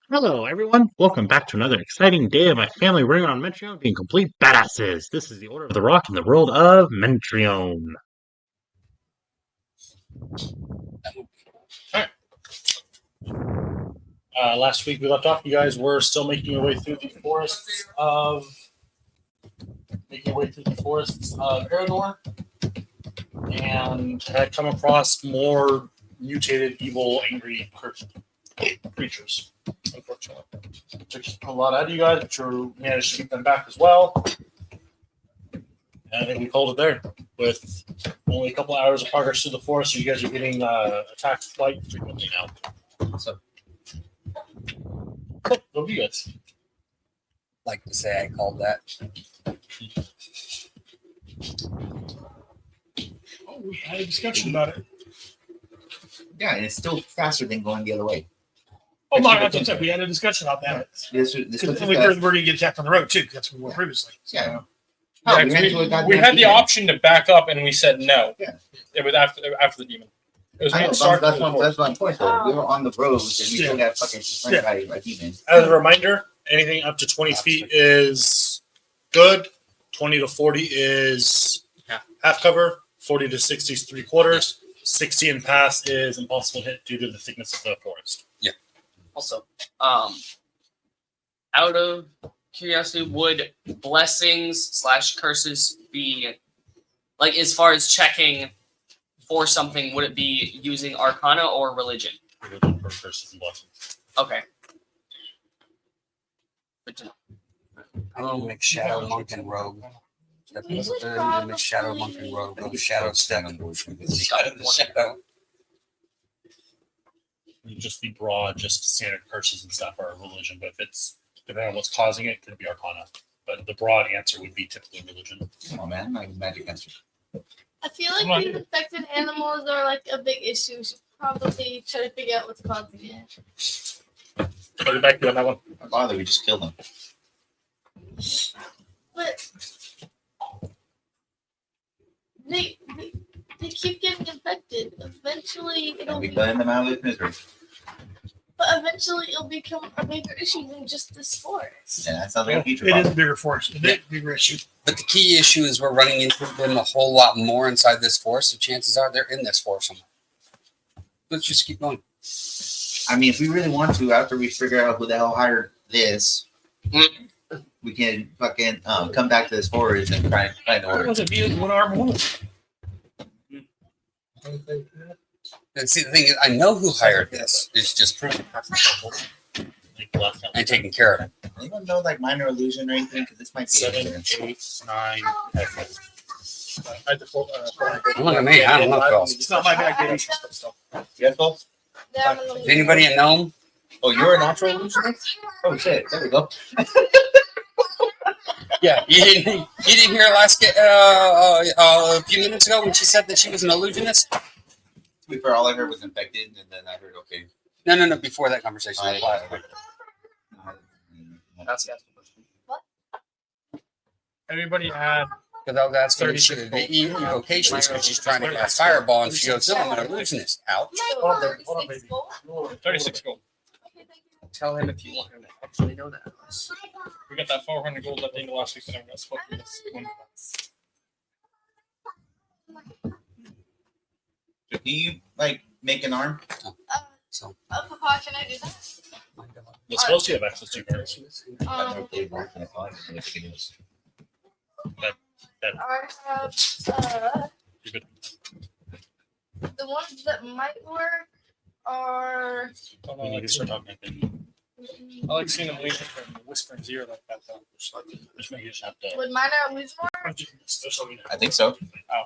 Hello, everyone. Welcome back to another exciting day of my family running on Mentrion being complete badasses. This is the Order of the Rock in the world of Mentrion. Last week we left off. You guys were still making your way through the forests of Eredor, and had come across more mutated, evil, angry creatures. Unfortunately, it took a lot out of you guys, but you managed to keep them back as well. And I think we called it there. With only a couple hours of progress through the forest, you guys are getting attacked quite frequently now. So. What do you guys? Like to say I called that. Oh, we had a discussion about it. Yeah, and it's still faster than going the other way. Oh, no, that's what I said. We had a discussion about that. This We're going to get attacked on the road, too, because that's what we were previously. Yeah. We had the option to back up, and we said no. Yeah. It was after the demon. It was That's my point, though. We were on the road, and we still got fucking surrounded by demons. As a reminder, anything up to 20 feet is good. 20 to 40 is half cover. 40 to 60 is three quarters. 60 and past is impossible to hit due to the thickness of the forest. Yeah. Also, out of curiosity, would blessings/curses be like as far as checking for something? Would it be using Arcana or religion? Religion for curses and blessings. Okay. Good to know. I need to mix Shadow, Monk, and Rogue. Mix Shadow, Monk, and Rogue. Go to Shadow Step. Shadow. Just be broad, just standard curses and stuff are religion, but if it's depending on what's causing it, it could be Arcana. But the broad answer would be typically religion. Come on, man. My magic answer. I feel like these infected animals are like a big issue. We should probably try to figure out what's causing it. I'll get back to you on that one. Don't bother, we just killed them. But they keep getting infected. Eventually, And we burn them out with misery. but eventually it'll become a bigger issue than just this forest. Yeah, that sounds like a future It is a problem. bigger force. It is a bigger issue. But the key issue is we're running into them a whole lot more inside this forest, so chances are they're in this forest somewhere. Let's just keep going. I mean, if we really want to, after we figure out who the hell hired this, we can fucking come back to this forest and try and find What order. was it? Be one arm woman. And see, the thing is, I know who hired this. It's just proving and taking care of it. Anyone know like minor illusion or anything? Because this might be 7, evidence. 8, 9, 10. Look at me, I don't know, Phil. It's not my bag, baby. Yes, Phil? Is anybody a gnome? Oh, you're a natural illusionist? Oh shit! There we go. Yeah, you didn't hear last a few minutes ago when she said that she was an illusionist? To be fair, all I heard was infected, and then I heard okay. No. Before that conversation. Everybody had Because I was asking her the evocations because she's trying to cast fireball, and she goes, "No, I'm an illusionist." Ouch. Hold on, baby. 36 gold. Tell him if you want him to actually know that. We got that 400 gold at the end of last week, and I'm going to split this one. Can you like make an arm? So, Papa, can I do that? You're supposed to have access to cards. I don't know if they work in the file, but I think it is. I have You're good. the ones that might work are. I We need to start talking, I think. like seeing them leaving from whispering ear like that, though. Just make it just have to. Would minor illusion work? I think so. Oh.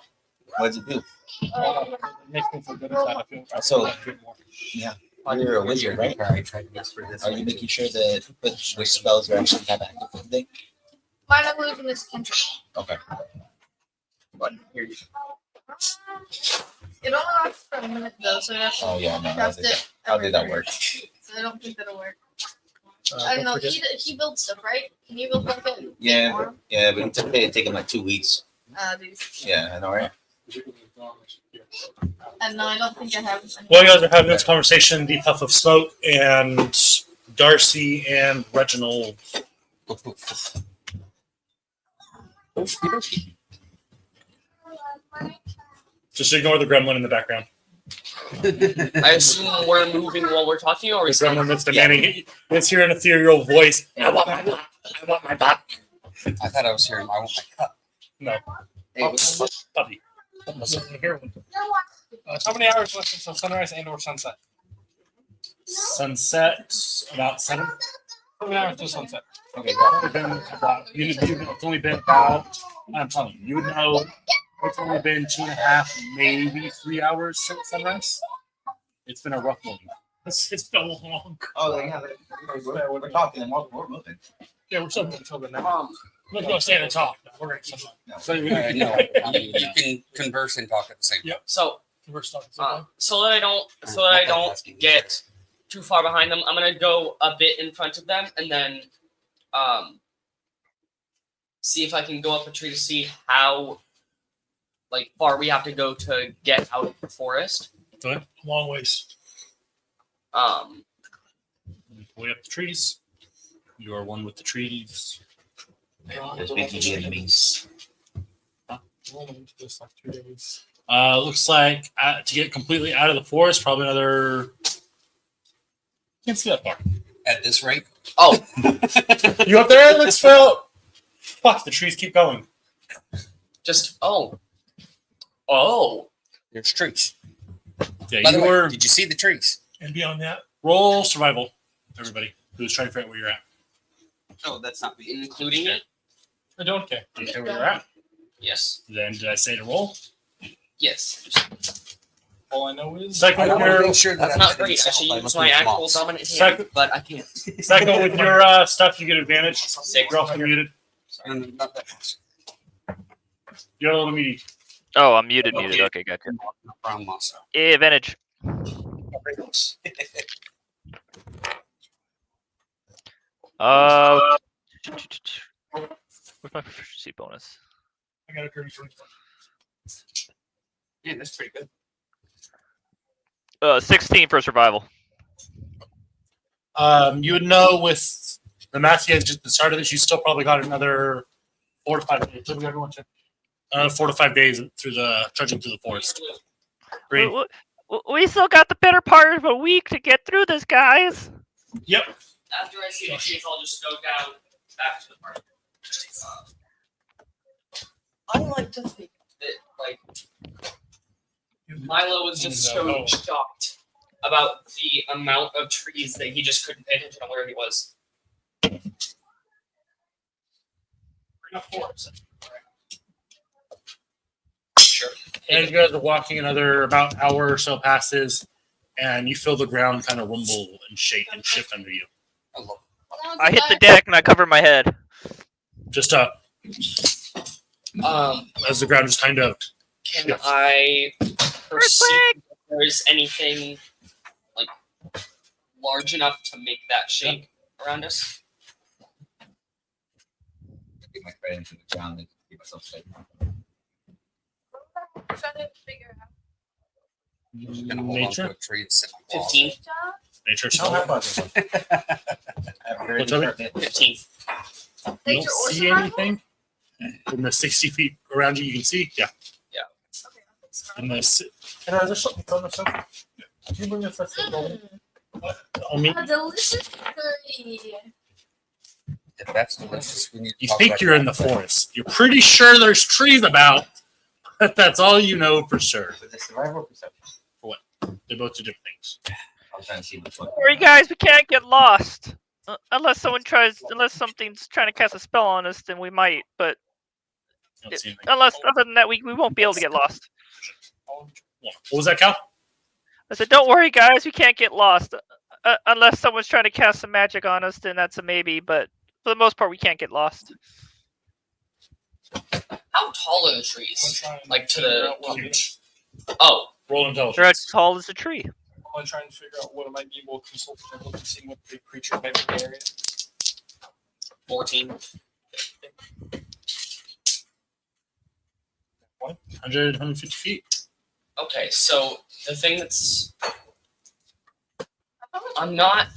What does it do? It makes me feel good inside. I feel So- like good more. Yeah. You're a wizard, right? I tried to whisper this. Are you making sure that which spells are actually have active thing? Minor illusion is control. Okay. But here you It only lasts for a minute though, so you have to Oh yeah, no. cast it. How did that every work? turn. So I don't think that'll work. I don't know. He builds stuff, right? Can you build like a Yeah, yeah, but it's taking like 2 weeks. These. Yeah, I know, right? And no, I don't think I have. Any. While you guys are having this conversation, the puff of smoke and Darcy and Reginald. Just ignore the gremlin in the background. I assume we're moving while we're talking, or The is still... gremlin that's demanding. Let's hear an ethereal voice. I want my butt. I want my butt. I thought I was hearing I want my cup. No. Hey, what's up? Puppy. How many hours left until sunrise and or sunset? Sunset about 7. How many hours till sunset? Okay, it's only been about. I'm telling you, you would know. It's only been 2.5, maybe 3 hours since sunrise. It's been a rough morning. It's been long. Oh, yeah. We're talking and we're moving. Yeah, we're still until the now. Let's go stand and talk. We're going to No, you can converse and talk at the same time. So, We're starting. so that I don't get too far behind them, I'm gonna go a bit in front of them, and then see if I can go up a tree to see how far we have to go to get out of the forest. Long ways. Way up the trees. You are one with the trees. There's big enemies. Just like 2 days. Looks like to get completely out of the forest, probably another. Can't see that far. At this rate, Oh, You up there? Let's fill. Fuck, the trees keep going. just oh, there's trees. Yeah, By the you way, were. did you see the trees? And beyond that, roll survival. Everybody who's trying to figure out where you're at. Oh, that's not me. including it. I don't care. Do you know where you're at? Yes, Then did I say to roll? yes. All I know is Second I with want to your make sure that That's I'm not hitting great. I south should by use looking my at actual moss. dominant hand, Second- but I can't. second with your stuff, you get advantage. Six. You're also muted. No, no, not that moss. You're a little meaty. Oh, I'm muted. Okay. Okay, gotcha. Brown moss. Yeah, advantage. Where's my proficiency bonus? I got a curry for Yeah, that's pretty good. 16 for survival. You would know with the math you had just at the start of this, you still probably got another 4 to 5 days. Did everyone check? 4 to 5 days through the trudging through the forest. Green. We still got the better part of a week to get through this, guys. Yep. After I see the trees, I'll just go down back to the park. I like to think. Milo was just so shocked about the amount of trees that he just couldn't pay attention to where he was. Sure. And you guys are walking another about hour or so passes, and you feel the ground kind of rumble and shake and shift under you. I hit the deck and I cover my head. Just as the ground just kind of. Can Yes. I perceive if there's anything large enough to make that shake around us? Get my credit into the ground and keep myself safe. I'm trying to figure out. I'm just gonna hold on Nature? to a tree and sit on the wall. 15. Nature Tell spell. I have a very What's up? sharp hit. 15. You don't Nature or see survival? anything in the 60 feet around you. You can see, yeah. Okay, I'll In the and there's something on the sofa. Can you bring this up? On me. A delicious curry. If that's delicious, we need to You talk think about you're in the that. forest. You're pretty sure there's trees about, but that's all you know for sure. With the survival perception. They're both two different things. I'm trying to see which one. Sorry, guys, we can't get lost. Unless something's trying to cast a spell on us, then we might. But You don't see anything. other than that, we won't be able to get lost. What was that, Cal? I said, don't worry, guys, we can't get lost. Unless someone's trying to cast some magic on us, then that's a maybe. But for the most part, we can't get lost. How tall are the trees? Like to the. Huge. Oh, Roll They're intelligence. as tall as a tree. I'm trying to figure out what I might be able to consult and look and see what the creature might be in the area. 14. 100, 150 feet. Okay, so the thing that's. I'm not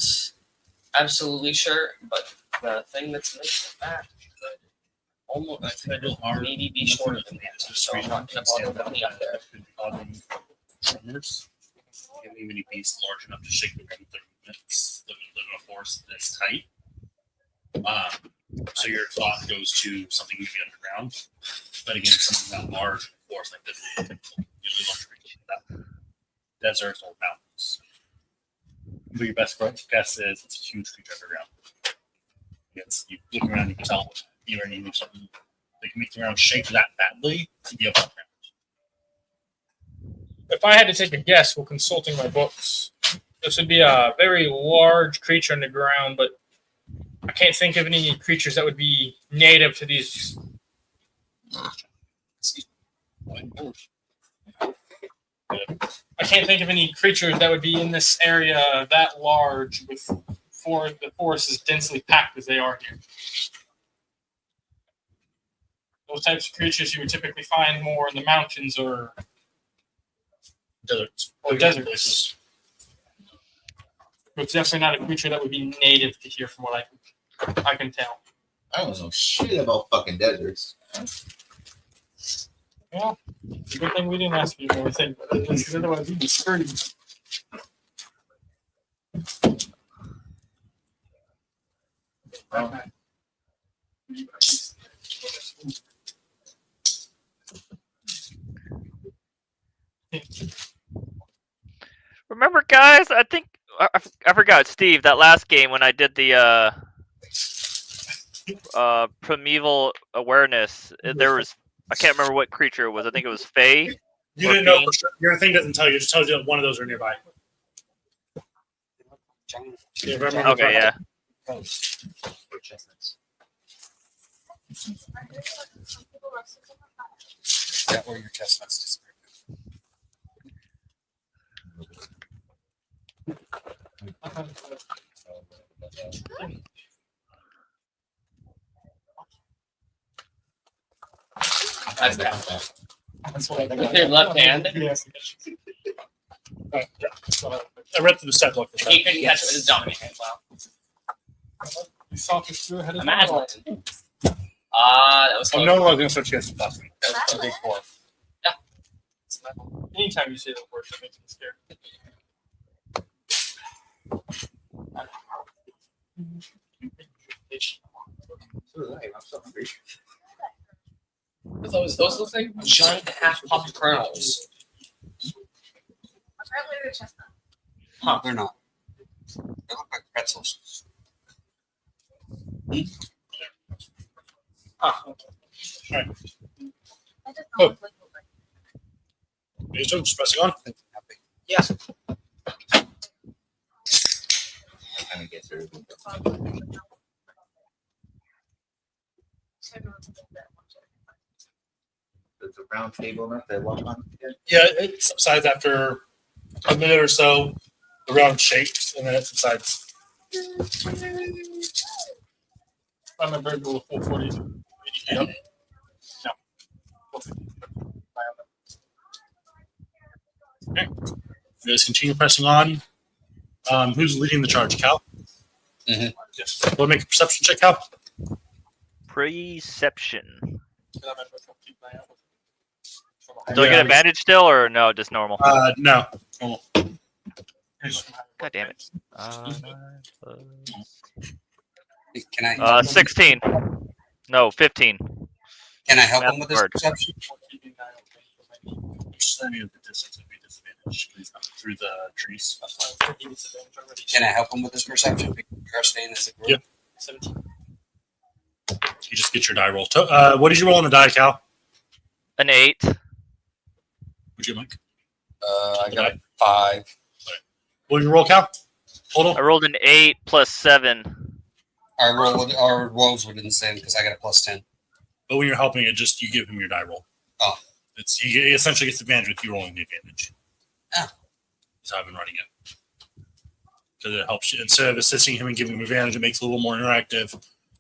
absolutely sure, but the thing that's missing that almost maybe be shorter than that. So I'm not going to bother with any up there. Tremors. You have any beast large enough to shake the ground 30 minutes that would live in a forest this tight. So your thought goes to something usually underground. But again, something that large in a forest like this is usually large creatures like that. Deserts or mountains. But your best guess is it's a huge creature underground. It's, you look around, you can tell either you need something that can make the ground shake that badly to be able to. If I had to take a guess while consulting my books, this would be a very large creature in the ground, but I can't think of any creatures that would be native to these. I can't think of any creatures that would be in this area that large with the forest as densely packed as they are here. Those types of creatures you would typically find more in the mountains or Deserts. or deserts. It's definitely not a creature that would be native to here, from what I can tell. I don't know shit about fucking deserts. Well, it's a good thing we didn't ask you more things, because otherwise we'd be screwed. Remember, guys? I think I forgot, Steve. That last game when I did the primeval awareness, there was, I can't remember what creature it was. I think it was Fae. You didn't know. Your thing doesn't tell you. It just tells you that one of those are nearby. Yeah, Okay, yeah. Is that where your chestnuts disappear? That's bad. That's what I With your left hand? Yes. I read through the set book. He couldn't catch it with his dominant hand. Wow. You saw this through ahead of Imagine. That was Oh, close. no one's going to switch against the plastic. That was a big four. Anytime you say the word, that makes me scared. Those look like giant half-popped kernels. No, they're not. They look like pretzels. Oh. You just pressing on. Yeah. Kind of get through. There's a round table enough to walk on. Yeah, it subsides after a minute or so. The round shakes and then it subsides. I'm a bird with full 40. Yep. No. Okay. You guys continue pressing on. Who's leading the charge, Cal? Mhm. Yes. We'll make a perception check, Cal. Perception. Do Do I get advantage still, or no? Just normal. No. God damn it. Can I 16. No, 15. can I help Math him with this word. perception? Understanding of the distance would be disadvantage because he's not through the trees. Can I help him with this perception? Because we are staying as a group. Yep. 17. You just get your die roll. What did you roll on the die, Cal? An 8. Would you, Mike? I got a 5. What did you roll, Cal? Total? I rolled an 8 plus 7. Our rolls were the same because I got a plus 10. But when you're helping it, just you give him your die roll. Oh. He essentially gets advantage with you rolling the advantage. Oh. That's how I've been running it. Because it helps you. Instead of assisting him and giving him advantage, it makes it a little more interactive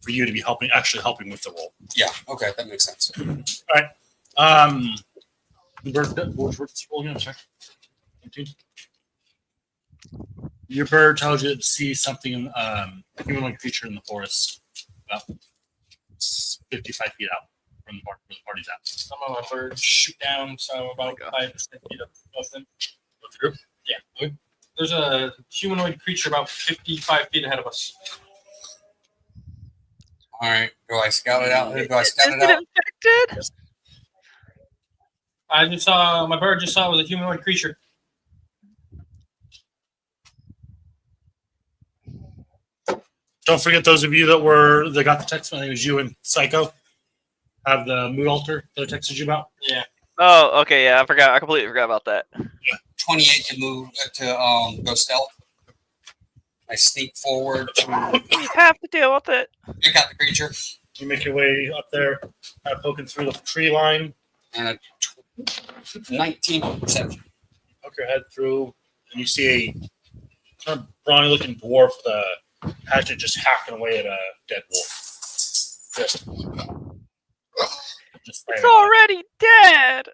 for you to be actually helping with the roll. Yeah, okay, that makes sense. All right. What's roll again? Sorry. 18. Your bird tells you to see something, humanoid creature in the forest, about 55 feet out from the where the party's at. Some of my birds shoot down, so about 5 to 10 feet above them. Go through. Yeah. There's a humanoid creature about 55 feet ahead of us. All right. Do I scout it out? Do I scout Is it it out? infected? I just saw, my bird just saw it was a humanoid creature. Don't forget those of you that got the text. I think it was you and Psycho. Have the mood altar that I texted you about. Yeah. Oh, okay, yeah, I forgot. I completely forgot about that. 28 to move to go stealth. I sneak forward to We have to deal with it. pick out the creature. You make your way up there, kind of poking through the tree line. And a 19 perception. Poke your head through, and you see a kind of brawny-looking dwarf with a hatchet just hacking away at a dead wolf. Just It's slamming on it. already dead.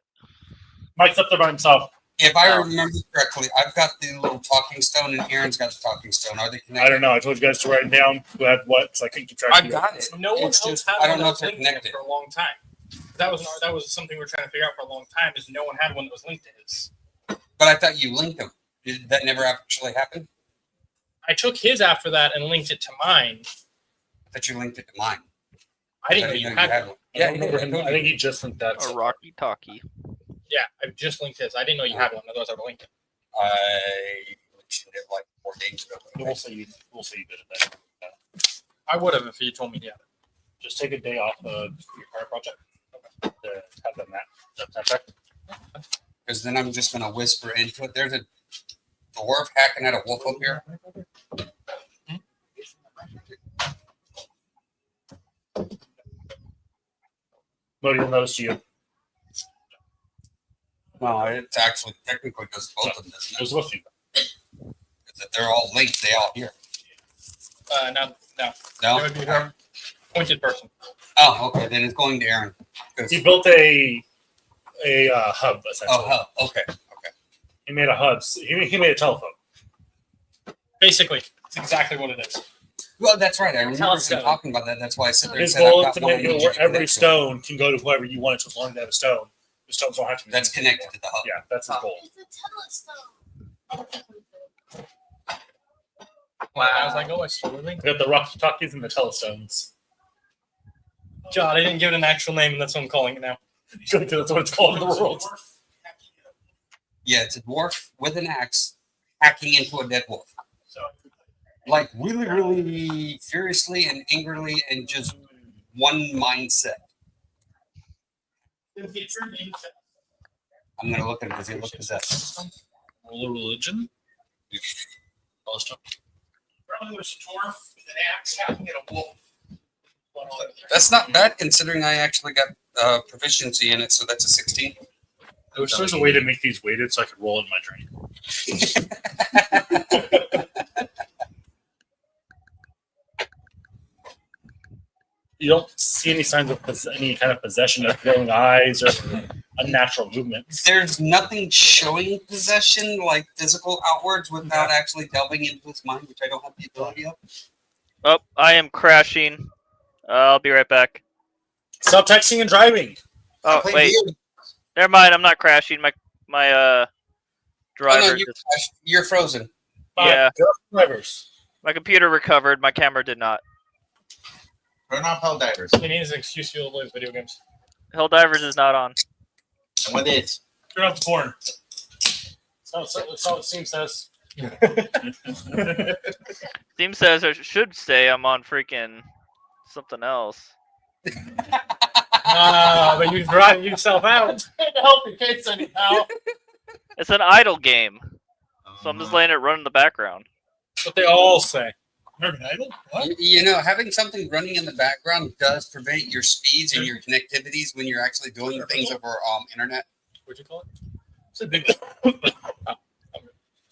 Mike's up there by himself. If I remember correctly, I've got the little talking stone, and Aaron's got the talking stone. Are they connected? I don't know. I told you guys to write it down. Who had what? So I couldn't keep track. I of got it. No one It's else just, had I don't one know that if was they're linked to him connected. for a long time. That was something we were trying to figure out for a long time. Is no one had one that was linked to his. But I thought you linked them. Did that never actually happen? I took his after that and linked it to mine. I thought you linked it to mine. I didn't know you had one. one. Yeah, I remember him. I think he just linked that. A rocky talkie. Yeah, I just linked his. I didn't know you had one. Otherwise, I would have linked it. I mentioned it like 4 days ago. We'll say you did it then. I would have if you told me to. Just take a day off of your fire project. To have them that check. Because then I'm just going to whisper into it. There's a dwarf hacking at a wolf up here. What do you notice to you? No, it's actually technically just both of them. It Isn't was it? with you. Because if they're all linked, they all hear. No. That No? would be her pointed person. Oh, okay. Then it's going to Aaron. 'Cause- He built a hub essentially. Oh, hell. Okay. He made a hub. He made a telephone. Basically, it's exactly what it is. Well, that's right. I remember him Telescope. talking about that. That's why I said there. His Said I've goal is got to one I make need it you where to every connect to. stone can go to whoever you want it to, as long as they have a stone. The stones don't have to be. That's used connected anymore. to the hub. Yeah, that's his goal. It's a telescope. I was like, oh, I slowly. We got the rock talkies and the telestones. God, I didn't give it an actual name, and that's what I'm calling it now. That's what it's called in the world. Yeah, it's a dwarf with an axe hacking into a dead wolf. Like really, really furiously and angrily and just one mindset. I'm going to look at him. Does he look possessed? Roll a religion. Probably was a dwarf with an axe hacking at a wolf. That's not bad considering I actually got proficiency in it, so that's a 16. I wish there was a way to make these weighted so I could roll in my drink. You don't see any signs of any kind of possession, of glowing eyes or unnatural movements. There's nothing showing possession, like physical outwards, without actually delving into his mind, which I don't have the ability of. Oh, I am crashing. I'll be right back. Stop texting and driving. Oh, wait. Never mind. I'm not crashing. My Oh, driver. no, you're frozen. Yeah. Drivers. My computer recovered. My camera did not. Turn off Helldivers. He needs an excuse to be able to play video games. Helldivers is not on. And with it, Turn off the porn. That's what Steam says. Steam says I should say I'm on freaking something else. But you drive yourself out to help your kids anyhow. It's an idle game, so I'm just letting it run in the background. That's what they all say. American Idol? What? You know, having something running in the background does prevent your speeds and your connectivities when you're actually doing things over internet. What'd you call it? It's a big.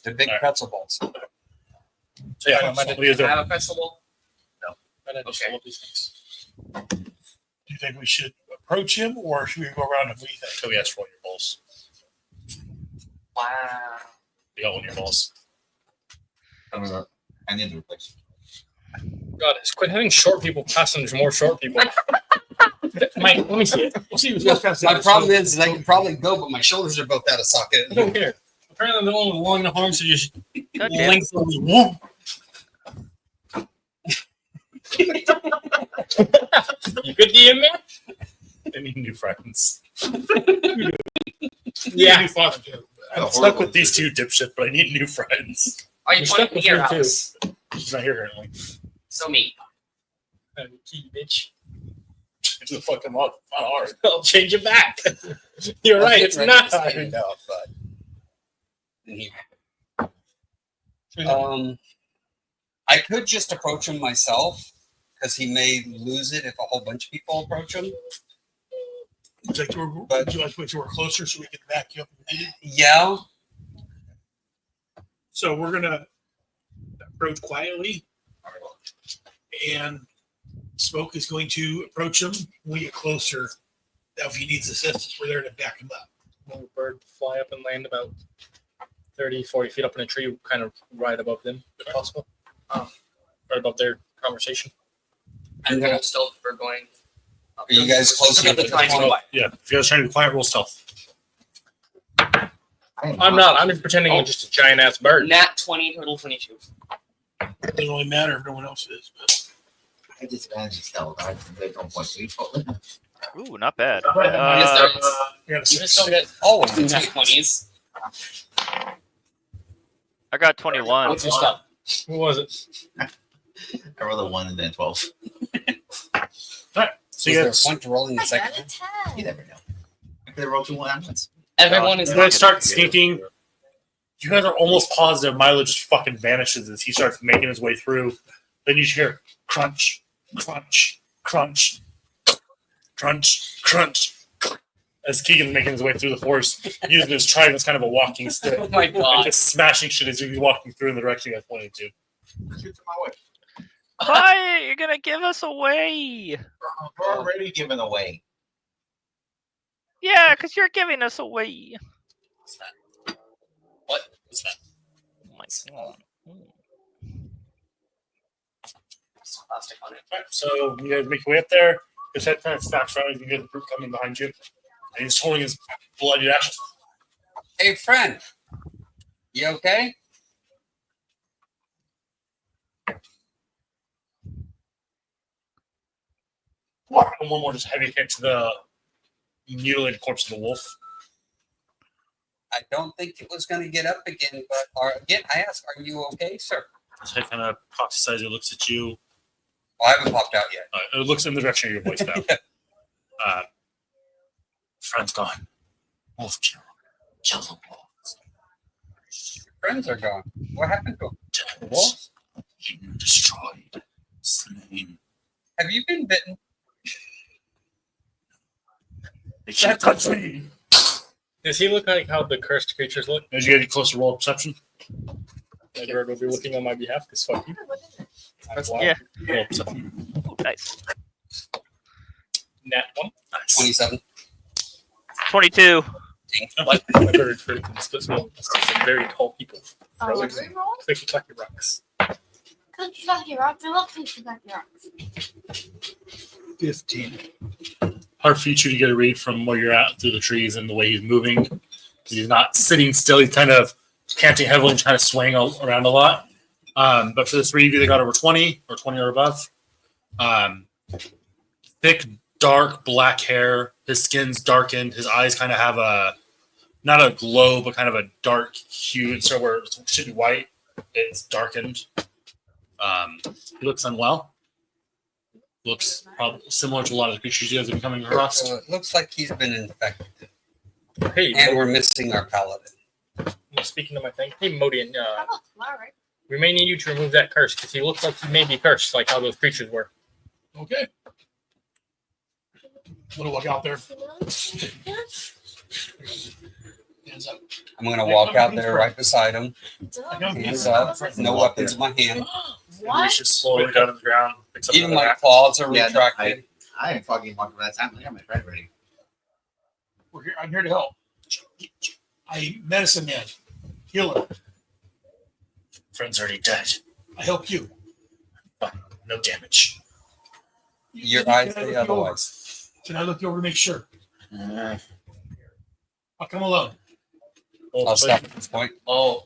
The big pretzel balls. So yeah, what do you do? Have a festival? I didn't just Okay. love these things. Do you think we should approach him, or should we go around and we think? Oh yes, roll your balls. Wow. You got one of your balls. I need to replace. God, it's quit having short people passing. There's more short people. Mike, let me see it. We'll see who's got past My that. problem is I can probably go, but my shoulders are both out of socket. I don't care. Apparently, I'm the one with long enough arms to just God damn. lengthily whoop. You good, DM man? I need new friends. Yeah. I'm stuck with these two dipshits, but I need new friends. Are you You're pointing stuck with me or me, too. Alex? She's not here currently. So me. Key, bitch. Just fuck him up. Not hard. I'll change it back. You're right. It's not. I know, but I could just approach him myself because he may lose it if a whole bunch of people approach him. Would you like to work closer so we can back you up if needed? Yeah. So we're gonna approach quietly, and Smoke is going to approach him when we get closer. Now, if he needs assistance, we're there to back him up. Little bird fly up and land about 30, 40 feet up in a tree, kind of right above them, if possible. Right above their conversation. I'm going to stealth for going. Are you guys close enough to Trying to the quiet. Yeah, if you guys trying to be quiet, roll stealth. I'm not. I'm just pretending I'm just a giant ass bird. Nat 20, total 22. Doesn't really matter if no one else is. But I disadvantage stealth. I think don't point people. Ooh, not bad. Yes, there is. you got a You six. still get always two 20s. I got 21. What's your stuff? Who was it? I rolled a 1 and then 12. Alright, so Is you there a guys, point to rolling the I got second? a 10. You never know. I could have rolled 2 1 once. Everyone is you guys start sneaking. You guys are almost positive Milo just fucking vanishes as he starts making his way through. Then you just hear crunch, crunch, crunch, crunch, crunch. As Keegan's making his way through the forest, using his trident as kind of a walking stick. Oh my And god. just smashing shit as he's walking through in the direction you guys pointed to. Shoot to my way. Quiet! You're gonna give us away. We're already given away. Yeah, because you're giving us away. What's that? What? What's that? Oh my god. There's plastic on it. Alright, so you guys make your way up there. His head kind of snaps around as you get the group coming behind you. And he's holding his bloody axe. Hey, friend. You okay? And one more just heavy hit to the mutilated corpse of the wolf. I don't think it was going to get up again, but again, I ask, are you okay, sir? His head kind of pops aside. He looks at you. Oh, I haven't popped out yet. It looks in the direction of your voice now. Friend's gone. Wolf killed. Kill the wolves. Your friends are gone. What happened to them? Dead. Wolves? Eaten, destroyed. Slain. Have you been bitten? They can't touch me. Does he look like how the cursed creatures look? As you get closer, roll perception. That bird will be looking on my behalf because fuck you. Yeah. Roll perception. Ooh, nice. Nat 1. Nice. 27. 22. Like my bird for some very tall people. Oh, Really? what do we roll? Clicky clacky rocks. Cookie Clacky Rocks. I love Cookie Clacky Rocks. 15. Hard for you two to get a read from where you're at through the trees and the way he's moving. Because he's not sitting still. He's kind of canting heavily and trying to swing around a lot. But for the three of you, they got over 20 or 20 or above. Thick, dark black hair. His skin's darkened. His eyes kind of have not a glow, but kind of a dark hue. It's where it should be white. It's darkened. He looks unwell. Looks probably similar to a lot of the creatures you guys are becoming across. So it looks like he's been infected. Hey, And we're missing our paladin. speaking of my thing, hey Modian, How about tomorrow, right? we may need you to remove that curse because he looks like he may be cursed, like how those creatures were. Okay. Little look out there. Hands up. I'm going to walk out there right beside him. Duh. Hands up. No weapons in my hand. What? Reaches slowly down to the ground. Picks up Even another my axe. claws are Yeah, no, retracted. I ain't fucking walking by that time. I got my friend ready. I'm here to help. I medicine man, healer. Friend's already dead. I help you. Fine. No damage. Your eyes say otherwise. Can I look you over to make sure? I'll come alone. I'll stop at this point. Oh,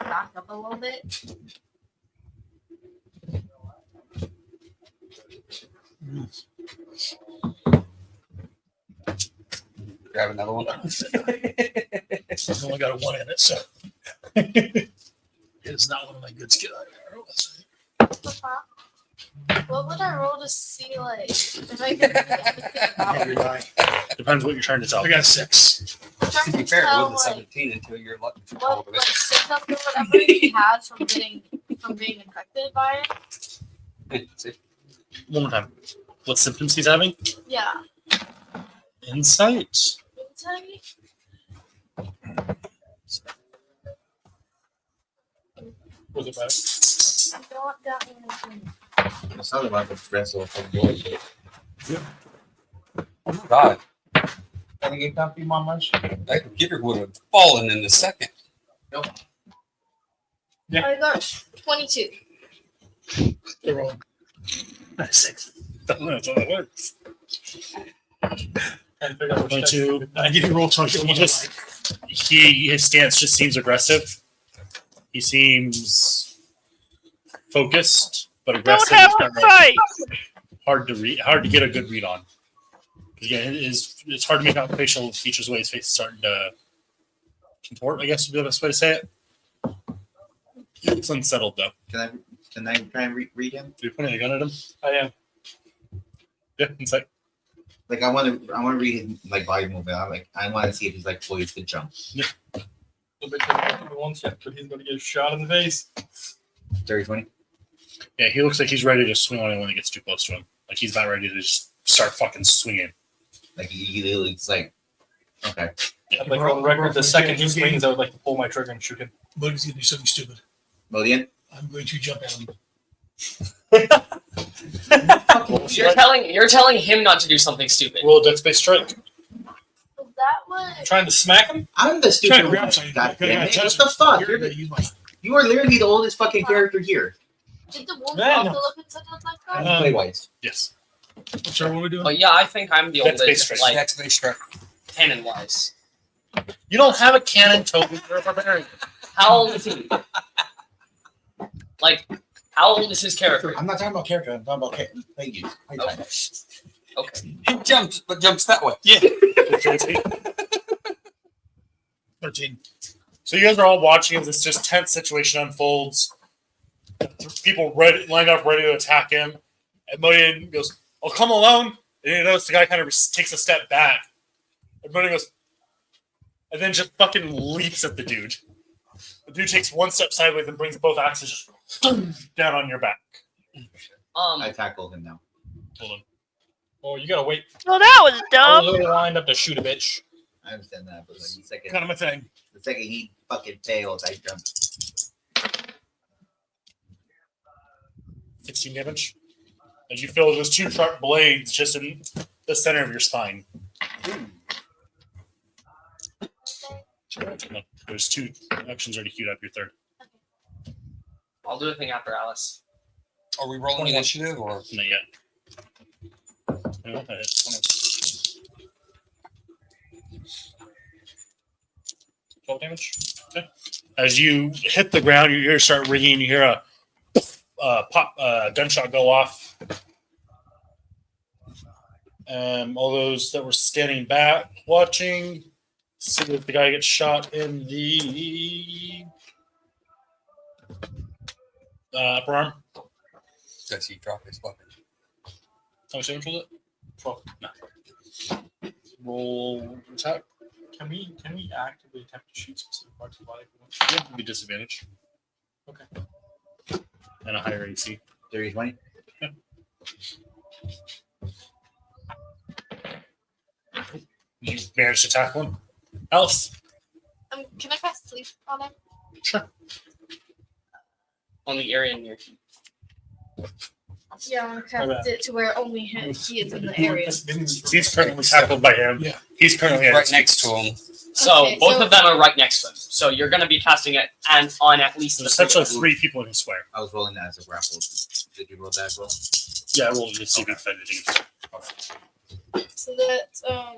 Back up a little bit. Grab another one. I've only got a 1 in it, so it's not one of my good skill arrows. What would I roll to see, like, if I could see anything about it? Depends what you're trying to tell. I got a 6. I'm trying To be to fair, it tell, was a like, 17 until your luck took what, hold of like, it. symptoms or whatever he has from being infected by it. One more time. What symptoms he's having? Yeah. Insight. Insight? Was it better? Not that one. It's not about the wrestle from bullshit. Oh, God. Can I get comfy, Mama? That computer would have fallen in a second. Yeah. I got 22. They're wrong. 6. That's how it works. 22. I give you roll 22. His stance just seems aggressive. He seems focused, but Don't aggressive. have It's to fight. hard to read, hard to get a good read on. Again, it's hard to make out facial features the way his face is starting to contort, I guess would be the best way to say it. He looks unsettled though. Can I try and read him? Are you pointing a gun at him? I am. Yeah, insight. Like I want to read his like body movement. I want to see if he's like poised to jump. Once yet, but he's going to get shot in the face. 30-20. Yeah, he looks like he's ready to swing on it when he gets too close to him. Like he's about ready to just start fucking swinging. Like he looks like okay. I'd like on record, the second he swings, I would like to pull my trigger and shoot him. But he's going to do something stupid. Modian? I'm going to jump at him. you're telling him not to do something stupid. Roll a dex-based strike. Is that what? Trying to smack him? I'm the Trying stupid to one. grab something. God damn it. Yeah, What the fuck? You're going to use my... You are literally the oldest fucking character here. Did the wolf Yeah, also no. look at something like that? Play wise. Yes. Sorry, what are we doing? But yeah, I think I'm the That's oldest, base like That's base strike. canon wise. You don't have a cannon, Toby. You're a barbarian. How old is he? Like, how old is his character? I'm not talking about character. I'm talking about play use. Okay. Okay. He jumps, but jumps that way. Yeah. 13. So you guys are all watching as this just tense situation unfolds. People lined up ready to attack him. And Modian goes, "I'll come alone." And you notice the guy kind of takes a step back. And Modian goes, and then just fucking leaps at the dude. The dude takes one step sideways and brings both axes just down on your back. I tackled him now. Hold on. Oh, you gotta wait. Well, that was I was dumb. literally lined up to shoot a bitch. I understand that, but like Kind of a thing. the second he fucking fails, I jump. 16 damage. As you feel those two sharp blades just in the center of your spine. No, there's 2 actions already queued up. Your third. I'll do a thing after Alice. Are we rolling initiative or? Not yet. No, that hits. 12 damage. Okay. As you hit the ground, you hear it start ringing. You hear a pop, gunshot go off. All those that were standing back watching, see if the guy gets shot in the upper arm. Does he drop his weapon? How much damage was it? 12. No. Roll attack. Can we actively attempt to shoot specific parts of the body? Yeah, it'd be disadvantage. Okay. And a higher AC. 30-20. You managed to tackle him. Alice. Can I cast sleep on him? Sure. On the area near you. Yeah, cast it to where only he is in the area. He's currently tackled by him. Yeah. He's currently at Right his next to him. So Okay, both so- of them are right next to him. So you're going to be casting it and on at least There's the essentially three. 3 people in his square. I was rolling that as a grapple. Did you roll that as well? Yeah, we'll just see if it's anything. So that's A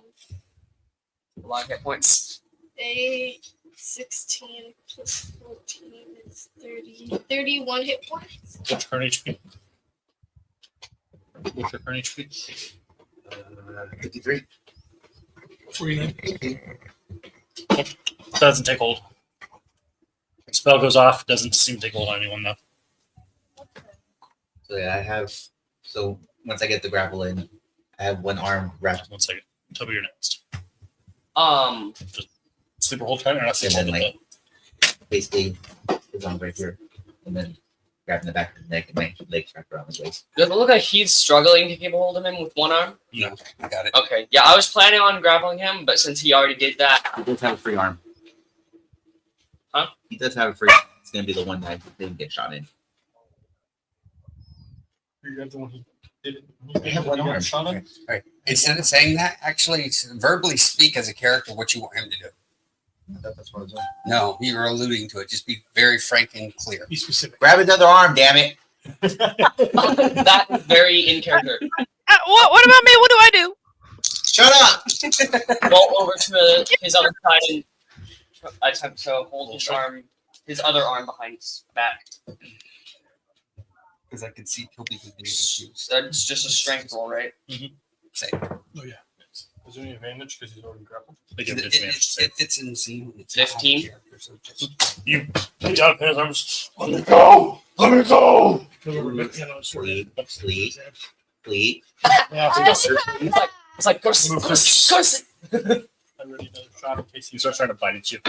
lot of hit points. 8, 16 plus 14 is 30. 31 hit points. What's your current HP? What's your current HP? 53. 49. Doesn't take hold. Spell goes off. Doesn't seem to take hold on anyone though. So yeah, I have. So once I get the grapple in, I have one arm wrapped, 1 second. Tell me you're next. Sleeper hold time or not and sleeper then hold? like basically his arm right here, and then grabbing the back of the neck and my legs wrapped around his waist. Does it look like he's struggling to keep a hold of him with one arm? No, I got it. Okay. Yeah, I was planning on grappling him, but since he already did that, He does have a free arm. Huh? He does have a free arm. It's gonna be the one that didn't get shot in. You're the one who did it. I have one arm. All right. Instead of saying that, actually verbally speak as a character what you want him to do. That's what I was doing. No, you're alluding to it. Just be very frank and clear. Be specific. Grab his other arm, damn it! that is very in character. What about me? What do I do? Shut up! Go over to his other side and attempt to hold his arm, his other arm behind his back. Because I can see he'll be confused. So that's just a strength roll, right? Say. Oh yeah. Is there any advantage because he's already grappled? They give It, disadvantage. it's in the scene. It's 15? character, so just You reach out his arms. Let me go! Let me go! Sleep, sleep, sleep. Yeah, It's like go sit, go sit, go sit. I already know the shot in case he starts trying to bite at you.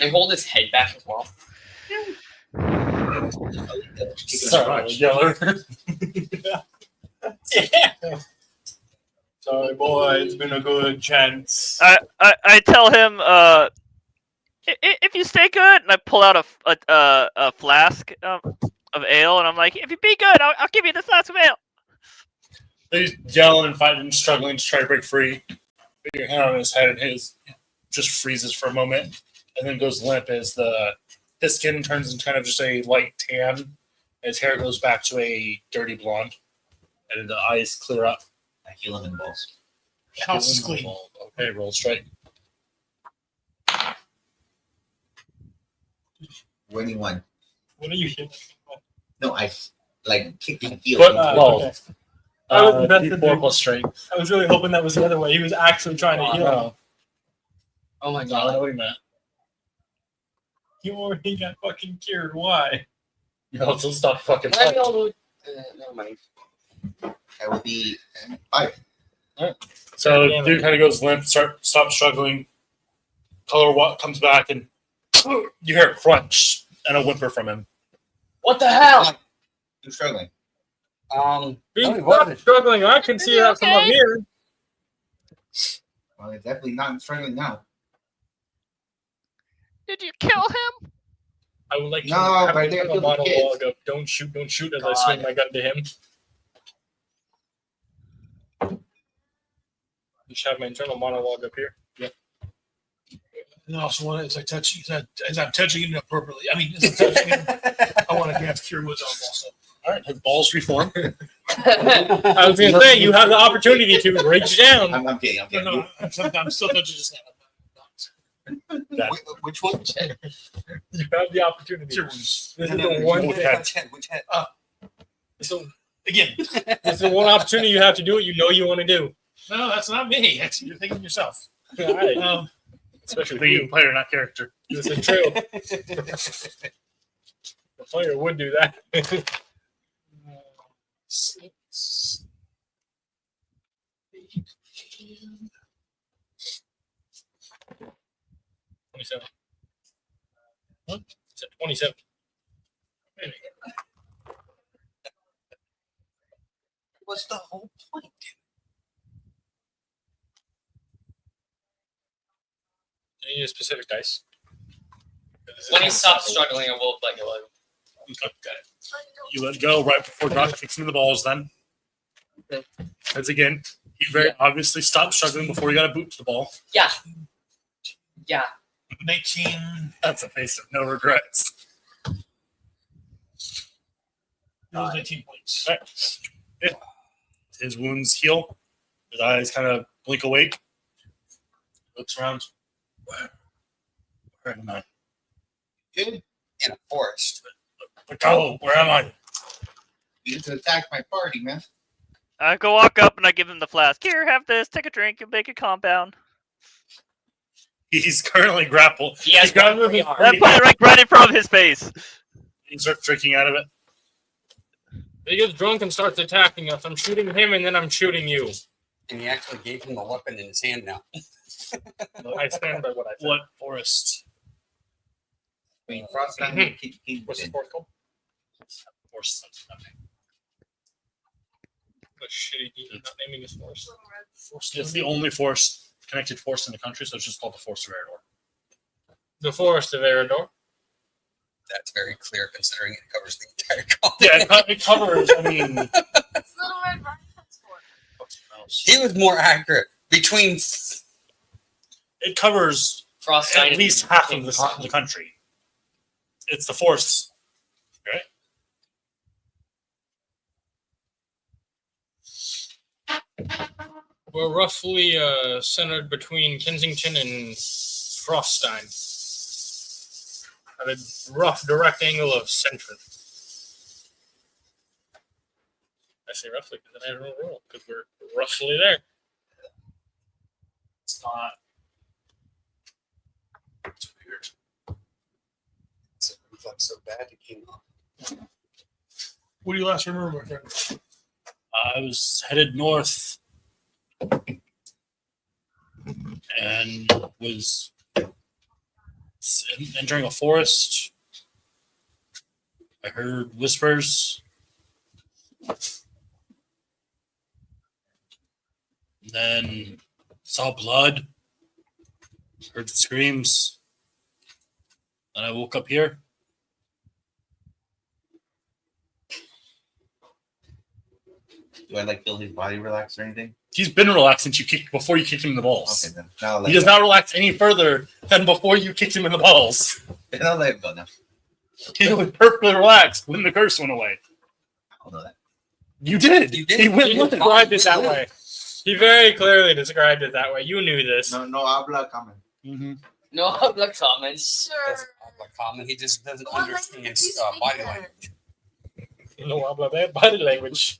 And hold his head back as well. Sorry, yeller. Yeah. Sorry, boy. It's been a good chance. I tell him, if you stay good, and I pull out a flask of ale, and I'm like, if you be good, I'll give you this flask of ale. He's yelling and fighting and struggling to try to break free. Put your hand on his head, and his just freezes for a moment, and then goes limp as his skin turns into kind of just a light tan. And his hair goes back to a dirty blonde, and the eyes clear up. I heal him in the balls. House is clean. Okay, roll straight. Winning one. What are you doing? No, I like kicked and healed. But, him. well, okay. I was invested D4 there. plus strength. I was really hoping that was the other way. He was actually trying to heal. No, Oh my no, I god. know what he meant. You already got fucking cured. Why? No, so stop fucking Let me fighting. all do never mind. That would be 5. So the dude kind of goes limp, stops struggling. Color comes back, and you hear a crunch and a whimper from him. What the hell? Who's struggling? Being what? struggling, I can see that from up Okay. here. Well, it's definitely not struggling now. Did you kill him? I would like to No, have but an they're internal little kids. monologue of don't shoot as I God. swing my gun to him. Just have my internal monologue up here. And also, when it's like touching, as I'm touching it inappropriately. I mean, as I'm touching it, I want to cast Cure Wounds on him also. All right, his balls reform. I was gonna say you have the opportunity to reach down. I'm kidding. I'm kidding. No, I'm still touching his hand. Which one? You have the opportunity. Cure Wounds. This is No, the no, one. you Which won't head? Which head? So again, This is the one opportunity you have to do what you know you want to do. no, that's not me. You're thinking of yourself. All right. Especially for you, player, not character. This is true. The player would do that. 6, 8, 27. What? It's at 27. What's the whole point? You need a specific dice. When he stops struggling, I will let you live. Okay. You let go right before Doc kicks him in the balls. Then, Okay. as again, he very obviously stopped struggling before he got a boot to the ball. Yeah. Yeah. 19. That's a face of no regrets. It was 19 points. Right. Yeah. His wounds heal. His eyes kind of blink awake. Looks around. Where am I? In a forest. Go. Where am I? You need to attack my party, man. I go walk up and I give him the flask. Here, have this. Take a drink and make a compound. He's currently grappled. He has got one moving. arm. I put it right in front of his face. He starts drinking out of it. He gets drunk and starts attacking us. I'm shooting him and then I'm shooting you. And he actually gave him the weapon in his hand now. I stand by what I said. What forest? I mean, Frost Island, What's the forest called? Forest. The shitty demon not naming his forest. It's the only forest connected forest in the country, so it's just called the Forest of Eredor. The forest of Eredor. That's very clear considering it covers the entire continent. Yeah, it covers. I mean, It's Little Red Riding Hood's forest. He was more accurate. Between it covers Frost at least half of the country. It's the forests, right? We're roughly centered between Kensington and Froststein. At a rough direct angle of central. I say roughly because I don't roll because we're roughly there. It's not. It's weird. it reflects so bad it came up. What do you last remember, my friend? I was headed north and was entering a forest. I heard whispers. Then saw blood. Heard screams. Then I woke up here. Do I like feel his body relax or anything? He's been relaxed since before you kicked him in the balls. Okay, then. Now I'll let He does go. not relax any further than before you kicked him in the balls. Then I'll let it go now. He was perfectly relaxed when the curse went away. I don't know that. You did. You did. He went He with it. described it that way. He very clearly described it that way. You knew this. No habla common. Mm-hmm. No public comments. Sure. Doesn't have a common. He just doesn't What understand language do you speak body then? language. No habla bad body language.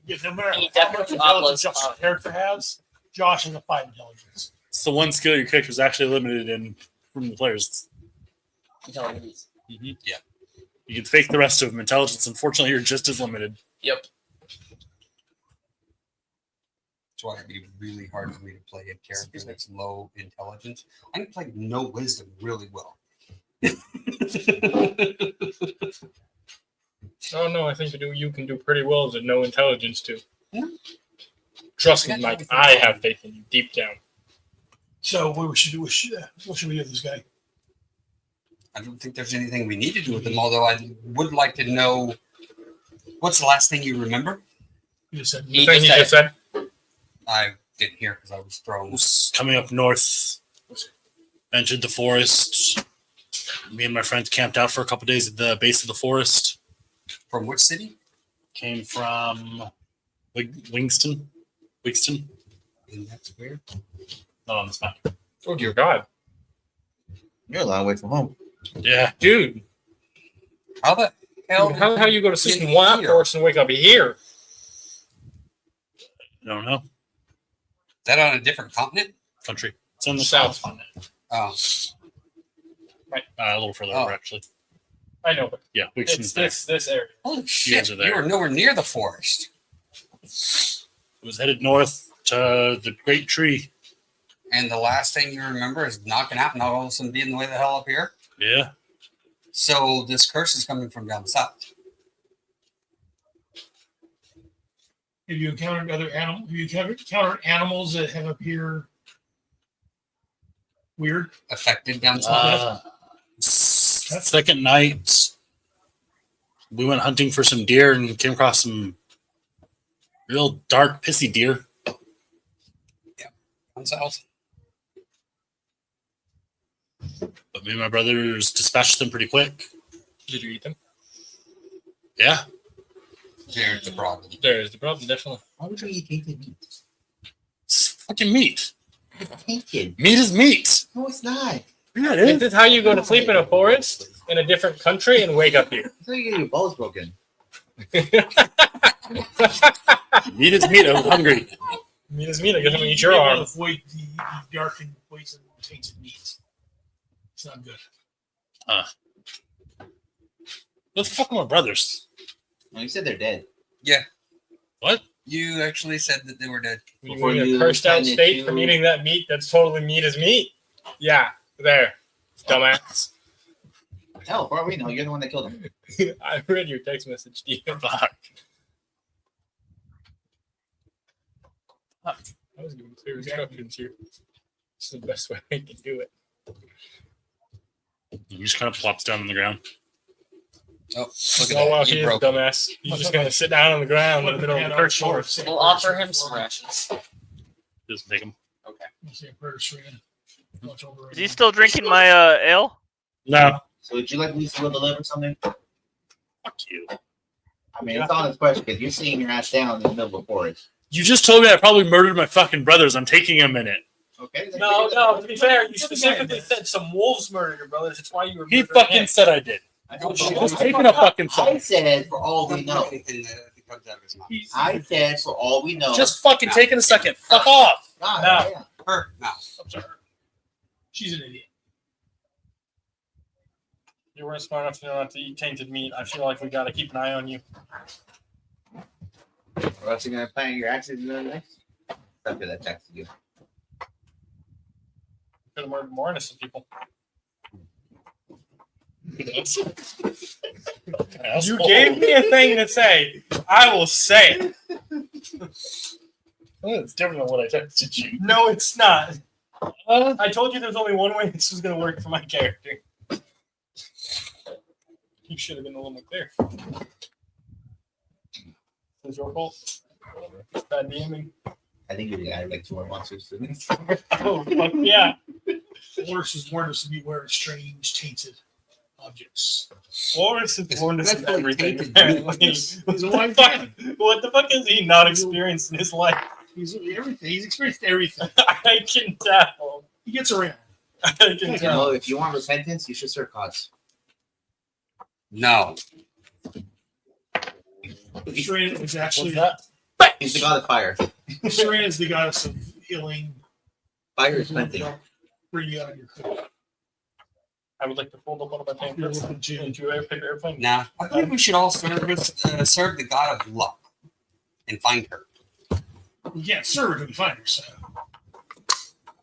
Yeah, no matter He how much definitely intelligence uploads Josh's character has, Josh has a 5 intelligence. It's the one skill your character is actually limited in from the players. Intelligence. Mm-hmm. Yeah. You can fake the rest of them. Intelligence, unfortunately, you're just as limited. Yep. That's why it'd be really hard for me to play a character that's low intelligence. I can play no wisdom really well. Oh no, I think you can do pretty well as a no intelligence too. Trust me, Mike. I have faith in you deep down. So what we should do? What should we do with this guy? I don't think there's anything we need to do with them, although I would like to know what's the last thing you remember? You just said The thing he just said. I didn't hear because I was thrown. was coming up north, entered the forest. Me and my friends camped out for a couple days at the base of the forest. From which city? Came from Wigston. And that's weird. Not on this map. Oh dear God, You're a long way from home. Yeah. dude! How the hell? How you go to sleep in Get one here. forest and wake up here? I don't know. Is that on a different continent? Country. It's in the South. south continent. Oh, A little further Oh. over, actually. I know, but Yeah, it's Wigston's there. this area. holy guys shit! are You there. were nowhere near the forest. It was headed north to the Great Tree. And the last thing you remember is knocking out and all of a sudden being the way the hell up here. Yeah. So this curse is coming from down south. Have you encountered other animals? Have you encountered animals that have appeared weird? Affected down south. Second night, we went hunting for some deer and came across some real dark, pissy deer. On south. But me and my brothers dispatched them pretty quick. Did you eat them? Yeah. There's the problem. There's the problem, definitely. Why would you eat tainted meat? It's fucking meat. Tainted. Meat is meat. No, it's not. Yeah, it This is how you go to sleep in a forest in a different country and wake up here. That's how you get your balls broken. Meat is meat. I'm hungry. Meat is meat. I guess I'm gonna eat your arm. Avoid the dark and poison tainted meat. It's not good. What the fuck are my brothers? No, you said they're dead. Yeah. What? You actually said that they were dead. When Before you're in you a cursed out kinda state chew- from eating that meat, that's totally meat is meat. Yeah, there. Dumbass. Hell, for all we know, you're the one that killed him. I read your text message, Steve. Fuck. I was giving clear instructions here. This is the best way I can do it. He just kind of plops down on the ground. Oh, look at Oh, wow, that. he You is broke. dumbass. He's just gonna sit down on the ground in the middle of the cursed forest. We'll offer him some rations. Just take him. Is he still drinking my ale? No. So would you like Lisa to deliver something? Fuck you. I mean, it's on this question because you're seeing your ass down in the middle of the forest. You just told me I probably murdered my fucking brothers. I'm taking a minute. Okay. then No, figure that out. to be fair, you specifically said some wolves murdered your brothers. That's why you were. He murdering fucking him. said I did. I told Shit. you. Just taking a fucking I second. said for all we know. Anything that comes out of his mouth. I said for all we know. Just fucking taking a second. Fuck off. God, No. yeah. Her. No. She's an idiot. You weren't smart enough to know not to eat tainted meat. I feel like we gotta keep an eye on you. Or else you're gonna plant your axes in the next. After that text you. Could have murdered more innocent people. You gave me a thing to say. I will say it. It's different than what I texted you. No, it's not. I told you there's only one way this was going to work for my character. You should have been a little more clear. It's your fault. It's bad DMing. I think we added like 2 more monsters to this. Oh, fuck yeah. Forest has warned us to beware of strange, tainted objects. Forrest has warned us of That's like everything. tainted Apparently. He's a What white the fuck? man. What the fuck has he not experienced in his life? He's everything. He's experienced everything. I can tell. He gets around. I can You tell. know, if you want repentance, you should serve gods. No. Serena is actually He's the god of fire. Serena is the goddess of healing. Fire is cleansing. Bring you out of your cocoon. I would like to fold up one of my pamphlets into a paper airplane. Nah. I think we should all serve the god of luck and find her. You can't serve her to find her. So.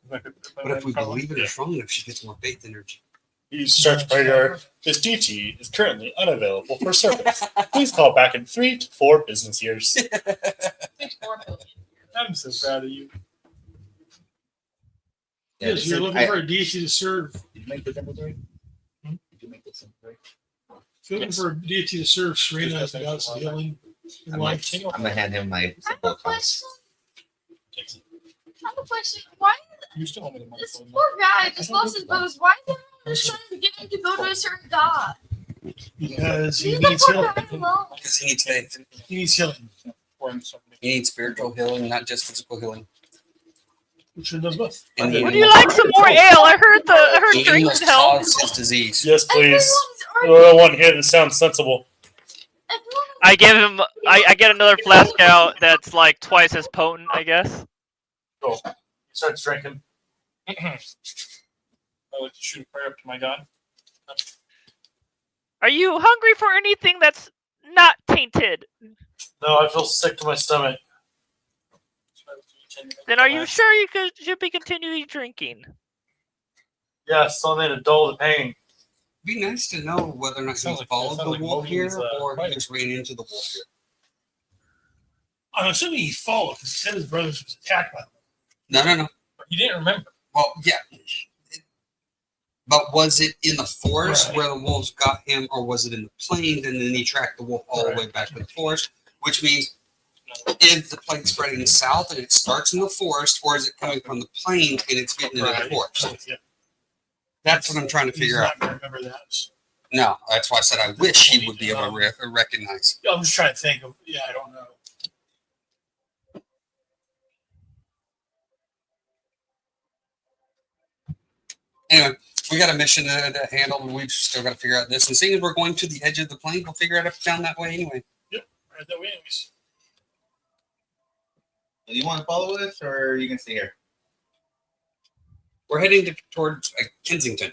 But if we believe it is strong enough, she gets more faith energy. You search radar. This DT is currently unavailable for service. Please call back in 3 to 4 business years. I'm so proud of you. Yeah, Yes, you're looking for a deity to serve. Did you make the number 3? Did you make this number 3? If you're looking for a deity to serve, Serena is the goddess of healing. I'm gonna hand him my I have a simple question. Takes it. I have a question. Why You still owe me the money. this poor guy just lost his brothers? Why is everyone just trying to get him to go to a certain god? Because he Leave the needs poor healing. guy alone. Because he needs faith. He needs healing. He needs spiritual healing, not just physical healing. Which one does both? And Would you like some more ale? I heard he drinking must help. cause his disease. Yes, please. Everyone's You're the one here that sounds sensible. everyone- I give him. I get another flask out that's like twice as potent, I guess. Cool. He starts drinking. I like to shoot a prayer up to my god. Are you hungry for anything that's not tainted? No, I feel sick to my stomach. Then are you sure you should be continually drinking? Yes, something to dull the pain. Be nice to know whether or not Sounds he like- followed sounds the like wolf here Mobile's, or fighting. he just ran into the wolf here. I'm assuming he followed because he said his brothers was attacked by them. No. He didn't remember. Well, yeah. But was it in the forest where the wolves got him, or was it in the plains and then he tracked the wolf all the way back to the forest? Which means, is the plague spreading south and it starts in the forest, or is it coming from the plains and it's getting into the forest? Yeah. That's what I'm trying to figure out. He's not going to remember that. No, that's why I said I wish he would be able to recognize. I'm just trying to think of. Yeah, I don't know. Anyway, we got a mission to handle, and we've still got to figure out this. And seeing as we're going to the edge of the plain, we'll figure it out down that way anyway. Yep, right that way anyways. Do you want to follow us, or you can stay here? We're heading towards Kensington.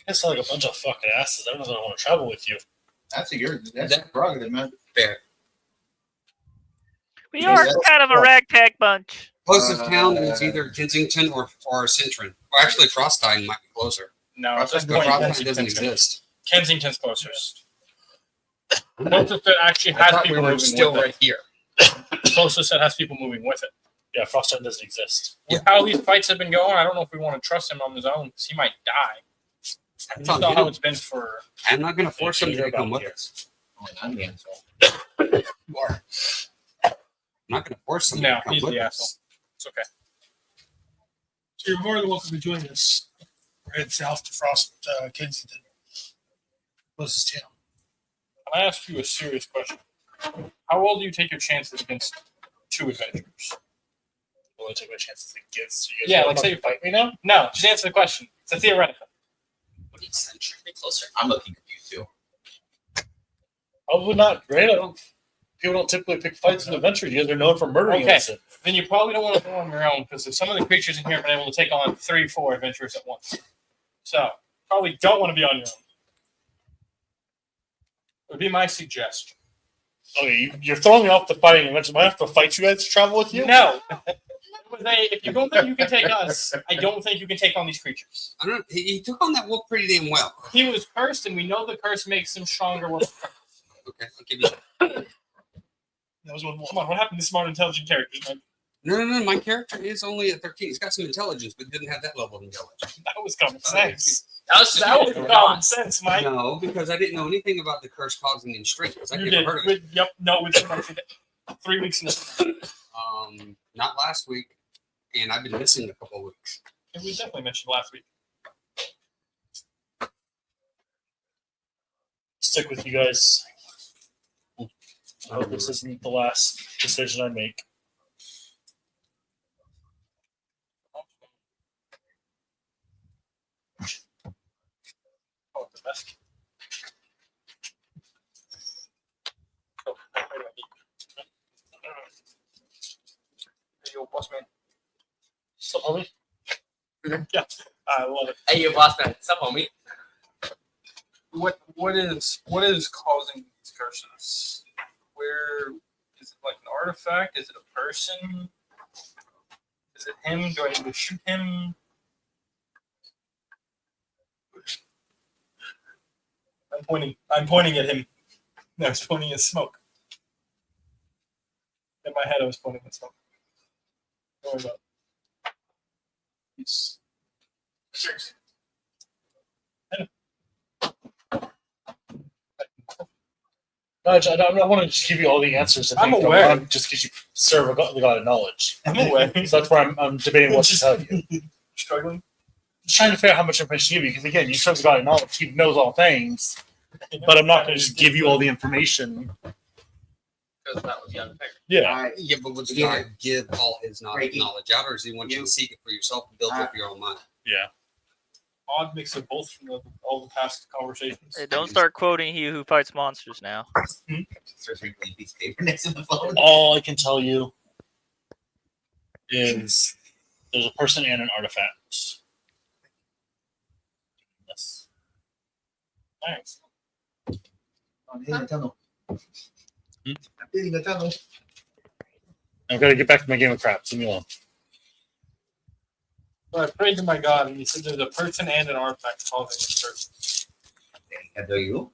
That's like a bunch of fucking asses. I don't know if I want to travel with you. That's your prerogative, man. Fair. We are kind of a ragtag bunch. Closest town is either Kensington or Centron. Or actually, Frostine might be closer. No, But Frostine doesn't exist. Kensington's closest. Closest that actually I has thought people we were moving still with right here. it. Closest that has people moving with it. Yeah, Frostine doesn't exist. With how these fights have been going, I don't know if we want to trust him on his own because he might die. You That's on know how him. it's been for. I'm not going to force him to About come with here. us. Oh, I'm the asshole. You are. I'm not going to force him No, to come he's with the us. asshole. It's okay. So you're more than welcome to join us. Head south to Kensington. Closest town. Can I ask you a serious question? How well do you take your chances against two adventurers? Will I take my chances against you? Yeah, like say you fight me now? No, just answer the question. It's a theoretical. Would each century be closer? I'm looking confused too. Probably not great. People don't typically pick fights in adventure. You guys are known for murdering Okay. innocent. Then you probably don't want to go on your own because if some of the creatures in here have been able to take on 3-4 adventurers at once. So, probably don't want to be on your own. Would be my suggestion. Okay, you're throwing me off the fighting adventure. Do I have to fight you guys to travel with you? No. If you don't think you can take us, I don't think you can take on these creatures. I don't. He took on that wolf pretty damn well. He was cursed, and we know the curse makes him stronger. Okay, I'll give you. That was one more. Come on, what happened to smart, intelligent characters? Man? No. My character is only at 13. He's got some intelligence, but didn't have that level of intelligence. That was common sense. That was just That was common sense, Mike. No, because I didn't know anything about the curse causing him strength. Because I You never did. heard of it. Yep. No, we didn't mention it. 3 weeks in the. Not last week, and I've been missing a couple of weeks. We definitely mentioned last week. Stick with you guys. I hope this isn't the last decision I make. Oh, the best. Oh, wait a minute. Hey, yo, boss man. Still, homie? Yeah, I love it. Hey, you boss man, what's up, homie? What is causing these curses? Where is it? Like an artifact? Is it a person? Is it him? Do I need to shoot him? I'm pointing at him. No, I was pointing at smoke. In my head, I was pointing at smoke. Don't worry about it. He's serious. I don't want to just give you all the answers. I'm aware. Just because you serve the God of knowledge. I'm aware. So that's where I'm debating what to tell you. Struggling. Just trying to figure out how much information to give you. Because again, you serve the God of knowledge. He knows all things. But I'm not going to just give you all the information. Because that would be unfair. Yeah. Yeah, but would the Yeah. guy give all his knowledge Reiki. out, or does he want you to seek it for yourself and build up your own mind? Yeah. Odd mix of both from all the past conversations. Hey, don't start quoting he who fights monsters now. There's a clean piece of paper next to the phone. All I can tell you is there's a person and an artifact. Yes. Thanks. I'm hitting the tunnel. I'm hitting the tunnel. I've got to get back to my game of craps. Leave me alone. So I prayed to my God, and he said there's a person and an artifact causing this curse. And do you?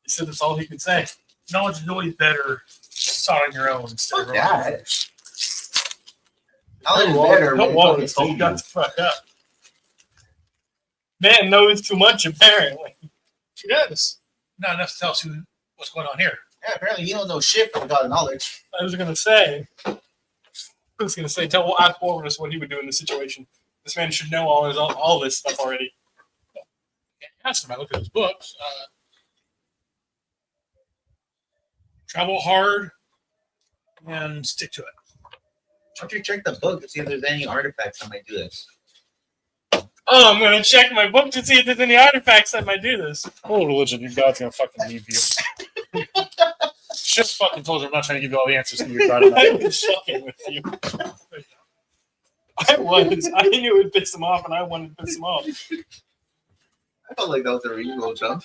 He said that's all he could say. Knowledge is always better sought on your own instead of Yeah. relying on others. Knowledge is better. Don't when walk it's until you got the fuck up. Man knows too much, apparently. She does. Not enough to tell us what's going on here. Yeah, apparently he don't know shit from God knowledge. I was gonna say, ask Walrus what he would do in this situation. This man should know all this stuff already. Can't ask him. I look at his books. Travel hard and stick to it. Why don't you check the book to see if there's any artifacts that might do this? Oh, I'm gonna check my book to see if there's any artifacts that might do this. Oh, religion, your God's gonna fucking leave you. Just fucking told you I'm not trying to give you all the answers to your God. I was fucking with you. I was. I knew it would piss him off, and I wanted to piss him off. I felt like that was a reasonable jump.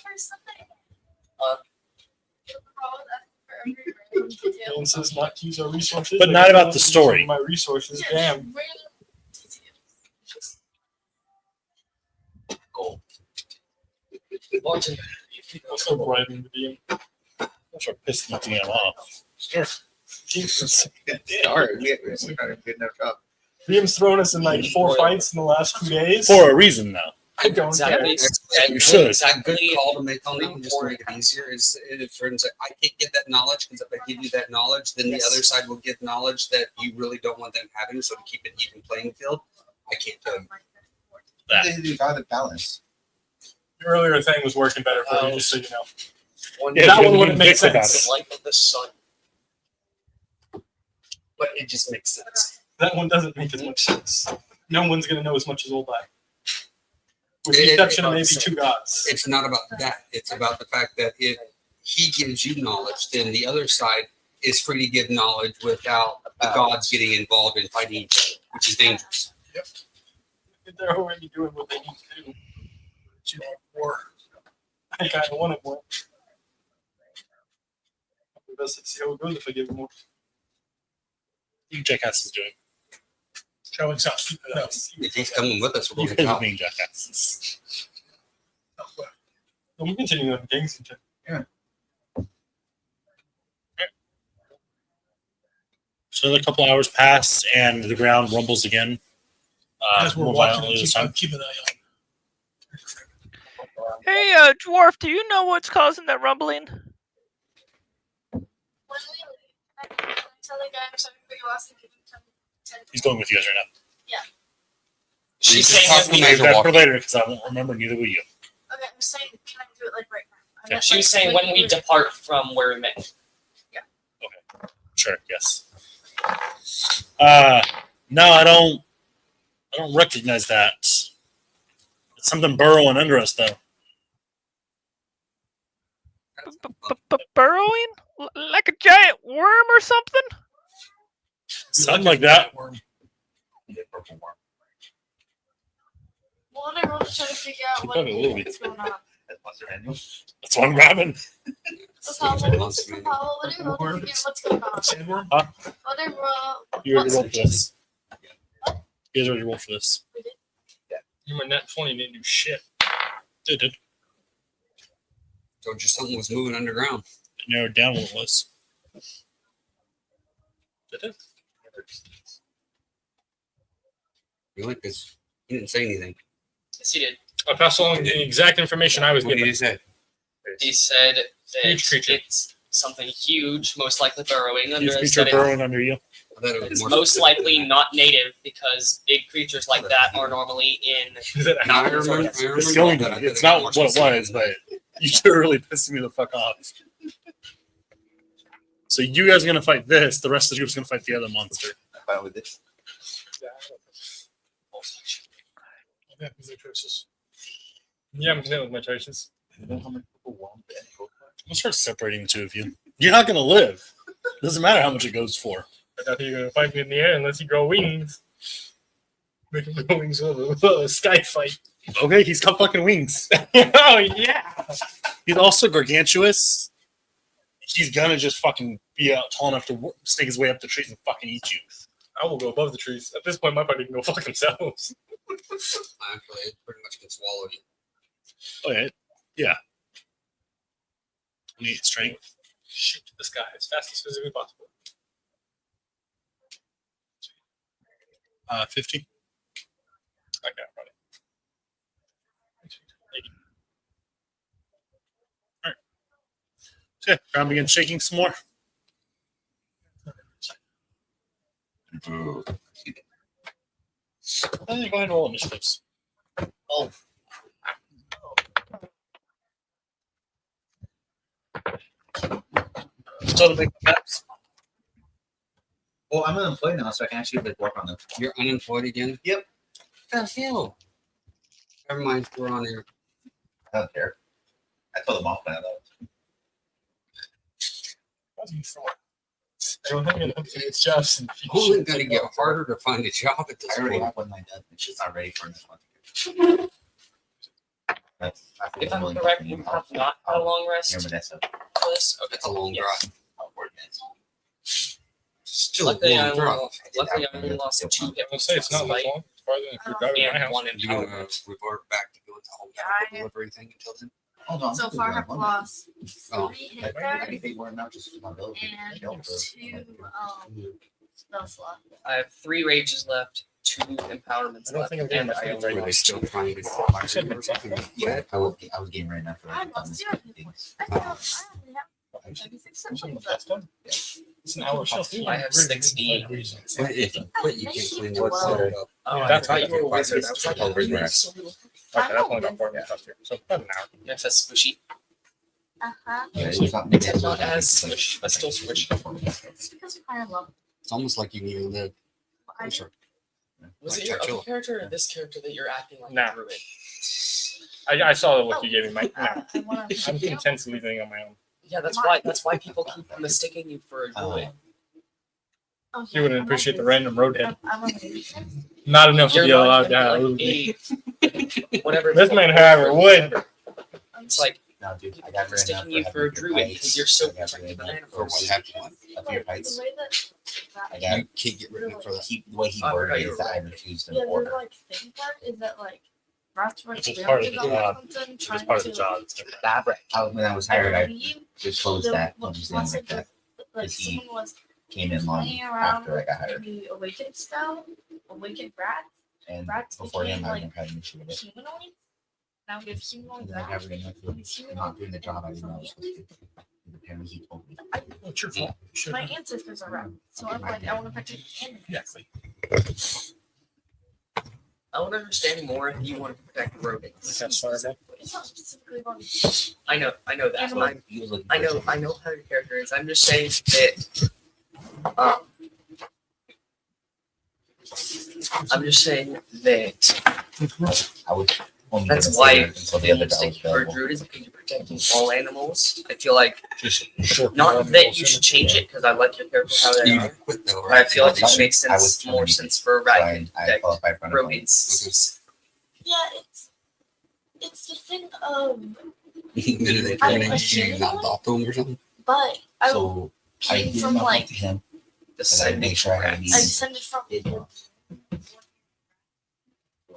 Dylan says not to use our resources. But not about the story. My resources, damn. Gold. Also bribing the DM. That's what pissed the DM off. Jesus. Alright, we're starting to get enough job. DM's thrown us in like 4 fights in the last 2 days. For a reason, though. I don't care. You should. A good call to make on that, just to make it easier, is for instance, I can't get that knowledge because if I give you that knowledge, then the other side will get knowledge that you really don't want them having. So to keep it even playing field, I can't tell you. You got the balance. The earlier thing was working better for you, just so you know. Yeah, that you one wouldn't didn't make think about sense. The light of the sun. But it just makes sense. That one doesn't make as much sense. No one's going to know as much as Old Eye. With the It- exception of it- maybe 2 gods. It's not about that. It's about the fact that if he gives you knowledge, then the other side is free to give knowledge without the gods getting involved in fighting each other, which is dangerous. They're already doing what they need to do. You want war. I kind of want it more. Let's see how it goes if I give them more. Jackass is doing. Showing south. No. If he's coming with us, we're You going to guys are top. being jackasses. We continue on Kensington. So a couple hours pass, and the ground rumbles again. As we're More watching, uh, violently this keep time. an eye on. Hey, dwarf, do you know what's causing that rumbling? When we leave, I tell the guy I'm sorry for your loss and give him 10. He's going with you guys right now. She's just saying talk that to we me. Major That's walk. for later because I won't remember. Neither will you. Okay, I'm saying, can I do it like right now? I'm Okay. not, She like, was saying when we depart from where we met. Sure. Yes. No, I don't recognize that. It's something burrowing under us, though. Burrowing? Like a giant worm or something? Something like that. Well, I want to try to figure out what Probably will be. is going on. That's what I'm grabbing. So Paolo, what do you roll to figure out what's going on? Huh? You What do you roll? already What's- rolled for this. You guys already rolled for this. We did? You were net 20 didn't do shit. They did. Told you something was moving underground. It narrowed down what it was. Did it? Really? Because he didn't say anything. Yes, he did. I passed along the exact information I was What did given. he say? He said that Huge creature. it's something huge, most likely burrowing under Huge us. creature That burrowing under you. I thought it was it's more most specific. likely not native because big creatures like that are normally in. Is it No, I mountains or remember. It's that. going I to. thought It's it not was what more it was, specific. but you're really pissing me the fuck off. So you guys are gonna fight this. The rest of the group's gonna fight the other monster. I'm fine with this. Yeah, these are choices. Yeah, I'm content with my choices. I'm gonna start separating the two of you. You're not gonna live. Doesn't matter how much it goes for. I doubt you're going to fight me in the air unless you grow wings. Make him grow wings with a sky fight. Okay, he's got fucking wings. Oh, yeah. He's also gargantuous. He's gonna just fucking be out tall enough to snake his way up the trees and fucking eat you. I will go above the trees. At this point, my party can go fuck themselves. Actually, it pretty much can swallow you. Okay, yeah. 28 strength. Shoot this guy as fast as physically possible. 50. Okay, running. Okay, ground begins shaking some more. Go ahead and roll initiatives. Oh. So to make steps. Well, I'm unemployed now, so I can actually like work on them. You're unemployed again? Yep. What the hell? Never mind, we're on here. I don't care. I told them off when I left. It's just Only going to get harder to find a job at this I already point. have one lined up. It's just not ready for this one. That's If I'm correct, you have not had a long rest Yeah, but that's a for this. Okay. That's a long Yes. drive. ordinance. Still a Luckily, I long drive. only lost 2 hit I'll say it's not much long. It's farther than if you're driving to my and house. 1 You gonna empowerment. revert back to doing the whole Yeah, delivery thing until then? Hold on. So far, I've lost Oh. 3 I hit cards think they weren't enough just for my ability. and Don't 2 spell slot. I have 3 rages left, 2 empowerments I don't left, think I'm getting and that I many only Were they lost still 2. trying to You said fire or something? Yeah, I was getting ready enough for I like lost 0 hit points. I only have 36 symbols left. It's an hour. I have 60. But if you quit, you can clean what's Well, there up. Oh, I That's thought how you were a you wizard. get I was like, over you there. are so little. Okay, that's only about 4 minutes here. So about an hour. Yes, that's squishy. Uh-huh. Yeah, it's not It's not as squishy, but still squishy. It's because of higher level. It's almost like you need to live. I I'm sorry. Was Like it your Churchill. other character or this character that you're acting like Nah. a druid? I saw the look you gave me, Mike. No, I wanna- I'm content to leaving on my own. Yeah, that's why people keep mistaking you for a druid. Oh, You wouldn't I'm appreciate the amazing. random roadhead. I'm amazing. Not enough to You're be not allowed to gonna have. be like a whatever. This man, however, would. It's like No, dude, people I got keep rid mistaking you enough for a druid because you're so protective of For animals. what happened. of your heights. The way that I You got can't get rid of it for that. the way he Oh, I worded forgot it you is were that I right. refused yeah, an the order. like thing part is that like Rock's It's just part of the job. something It's trying part of the to job. It's different. When I was hired, I leave. just closed that and just didn't like that. Like Is he someone was Came in long playing around after I got hired. the awakened spell, awakened rats, And Rats before him, became, I like, didn't have an issue with it. humanoids. Now we have humanoid And then I rats. got rid of it. Not doing the job I didn't know I was supposed to do. Apparently he told me. It's your fault. You should My ancestors are rats, so I'm like, I want to protect animals. Exactly. I would understand more if you want to protect rodents. That's horrible. It's not specifically about I know that. Animal. He was looking I know how your character is. I'm just saying that. I'm just saying that I was only that's gonna why say that until the other dog was mistaking for a available. druid is because you're protecting all animals. I feel like Just short. not that you should change it because I like your character how they You are. quit though, But I right? feel like it I makes was sense more terminated. sense for a So rat I to protect qualified for unemployment. rodents. Yeah, it's the thing of, Did they I turn into question you not adopt them or something? but I So I came gave from my book like to him. The And I made sure I had a I meeting. descended from.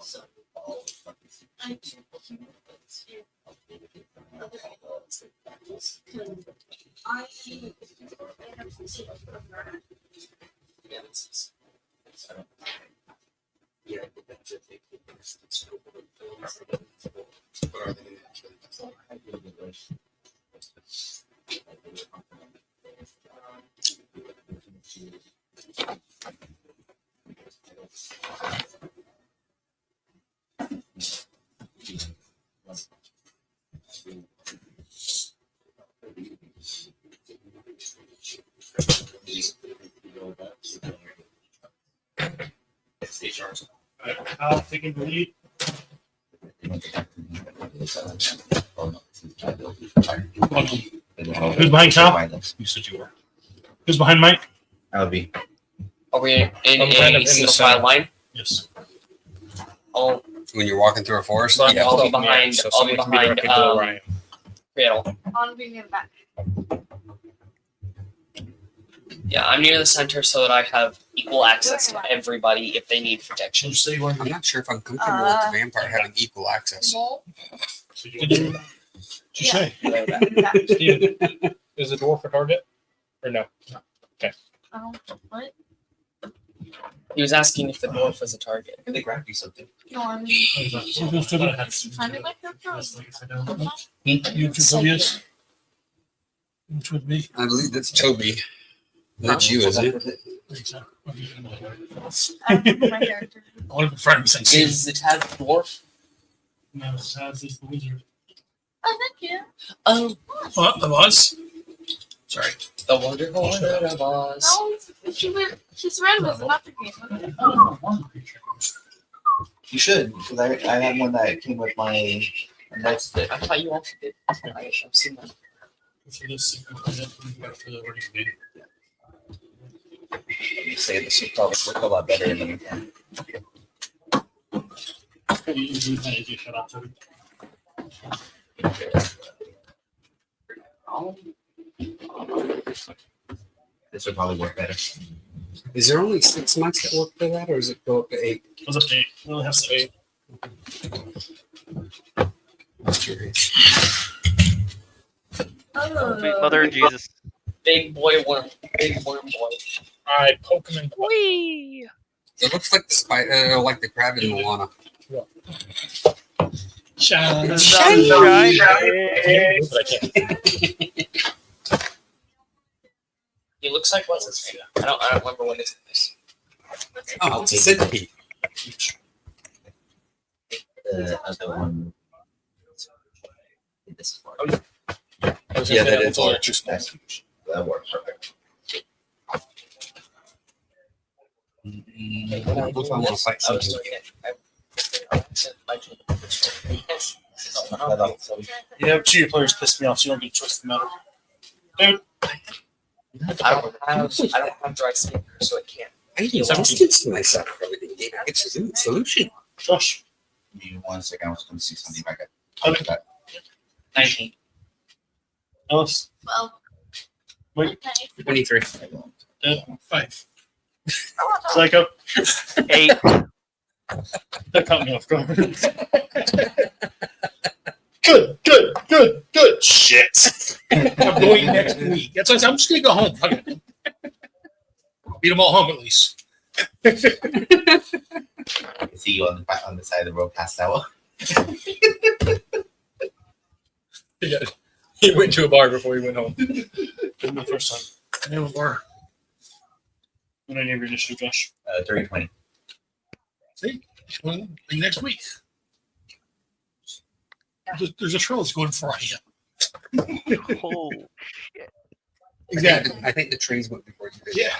So I took humans to other animals. I have to see a rat. Yes. Taking the lead. Who's behind Cal? You said you were. Who's behind Mike? I would be. Are we in I'm kind of in a the single center. file line? Yes. I'll When you're walking through a forest, But yeah. I'll be behind. So I'll be someone can be behind. directly below where I am. Cradle. On being in the back. Yeah, I'm near the center so that I have equal access to everybody if they need protection. I'm not sure if I'm comfortable with the vampire having equal access. Did you say? Yeah. Steven, is the dwarf a target? Or no? What? He was asking if the dwarf was a target. Can they grab you something? No, I mean, finding my character. You two Tobias? Which would be? I believe that's Toby. That's you, isn't it? I don't know my character. I want to be friends since Is the Taz the dwarf? No, Taz is the wizard. Oh, thank you. Oh, What? The boss? Sorry. the wonderful wizard of Oz. No, she's red was not the game. Okay. You should, because I have one that came with my next stick. I thought you also did. I've seen that. For this, where do you be? You say this would probably work a lot better than this would probably work better. Is there only 6 months that work for that, or does it go up to 8? It was up to 8. We only have 8. I'm curious. Sweet mother of Jesus. Big boy worm. Big worm boy. I poke him in the butt. Whee! It looks like the spider, like the crab in Moana. Shine. Sunshine. But I can't. He looks like what's his name? I don't remember what his name is. Oh, it's a centipede. The other one. This is Oh, yeah. Yeah, that is all large. too small. that works perfect. If I want to fight I was something. doing it. Yeah, 2 of your players pissed me off, so you don't get a choice in the matter. Dude. I don't have dry skin, so it can't. I need distance to myself from everything. It's a solution. Josh. Give me 1 second. I was going to see something back at. Okay. 19. Ellis. 12. Wait. Okay. 23. 5. Psycho. 8. That caught me off guard. Good. Shit. I'm going next week. That's what I'm just going to go home. Fuck it. Beat them all home at least. I see you on the side of the road past that one. Yeah. He went to a bar before he went home. Didn't the first time. I never were. When I name your initiative, Josh. 30-20. See? Well, next week. There's a trail that's going for you. Oh, Exactly. I think the trees went before you did. Yeah.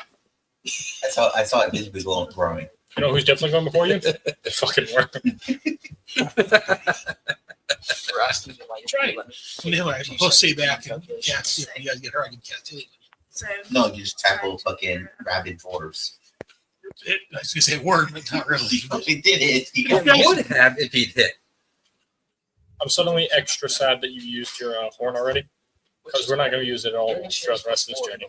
I saw it visibly growing. You know who's definitely going before you? The fucking worm. We're asking you why That's right. Anyway, I'm supposed to say back and cast. You guys get her, I can cast it. So, No, you just tackle fucking rabid dwarves. I was going to say a word, but not really. We did it. You You got would have if he'd hit. I'm suddenly extra sad that you used your horn already. Because we're not going to use it all throughout the rest of this journey.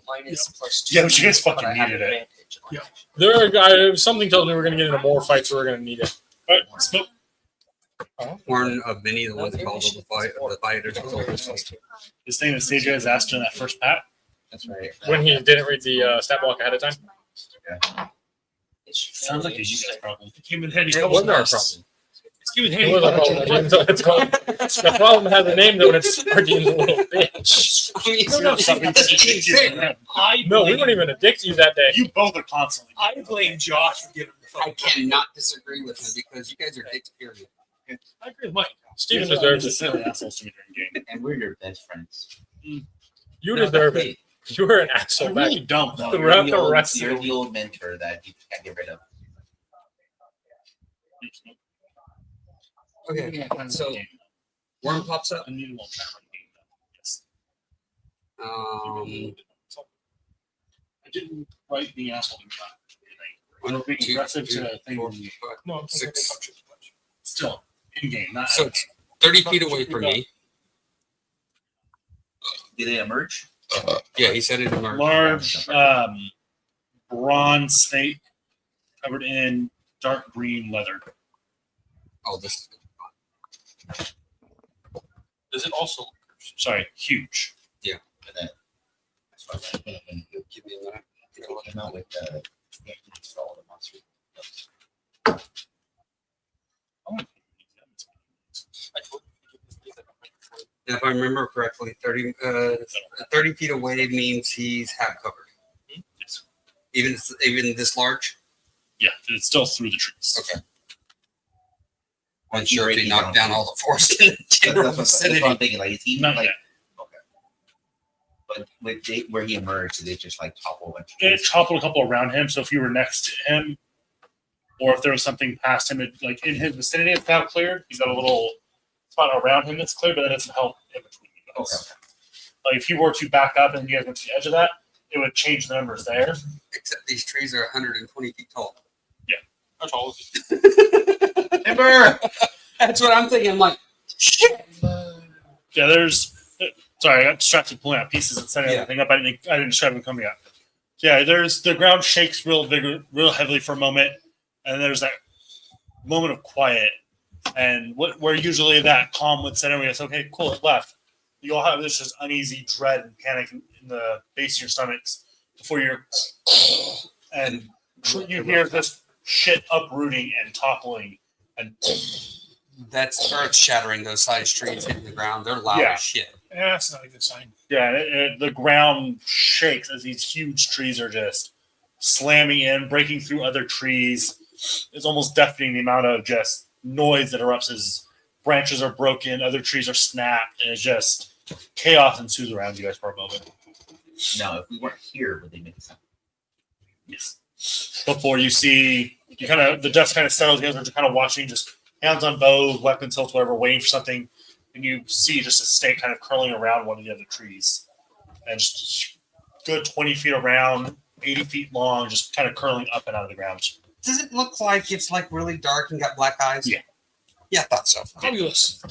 Yeah, but you guys fucking needed it. Yeah. There are something tells me we're going to get into more fights, so we're going to need it. All right, smoke. One of many of the ones called the fighters. This thing that stage guys asked in that first pat. That's right. When he didn't read the stat block ahead of time. Sounds like a you guys problem. It came in handy. It wasn't our problem. It's came in It handy. was our problem. It's called, the problem has a name though, and it's Ardene's a little bitch. No, we weren't even a dick to you that day. You both are constantly. I blame Josh for getting the I fucking. cannot disagree with him because you guys are dicks, period. I agree with Mike. Steven deserves it. Silly assholes to me during game. And we're your best friends. You deserve it. You were an asshole I'm back. really dumb though. Throughout You're the rest you're of the old mentor that you can't get rid of. Okay, so worm pops up. I need a little time on the game. Yes. I didn't write the asshole in time. One, Being two, aggressive three, to thing. four, five, No, six. Still in game, not. So it's 30 feet away from me. Do they emerge? Yeah, he said it emerged. Large bronze snake covered in dark green leather. Oh, this. Does it also? Sorry, huge. That's what I Give me a minute. came out with all the monsters. And if I remember correctly, 30 feet away means he's half covered. Yes. Even this large? Yeah, it's still through the trees. Okay. I'm sure if he knocked down all the forest in the general That's what vicinity. I'm thinking. Like, is he Not like? yet. Okay. But where he emerged, did it just like topple a bunch of It trees? toppled a couple around him, so if you were next to him, or if there was something past him, like in his vicinity, it's now cleared. He's got a little spot around him that's clear, but that doesn't help in between you guys. Okay. Like if you were to back up and you guys went to the edge of that, it would change the numbers there. Except these trees are 120 feet tall. That's all. Timber. That's what I'm thinking. I'm like, shit. Yeah, there's. Sorry, I got distracted pulling out pieces and setting Yeah. everything up. I didn't describe them coming out. Yeah, there's the ground shakes real heavily for a moment, and there's that moment of quiet, and where usually that calm would set in. It's okay, cool, it left. You all have this just uneasy dread and panic in the base of your stomachs before you're, and you hear this shit uprooting and toppling, and That's earth shattering. Those size trees hitting the ground. They're loud Yeah. as shit. Yeah, that's not a good sign. yeah, the ground shakes as these huge trees are just slamming in, breaking through other trees. It's almost deafening the amount of just noise that erupts as branches are broken, other trees are snapped, and it's just chaos ensues around you guys for a moment. No, if we weren't here, would they make a sound? Yes. Before you see, the dust kind of settles. You guys are kind of watching, just hands on bows, weapons hilts, whatever, waiting for something, and you see just a snake kind of curling around one of the other trees, and just good 20 feet around, 80 feet long, just kind of curling up and out of the ground. Does it look like it's like really dark and got black eyes? Yeah. Yeah, I thought so. Fabulous.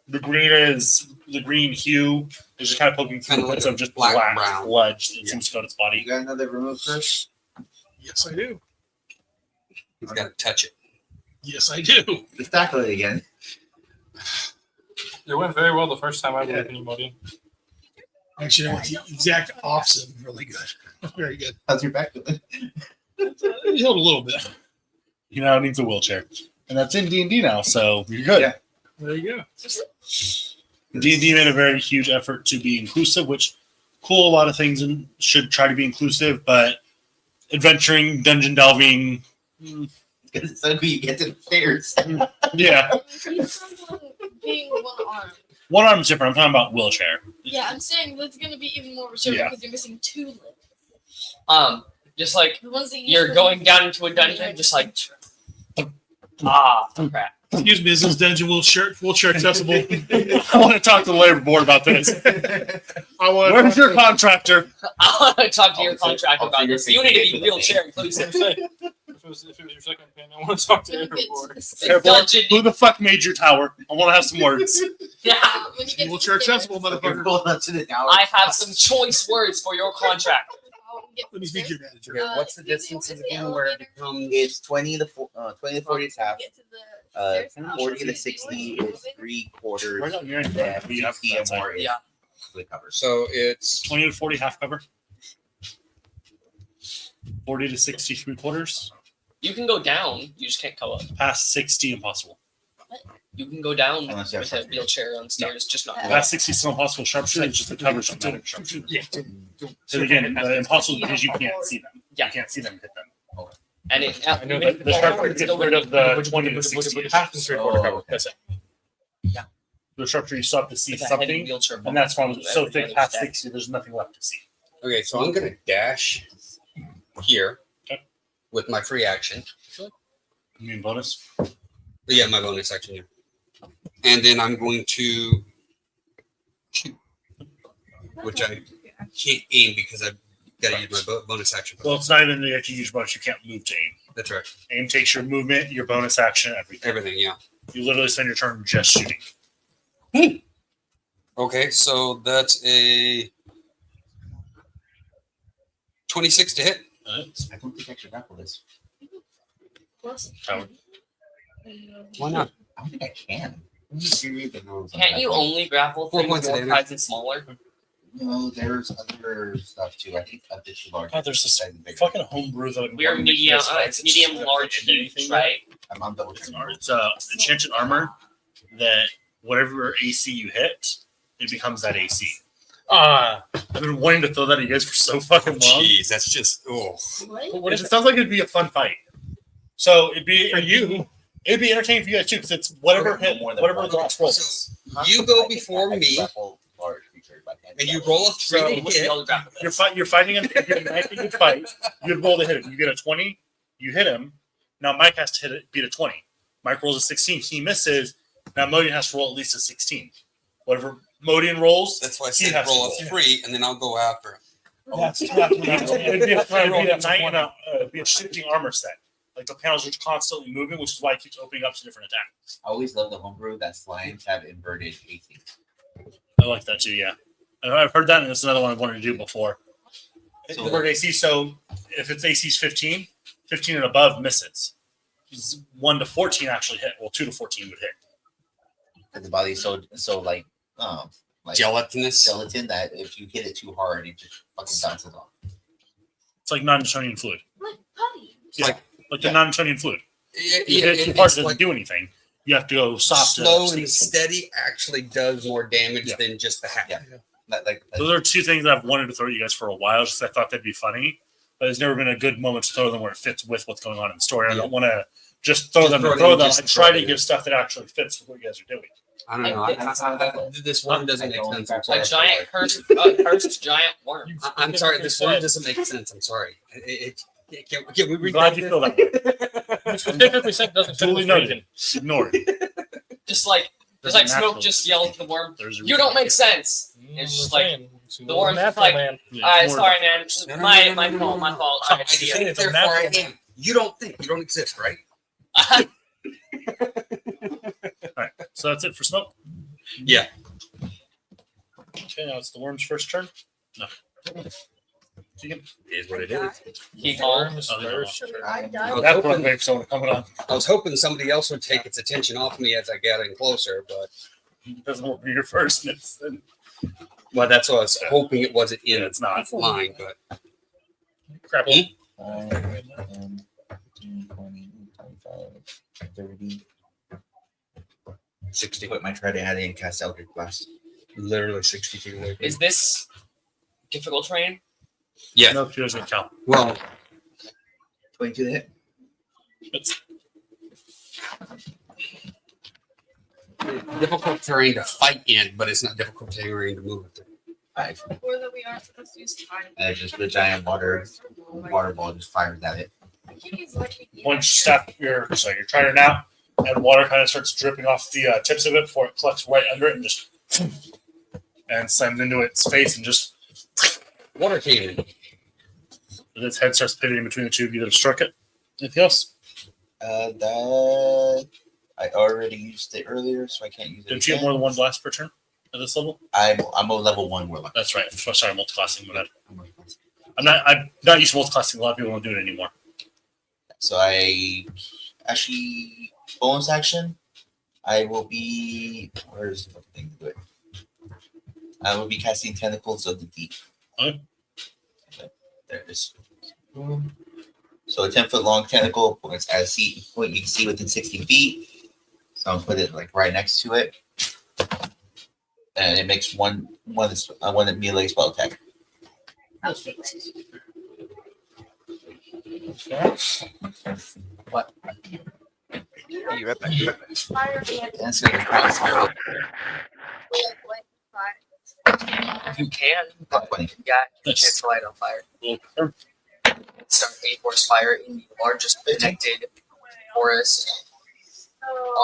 The green hue is just kind of poking through Kinda like bits of just black black brown. sludge that Yeah. seems to go to its You body. got another remove first? Yes, I do. He's got to touch it. Yes, I do. Just tackle it again. It went very well the first time I played anybody. Actually, I went the exact opposite. Really good. Very good. How's your back doing? It held a little bit. He now needs a wheelchair, and that's in D&D now, so you're good. Yeah. There you go. D&D made a very huge effort to be inclusive, which cool. A lot of things should try to be inclusive, but adventuring, dungeon delving, Because it's ugly, you get to the stairs. yeah. Being one arm. One arm's different. I'm talking about wheelchair. Yeah, I'm saying that's gonna be even more restrictive Yeah. because you're missing 2 limbs. Just like The ones that you you're should- going down into a dungeon, just like crap. Excuse me, is this dungeon wheelchair accessible? I want to talk to the labor board about this. I want Where's your contractor? I want to talk to your I'll say- contractor I'll about figure this. You need to be things wheelchair inclusive. If it was your second opinion, I want to talk to When your you get to board. the Airborne, Dungeon. who the fuck made your tower? I want to have some words. Yeah, when you get to Wheelchair the stairs- accessible, You're motherfucker. pulling up to the tower. I have some choice words for your contract. Let me speak to your manager. Okay, what's the excuse distance me, again what's where the it becomes? It's 20 to 40 is half. Get to the stairs. 40 to 60 is 3/4. Right on your end. And We have 60 and more is Yeah. fully covered. So it's 20 to 40 half cover. 40 to 60 3/4. You can go down. You just can't go up. Past 60 impossible. You can go down Unless you have with a something. wheelchair on stairs, just not. Past 60 is still impossible. Sharpshooter is just the coverage of magic sharpshooter. Yeah. So again, the impossible because you can't see them. Yeah. You can't see them hit them. And it, I know even that if the it's sharpshooter it's gets still rid of the 20 to Half 60. and 3/4 cover. That's it. The sharpshooter you still have to see with a heavy something, wheelchair. and that's why it's so Everything thick past is 60, there's nothing left to see. okay. So I'm gonna dash here Okay. with my free action. You mean bonus? Yeah, my bonus action here. And then I'm going to shoot, which I can't aim because I've got to use my bonus action. Well, it's not even that you use bonus. You can't move to aim. That's right. Aim takes your movement, your bonus action, everything. Everything, yeah. You literally spend your turn just shooting. Okay, so that's a 26 to hit. I don't think I should grapple this. Plus, Howard. Why not? I don't think I can. Let me just reread the rules. on Can't you grappling. only grapple Well, things what's more it in? size and smaller? No, there's other stuff too. I think a bit too large. God, there's this Size bigger. fucking homebrew that We're medium. It's medium, large, huge, right? I'm double checking. It's enchanted armor that whatever AC you hit it becomes that AC. I've been wanting to throw that at you guys for so fucking long. Jeez, that's just What? It sounds like it'd be a fun fight. So it'd be it'd be entertaining for you guys too, because it's whatever the last roll. So you go before me, and you roll a 3 to hit. You're fighting him. If you're in a good fight, you'd roll to hit him. You get a 20, you hit him. Now Mike has to beat a 20. Mike rolls a 16, he misses. Now Modian has to roll at least a 16. Whatever Modian rolls, That's why I he said has to roll a 3, and then I'll go after him. It'd be a shifting armor set. Like the panels are constantly moving, which is why it keeps opening up to different attacks. I always love the homebrew that slimes have inverted 18. I like that too, yeah. I've heard that, and it's another one I've wanted to do before. So- Invert AC, so if it's AC's 15, 15 and above misses. 1 to 14 actually hit. Well, 2 to 14 would hit. The body's so like Gelatinous. gelatin that if you hit it too hard, it just fucking bounces off. It's like non-Newtonian fluid. Like putty. Yeah, like the non-Newtonian fluid. It, You hit it too hard, it doesn't do anything. You have to go soft. slow to and steady actually does more damage than just the hat. Yeah. Like Those are two things that I've wanted to throw at you guys for a while, just 'cause I thought they'd be funny. But there's never been a good moment to throw them where it fits with what's going on in the story. I don't want to just throw them. I try to give stuff that actually fits with what you guys are doing. I don't know. This one doesn't make sense. I'm A sorry. giant cursed giant worm. I'm sorry. This one doesn't make sense. I'm sorry. Can we I'm read glad you feel that way. You specifically said doesn't fit Duly with noted. reason. Ignore it. Just like Doesn't Smoke naturally just fit. yelled at the worm. There's a You reason. don't make sense. It's just like the worm's natural like, man. Yeah, all right, it's more- sorry, man. No, no, My no, no, no, my no, fault. I My just idea. think therefore I am. You don't think. You don't exist, right? All right, so that's it for Smoke. Yeah. Okay, now it's the worm's first turn. No. It is what it is. He called. I I died. was That's what hoping- makes someone coming on. I was hoping somebody else would take its attention off me as I got in closer, but It doesn't work when you're first. And it's, well, that's what I was hoping it wasn't in it's not. line. But Crap. 5, 10, 15, 20, 25, 30. 60 foot might try to add in cast Eldritch Blast. literally 60 feet away. Is this difficult terrain? Yeah. No, she doesn't count. Well, 22 to hit. It's difficult terrain to fight in, but it's not difficult terrain to move through. 5. Or that we aren't supposed to use time. Just the giant water ball just fires at it. I can't use electric either. once you step you're trying it out, and water kind of starts dripping off the tips of it before it collects right under it and just and slams into its face and just Water cannon. its head starts pivoting between the two of you that have struck it. Anything else? That I already used it earlier, so I can't use it. Didn't you get more than one blast per turn at this level? I'm a level 1 warlock. That's right. Sorry, multiclassing. I'm not used to multiclassing. A lot of people don't do it anymore. So I actually bonus action. I will be where's the thing to do it? I will be casting Tentacles of the Deep. Okay. There it is. So a 10-foot long tentacle points at a seat point you can see within 60 feet. So I'll put it like right next to it. And it makes one melee spell attack. What? You right back. Fire and And it's gonna cross spiral. fire. You can. Top 20. Yeah, you Nice. can't light on fire. Well, Start a forest fire in the largest connected forest.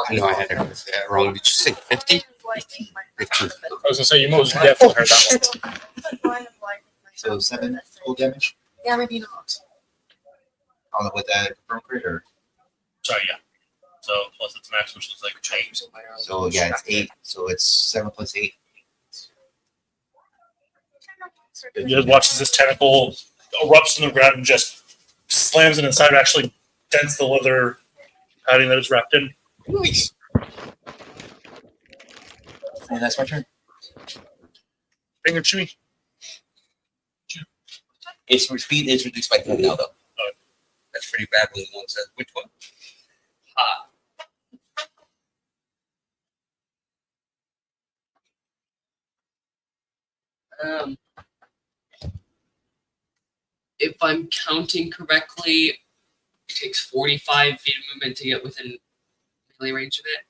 I know I had it wrong. Did you say 50? 50. I was gonna say you most definitely heard that one. So 7 full damage. Yeah, maybe not. On the with that confirm crit or sorry, yeah. So plus its max, which is like a change. so yeah, it's 8. So it's 7 plus 8. You guys watch as this tentacle erupts in the ground and just slams it inside. It actually dents the leather padding that it's wrapped in. Nice. And that's my turn. Finger chewy. Its speed is reduced by 10 now though. That's pretty bad when one says which one? If I'm counting correctly, it takes 45 feet of movement to get within melee range of it.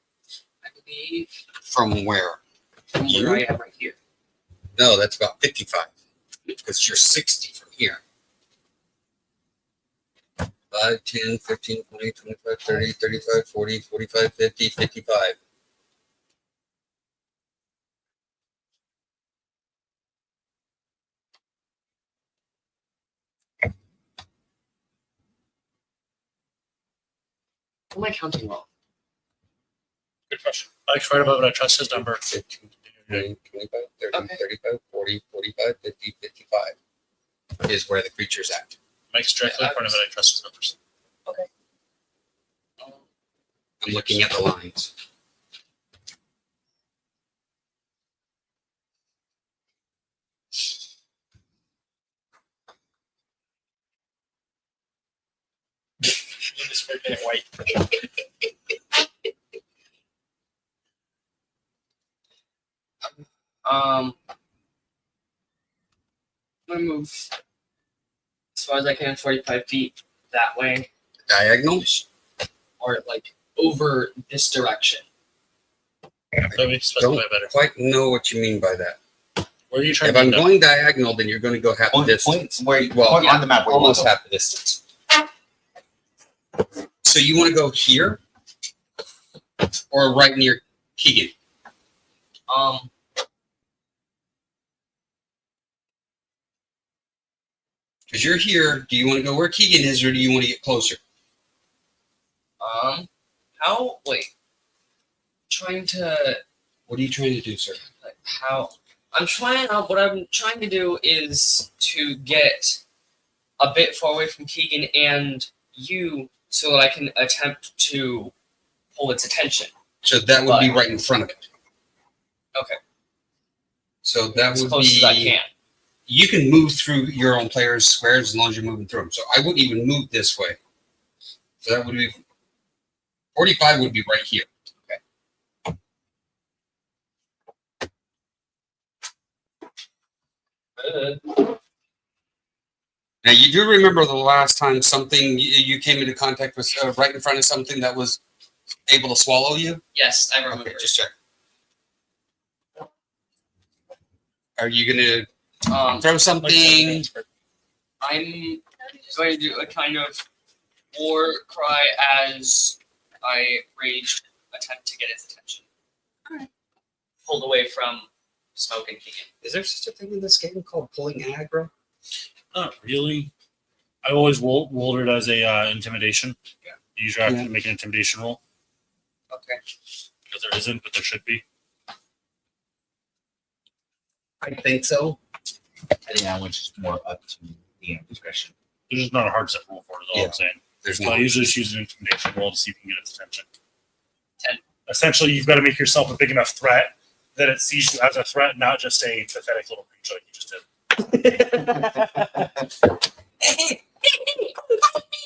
I believe. From where? From where I am right here. No, that's about 55. Because you're 60 from here. 5, 10, 15, 20, 25, 30, 35, 40, 45, 50, 55. Am I counting wrong? Good question. Mike's right above it. I trust his number. 15, 20, 25, 30, 35, 40, 45, 50, 55 is where the creature's at. Mike's directly in front of it. I trust his numbers. I'm looking at the lines. Just making it white. I'm gonna move as far as I can, 45 feet that way, Diagonals? or like over this direction. Let me specify Don't better. quite know what you mean by that. Where are you trying If to I'm end up? going diagonal, then you're going to go half the Point, distance. point where you, Well, point yeah, on the map where you almost want half the distance. So you want to go here or right near Keegan? Because you're here. Do you want to go where Keegan is, or do you want to get closer? How? Wait. Trying to. What are you trying to do, sir? Like, how? What I'm trying to do is to get a bit far away from Keegan and you, so that I can attempt to pull its attention. So that would be right in front of it. Okay. So that As would close be. as I can. You can move through your own player's squares as long as you're moving through them. So I wouldn't even move this way. So that would be 45 would be right here. Now you do remember the last time something you came into contact with right in front of something that was able to swallow you? Yes, I remember. Okay, just check. Are you gonna throw something? I'm going to do a kind of war cry as I rage attempt to get its attention. Pulled away from Smoke and Keegan. Is there such a thing in this game called pulling aggro? Not really. I always rolled it as a intimidation. Yeah. You usually have to make an intimidation roll Okay. because there isn't, but there should be. I think so. I think that one's just more up to the discretion. There's just not a hard set rule for it, is all Yeah. I'm saying. There's So no. I usually just use an intimidation roll to see if you can get its attention. 10. Essentially, you've got to make yourself a big enough threat that it sees you as a threat, not just a pathetic little creature like you just did.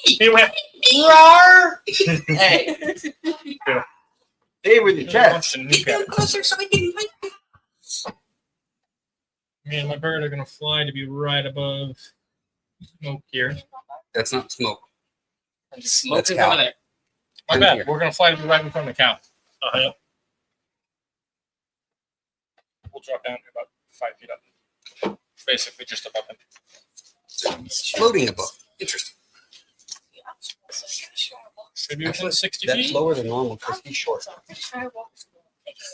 He went, Roar! Hey. Hey, with your chest. Me and my bird are gonna fly to be right above Smoke here. That's not smoke. Smoke That's is cow. over there. My I'm bad. here. We're gonna fly to be right in front of the cow. yep. We'll drop down to about 5 feet up. Basically just above him. Floating above. Interesting. Should be within 60 That's feet. lower than normal because he's short.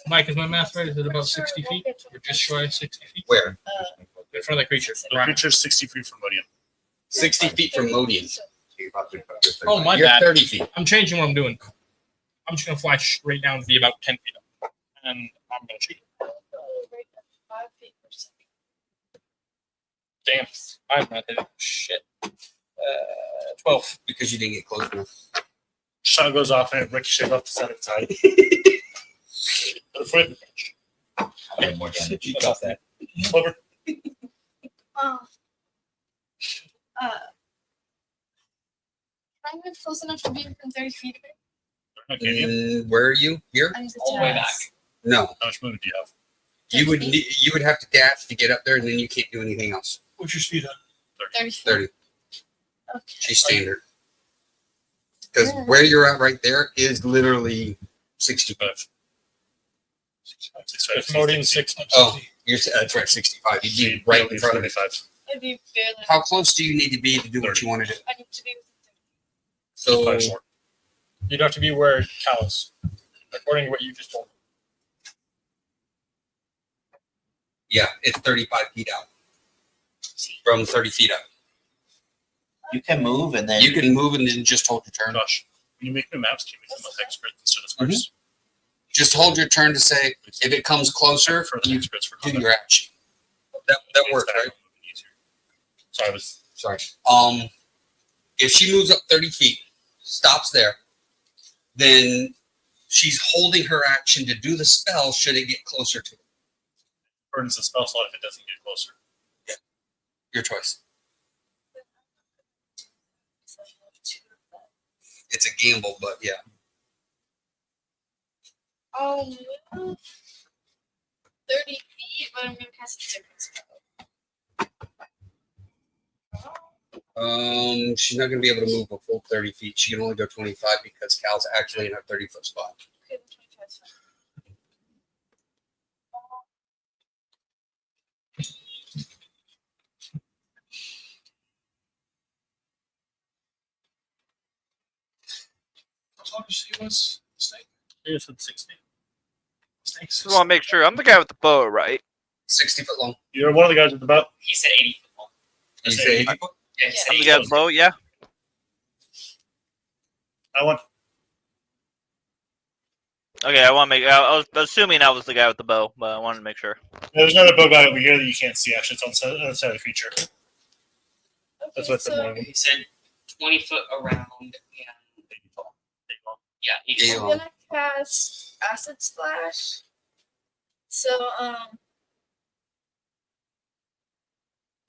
Mike, is my math right? Is it about 60 feet? Or just shy of 60 feet? Where? In front of that creature. The creature's 60 feet from Modian. 60 feet from Modian. Oh, my You're bad. 30 feet. I'm changing what I'm doing. I'm just gonna fly straight down to be about 10 feet up. And I'm gonna shoot. Damn. I'm not hitting. Shit. 12. Because you didn't get close enough. Shot goes off and it ricochets off the side of its eye. The foot. I have more damage. You got that. Over. I'm close enough to be within 30 feet of it. Okay, yeah. Where are you? Here? I need to All the way back. No. How much movement do you have? You would have to dash to get up there, and then you can't do anything else. What's your speed on? 30. Okay. She's standard. Because where you're at right there is literally 65. Promoting 60. Oh, that's right, 65. You'd be right in front of it. It'd be barely. How close do you need to be to do what you want to do? I need to be So, You'd have to be where Cal is, according to what you just told me. yeah, it's 35 feet out. From 30 feet up. You can move and then You can move and then just hold your turn. Josh, when you make new maps, can you make them with experts instead of squares? Just hold your turn to say, if it comes closer, For the you experts for do combat. your action. That works, right? Easier. So I was Sorry. If she moves up 30 feet, stops there, then she's holding her action to do the spell should it get closer to it. burns the spell slot if it doesn't get closer. Your choice. It's a gamble, but yeah. I'll move 30 feet, but I'm gonna cast a different spell. She's not going to be able to move a full 30 feet. She can only go 25 because Cal's actually in her 30-foot spot. Okay, 25 is fine. How tall did she was? Snake? It said 60. Snakes. Just want to make sure. I'm the guy with the bow, right? 60 foot long. You're one of the guys with the bow. He said 80 foot long. You say 80 foot? Yeah, he said I'm the 80 guy with the bow, yeah. I want. Okay, I want to make. I was assuming I was the guy with the bow, but I wanted to make sure. There's another bow guy over here that you can't see. Actually, it's on the other side of the creature. That's what the so one. He said 20 foot around and yeah, 80 Yeah. foot. I'm gonna cast Acid Splash. So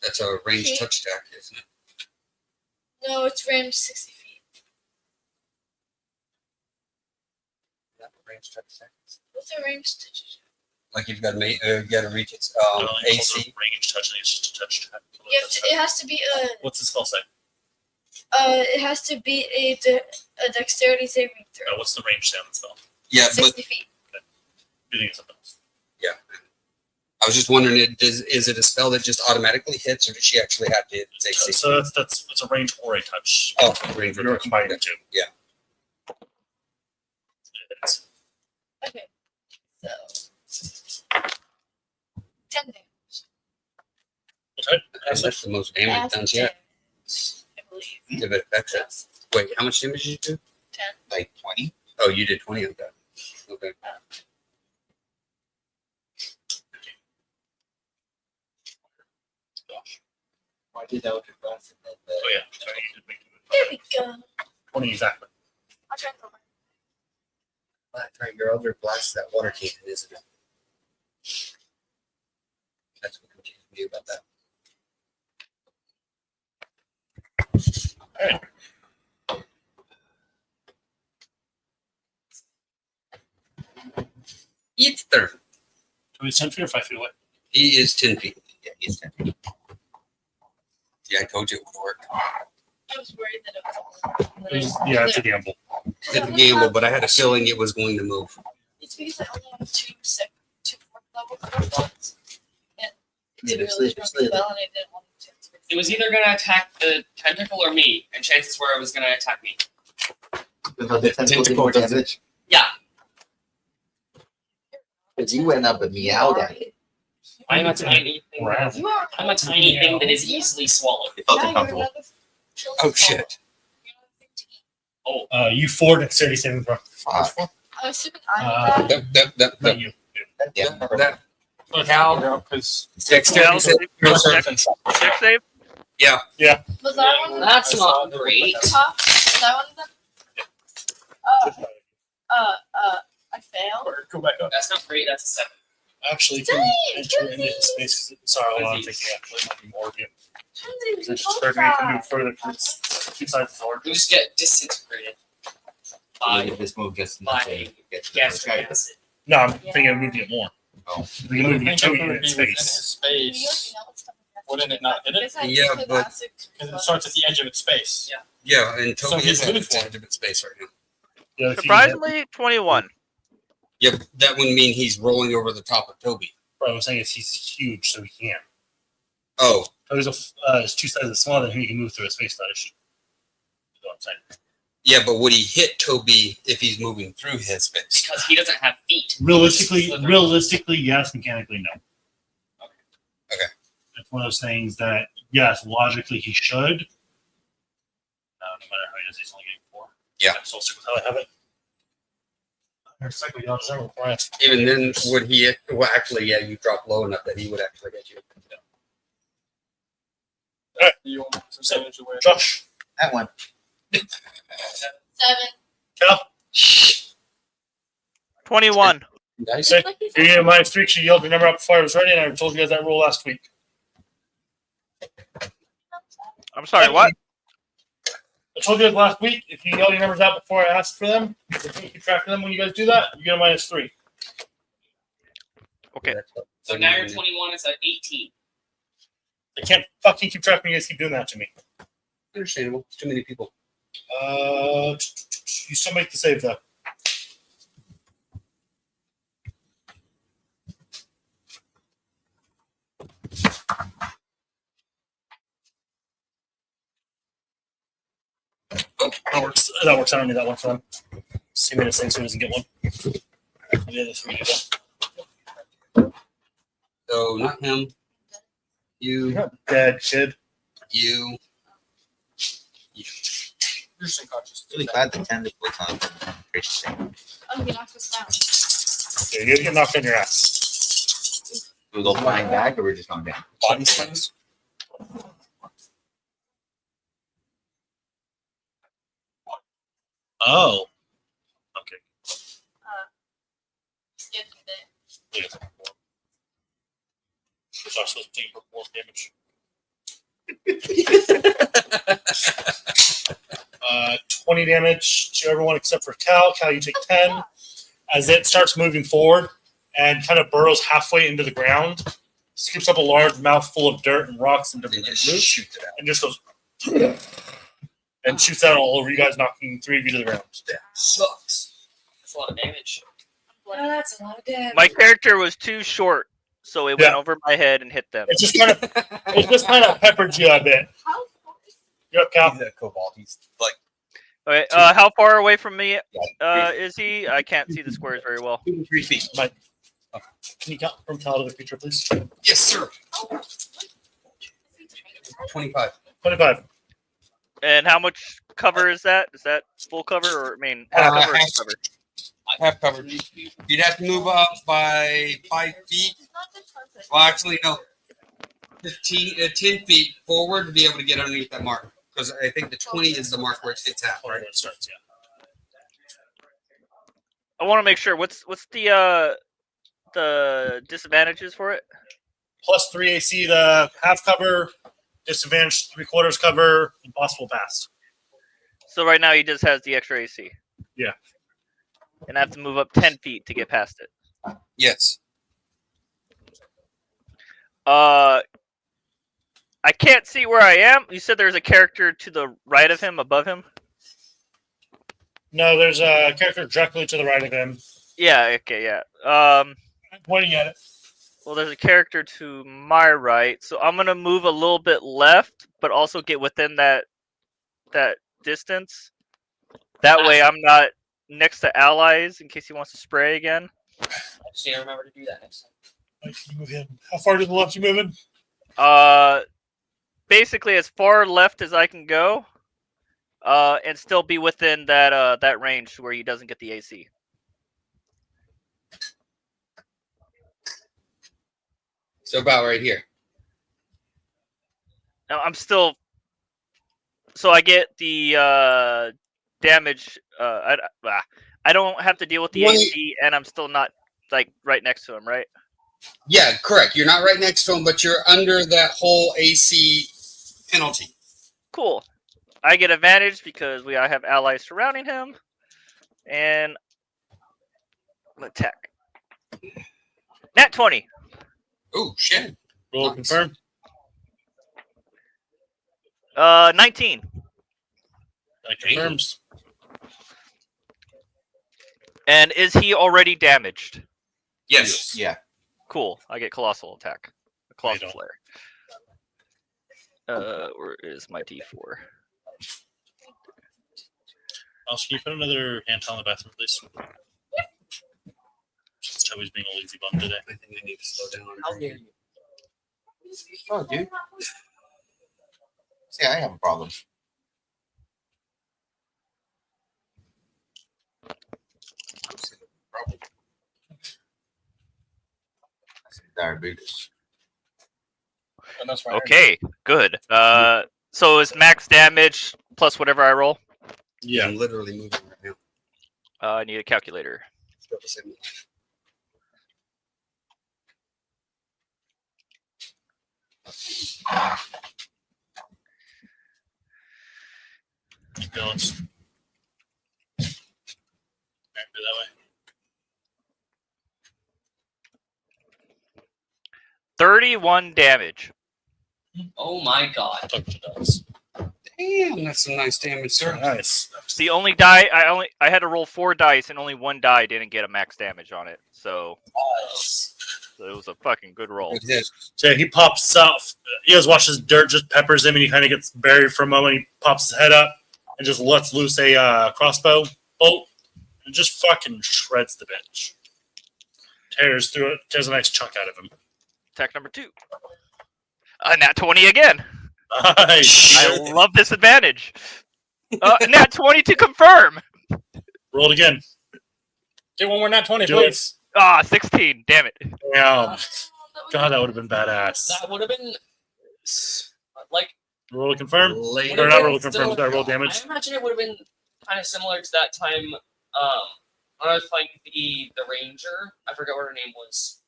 That's a ranged Okay. touch attack, isn't it? no, it's range 60 feet. Not a ranged touch attack. What's a range touch? Like you've got to reach its AC. Range touch, and it's just a touch attack. You have to, it has to be a. What's the spell say? It has to be a dexterity saving throw. What's the range say on the spell? Yeah, but 60 feet. You think it's something else? I was just wondering, is it a spell that just automatically hits, or does she actually have to hit its AC? So that's it's a range or a touch. Oh, range or You're touch. combining the two. Yeah. It's- Okay. So 10 damage. Okay. That's the most damage Acid done yet. damage, I believe. If it affects it. Wait, how much damage did you do? 10. Like 20? Oh, you did 20 of that. Okay. I did that with your glass. Oh yeah. Sorry, you did make There it. we go. 20 exactly. I'll try to go back. That's right, your other glass, that water cannon, isn't it? That's what confused me about that. E.84. So he's 10 feet or 5 feet away. He is 10 feet. Yeah, he's 10 feet. Yeah, I told you it would work. I was worried that it was. Yeah, it's a gamble. It's a gamble, but I had a feeling it was going to move. It's because I only have two fourth level spells. And it's Yeah, a there's really sleep- strong spell, and I didn't want to. It was either going to attack the tentacle or me, and chances were it was going to attack me. Without the tentacle did more does it. damage. Yeah. Because you went up and meowed at it. I'm a tiny thing. Wow. You are. I'm a tiny thing that is easily swallowed. It felt Now you're uncomfortable. another Oh, shit. Oh, You 4 dexterity saving throw. Fuck. I'm assuming I'm that. That, Not you. Yeah. that, Cal, because dexterity saving throw. Six save? Was I one of them? that's not great. Top? Was I one of them? I failed. Go back up. That's not great. That's a 7. Actually, Dang, enter into Lindsay. space. Sorry, hold on. I'm thinking actually it might be more of you. So just start making move further because it's 2 sizes larger. You just get disintegrated I by did this move just enough to get to the first gastric guy. acid. No, I'm thinking of moving it more. We can move I think Toby it in would be its within his space. space. Wouldn't it not hit it? Yeah, but Because it starts at the edge of its space. yeah, and So Toby he's is at moved the edge of its space right now. Yeah, if you Surprisingly, 21. Yep, that would mean he's rolling over the top of Toby. What I'm saying is he's huge, so he can't. Oh, Toby's is 2 sizes smaller than him. He can move through a space without issue. That's what I'm saying. yeah, but would he hit Toby if he's moving through his space? Because he doesn't have feet. Realistically, yes. Mechanically, no. Okay. It's one of those things that, yes, logically he should. No matter how he does, he's only getting 4. Yeah. So I'll stick with how I have it. Even then, would he? Well, actually, yeah, you drop low enough that he would actually hit you. You want some percentage away. Josh. That one. 7. Cal. 21. Nice. Okay. You're getting -3 because you yelled your number out before I was ready, and I told you guys that rule last week. I'm sorry, what? I told you guys last week, if you yell your numbers out before I asked for them, if you keep track of them when you guys do that, you get a -3. Okay. So now you're 21. It's at 18. I can't fucking keep track when you guys keep doing that to me. Understandable. It's too many people. You still make the save, though. Oh, that works. That works. I don't need that one for them. See me to save so he doesn't get one. Yeah, this we do that. So not him. You're You. not dead, kid. You. You're just unconscious. Really glad the tentacles on gracious thing. Oh, you knocked us down. Yeah, you get knocked on your ass. Do we go flying back or we're just going down? Body slings. Oh. Okay. Skip a bit. It's not supposed to take more damage. 20 damage to everyone except for Cal. Cal, you take 10. As it starts moving forward and kind of burrows halfway into the ground, scoops up a large mouthful of dirt and rocks and Then different just moves, shoot it out. and just goes and shoots out all over you guys, knocking 3 of you to the ground. That sucks. That's a lot of damage. Oh, that's a lot of damage. My character was too short, so it went over my head and hit them. It just kind of peppered you a bit. How You're up, Cal. He's a cobalt. He's like Okay, how far away from me is he? I can't see the squares very well. 2 to 3 feet. Mike, can you count from Cal to the creature, please? Yes, sir. 25. 25. And how much cover is that? Is that full cover or half cover or half. cover? Half covered. You'd have to move up by 5 feet. Well, actually, no. 10 feet forward to be able to get underneath that mark. Because I think the 20 is the mark where it hits half, right? It starts, yeah. I want to make sure. What's the disadvantages for it? +3 AC to half cover, disadvantage 3/4 cover, impossible pass. So right now he just has the extra AC. Yeah. And I have to move up 10 feet to get past it. Yes. I can't see where I am. You said there's a character to the right of him, above him? No, there's a character directly to the right of him. Yeah, okay, yeah. I'm pointing at it. Well, there's a character to my right, so I'm gonna move a little bit left, but also get within that distance. That way, I'm not next to allies in case he wants to spray again. I just need to remember to do that next time. Mike, can you move him? How far to the left you moving? Basically as far left as I can go, and still be within that range where he doesn't get the AC. So about right here. Now I'm still. So I get the damage. I don't have to deal with the AC, and I'm still not like right next to him, right? Yeah, correct. You're not right next to him, but you're under that whole AC penalty. Cool. I get advantage because I have allies surrounding him, and attack. Nat 20. Oh shit! Roll Nice. confirm. 19. That confirms. And is he already damaged? Yes. Yeah. Cool. I get colossal attack. Colossal don't. flare. Where is my D4? Also, can you put another hand towel in the bathroom, please? Since Toby's being a lazy bum today. I think I need to slow down. How dare you? Oh, dude. See, I have a problem. That's diabetes. And that's why Okay, good. So is max damage plus whatever I roll? Yeah. I'm literally moving right now. I need a calculator. It's about the same. Balance. Back to that way. 31 damage. Oh my god. Talk to dice. Damn, that's some nice damage, sir. Nice. The only die I had to roll 4 dice and only 1 die didn't get a max damage on it. So it was a fucking good roll. It is. So he pops out. You guys watch his dirt just peppers him, and he kind of gets buried for a moment. He pops his head up and just lets loose a crossbow bolt and just fucking shreds the bitch. Tears through it. Tears a nice chunk out of him. Attack number 2. Nat 20 again. Nice. I love this advantage. Nat 20 to confirm. Roll it again. Get one more nat 20, Do it. please. 16. Damn it. Damn. God, that would have been badass. That would have been like Roll to confirm. Later. Or not roll to confirm. Sorry, roll I damage. imagine it would have been kind of similar to that time when I was playing the ranger. I forgot what her name was.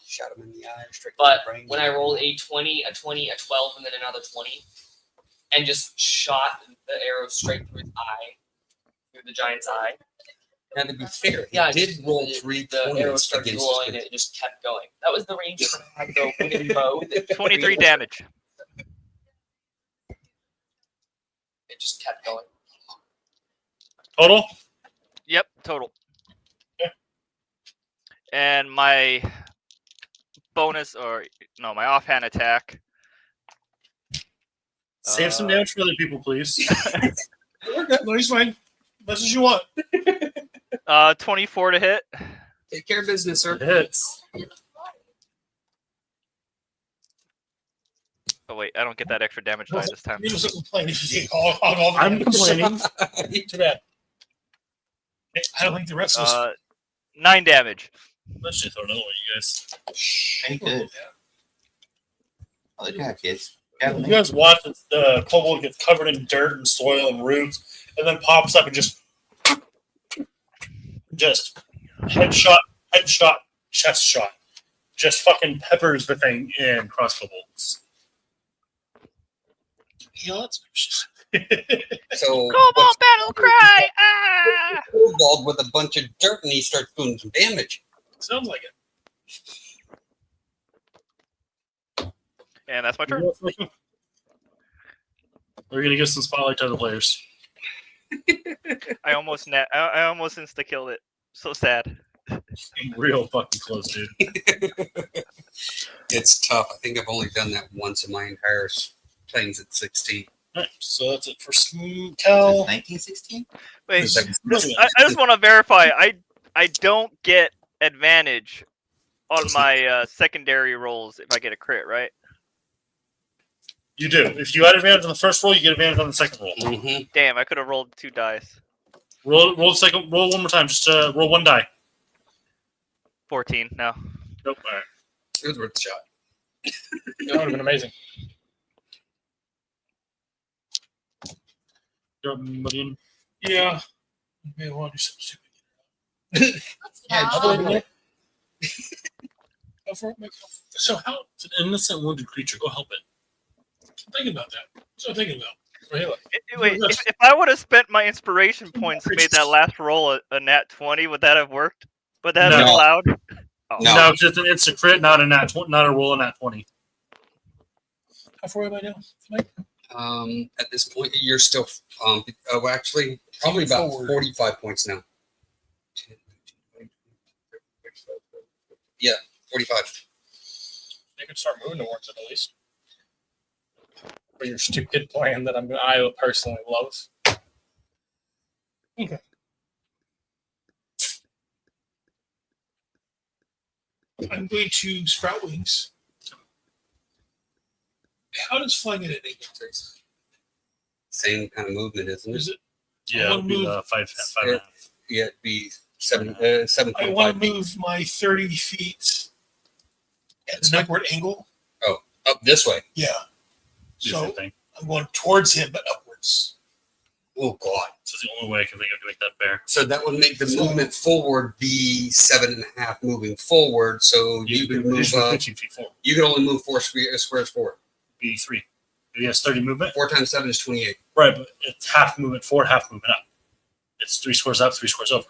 Shot him in the eye. Straight But to the brain. when I rolled a 20, a 20, a 12, and then another 20, and just shot the arrow straight through his eye, through the giant's eye. Now to be fair, he Yeah, did just- roll the- 3 The arrow points started against glowing his and it just kept going. That was the ranger that had the wooden bow. that 23 damage. It just kept going. Total? Yep, total. Okay. And my bonus, my offhand attack. Save some damage for other people, please. We're good. No, he's fine. Much as you want. 24 to hit. Take care of business, sir. It hits. Oh wait, I don't get that extra damage die this time. You just complain if you take all the I'm damage. complaining. Too bad. I don't think the rest was. 9 damage. Let's just throw another one, you guys. Ain't good. I'll let you have kids. Yeah, You guys watch as the kobold gets covered in dirt and soil and roots, and then pops up and just headshot, chest shot. Just fucking peppers the thing in crossbow bolts. Yeah, that's So Cobalt battle cry! Ah! kobold with a bunch of dirt and he starts doing some damage. Sounds like it. And that's my turn. We're gonna give some spotlight to other players. I almost insta killed it. So sad. Real fucking close, dude. It's tough. I think I've only done that once in my entire planes at 16. Alright, so that's it for Cal. 1916? Wait, This- I just want to verify. I don't get advantage on my secondary rolls if I get a crit, right? You do. If you had advantage on the first roll, you get advantage on the second roll. Mm-hmm. Damn, I could have rolled 2 dice. Roll one more time. Just roll 1 die. 14. No. Nope. All right. It was worth a shot. That would have been amazing. You're up, Marion. Yeah. Maybe I want to do something stupid. Yeah, I'll do it. Go for it. So how? It's an innocent wounded creature. Go help it. I'm thinking about that. That's what I'm thinking about. Right here. Wait, if I would have spent my inspiration points and made that last roll a nat 20, would that have worked? Would that have been No. allowed? Oh. No, it's just an instant crit, not a not a roll on that 20. How far away am I now, Mike? At this point, you're still actually probably about 45 points now. Yeah, 45. You can start moving towards it at least. For your stupid plan that I personally love. Okay. I'm going to sprout wings. How does flying at an angle taste? Same kind of movement, isn't it? Is it? Yeah, it'll be the 5.5. Yeah, it'd be 7.5. I want to move my 30 feet at an upward angle. Up this way. Yeah. Do the So same thing. I'm going towards him, but upwards. Oh God! So it's the only way I can think of to make that fair. So that would make the movement forward be 7.5 moving forward. So you could move. 15 feet forward. You can only move 4 squares forward. Be 3. He has 30 movement. 4 times 7 is 28. Right, but it's half movement forward, half movement up. It's 3 squares up, 3 squares over.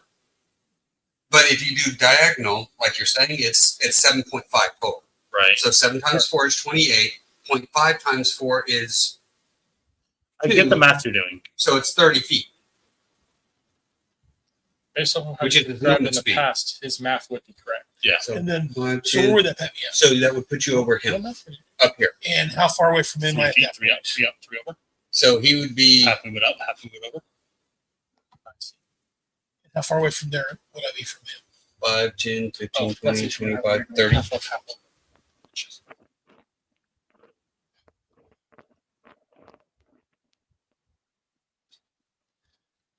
But if you do diagonal, like you're saying, it's 7.5 total. Right. So 7 times 4 is 28. 0.5 times 4 is. I get the math you're doing. So it's 30 feet. Based on how Which you is the described in movement the speed. past, his math would be correct. Yeah. So, And then, one, so two, where would that put me at? so that would put you over him up here. And how far away from him am I 3 at feet, that 3 up, point? 3 up, 3 over. So he would be. Half movement up, half movement over. How far away from there would I be from him? 5, 10, 15, that's 20, it. 25, 30. Half of.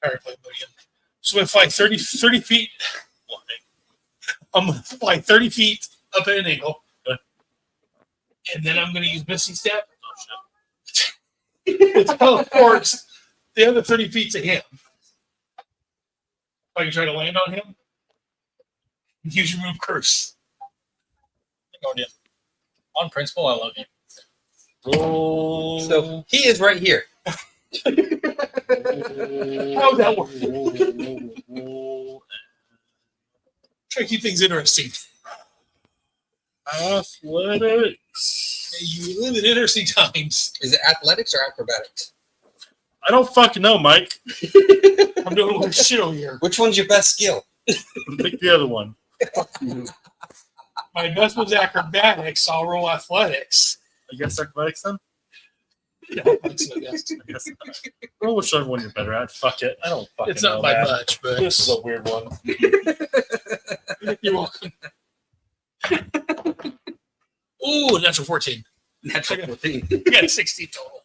All right, play mode again. So I'm flying 30 feet. I'm going to fly 30 feet up at an angle. And then I'm going to use Misty Step. To teleport the other 30 feet to him. I can try to land on him. Use remove curse. Going in. On principle, I love you. So he is right here. How would that work? Try to keep things interesting. Athletics. You live in interesting times. Is it athletics or acrobatics? I don't fucking know, Mike. I'm doing a little shit over here. Which one's your best skill? Pick the other one. My best was acrobatics. I'll roll athletics. I guess acrobatics then? Yeah, that's the best. I guess roll whichever one you're better at. Fuck it. I don't fucking It's know. not by man. much, but This is a weird one. you're welcome. Ooh, natural 14. Natural 14. We got 16 total.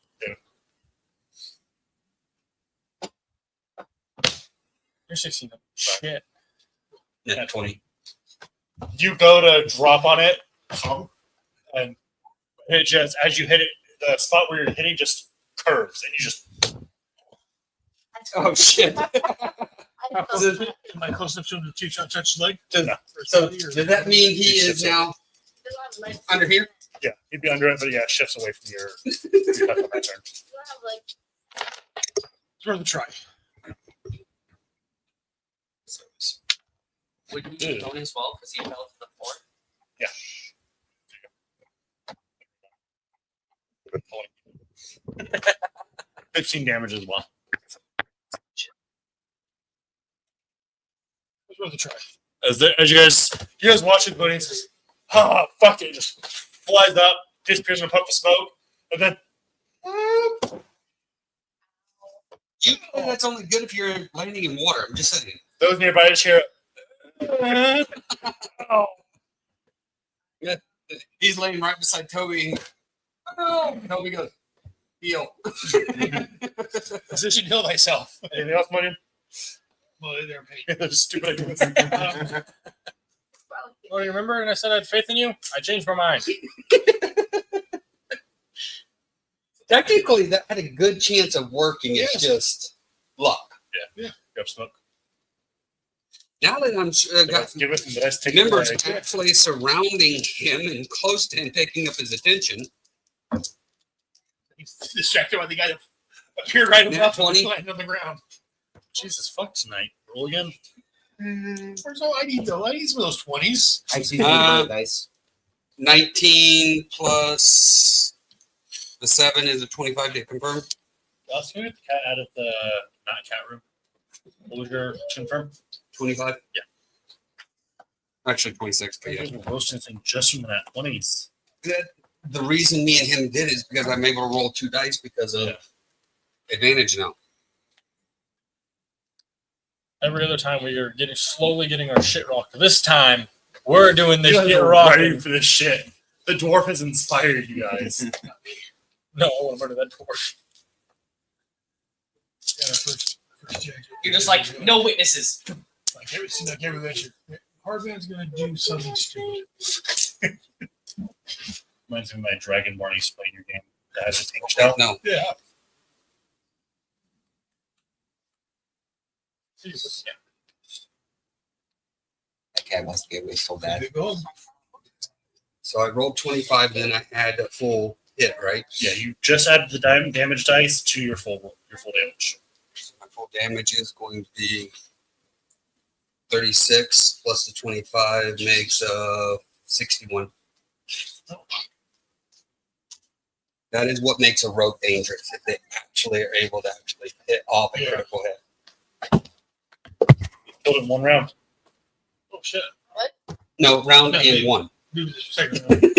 You're 16. Shit. Net 20. You go to drop on it, and it just as you hit it, the spot where you're hitting just curves, and you just Oh, shit. I felt that. Am I close enough to him to touch his leg? So does that mean he is now There's a lot of legs. under here? yeah, he'd be under it, but yeah, it shifts away from your that's on my turn. You don't have like It's worth a try. Would you be going as well because he fell to the floor? Good point. 15 damage as well. It's worth a try. As you guys watch it, buddy, says, "Ah, fuck it!" Just flies up, disappears in a puff of smoke, and then You know that's only good if you're landing in water. I'm just saying. those nearby just hear. Oh. He's laying right beside Toby. Oh, Toby goes, heal. Position heal thyself. Anything else, William? Well, they're paid. Stupid ideas. Oh, you remember? And I said I had faith in you. I changed my mind. Technically, that had a good chance of working. It's just luck. Grab smoke. Now that I'm got Give it and let's take it members away. actually surrounding him and close to him, taking up his attention. He's distracted by the guy that appeared right Nat above him 20. lying on the ground. Jesus fuck tonight. Roll again. Where's all I need though? I need some of those 20s. I see dice. 19 plus the 7 is a 25 to confirm. Let's get the cat out of the not cat room. What was your confirm? 25? Yeah. Actually 26, but yeah. There's a roasting thing just from that 20s. The reason me and him did is because I'm able to roll 2 dice because of advantage now. Every other time we are slowly getting our shit rocked. This time we're doing this You guys shit are rocked. ready for this shit. The dwarf has inspired you guys. No, I want to murder that dwarf. You're just like, no witnesses. Like every venture. Hardman's gonna do something stupid. Reminds me of my Dragonborn I used to play in your game. That has a tank shell. No. Yeah. That cat wants to get away so bad. So I rolled 25, then I had a full hit, right? Yeah, you just added the damage dice to your full damage. So my full damage is going to be 36 plus the 25 makes 61. That is what makes a rogue dangerous, if they actually are able to actually hit off a critical hit. Killed it in one round. Oh shit. No, round and 1.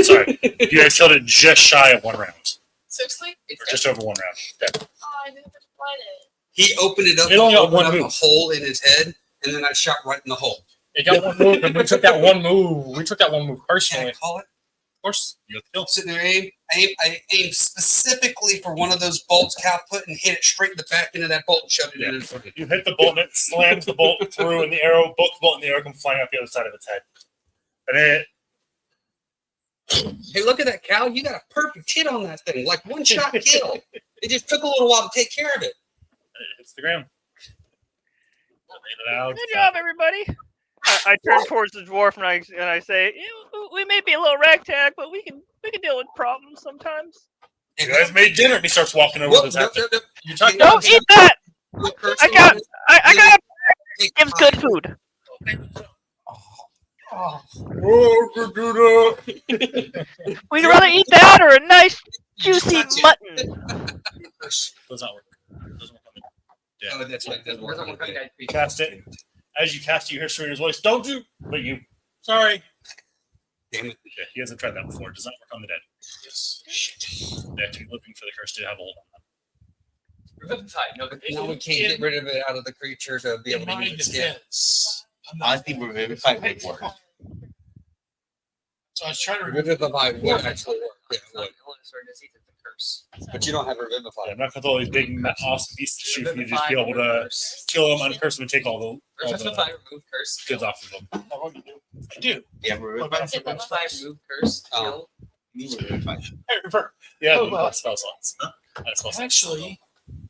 Sorry. You guys killed it just shy of 1 round. Seriously? Or just over 1 round. Yeah. Oh, I didn't find it. He opened it up, It only got opened one up a move. hole in his head, and then I shot right in the hole. It got one move, and we took that one move. We took that one move Can personally. I call it? Of course, you got the kill. Sitting there, I aimed specifically for one of those bolts Cal put and hit it straight in the back end of that bolt and shoved it in his foot. You hit the bolt and it slams the bolt through, and the arrow, both the bolt and the arrow come flying out the other side of its head. And it Hey, look at that, Cal. You got a perfect hit on that thing. Like one shot kill. It just took a little while to take care of it. hits the ground. Laid it out. Good job, everybody. I turn towards the dwarf and I say, we may be a little ragtag, but we can deal with problems sometimes. You guys made dinner, and he starts walking over to the You talked Don't eat that. I got. Gives good food. We'd rather eat that or a nice juicy mutton. Does not work. Doesn't work on the Oh, that's right. Doesn't work on the day. You cast it. As you cast it, you hear Serena's voice. Don't do. But you. Sorry. Damn it. Yeah, he hasn't tried that before. It does not work on the dead. Yes. Shit. They have to be living for the curse to have a hold on them. Revivify. No, but Now we can't get rid of it out of the creature to be able to use its skin. Honestly, Revivify would work. So I was trying to Revivify would actually work. Yeah, it it's not would. an illness or a disease, it's a curse. But you don't have Revivify. Yeah, I'm not gonna all these big awesome beasts to shoot for you. Just be able to Curse. kill them, uncurse them, and take all the Revivify, remove curse. goods off of them. I do. Yeah, Revivify. Revivify, remove curse. Oh. Kill. You need Revivify. Hey, revert. Yeah, Oh, well. that spell slots. That spell slots. Actually,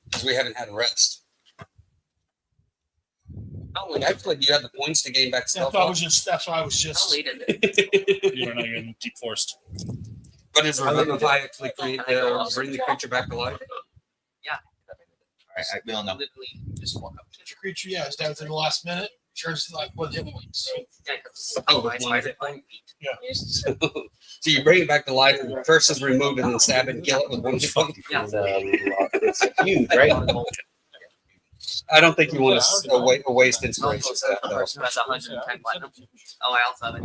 Because we haven't had a rest. Actually, do you have the points to gain back that's stealth? why I was just. How late is it? You are not even deep forest. But is Revivify actually bring the creature back to life? We don't know. Literally just walk up. If your creature, yeah, is down to the last minute. Turns to like one hit points. Oh, my with one hit spider. So you bring it back to life, and curse is removed, and then stab and kill it with one hit point. Yeah. It's huge, right? I don't think you want to waste inspiration. Also, the person who has 110 platinum. Oh, I also have it.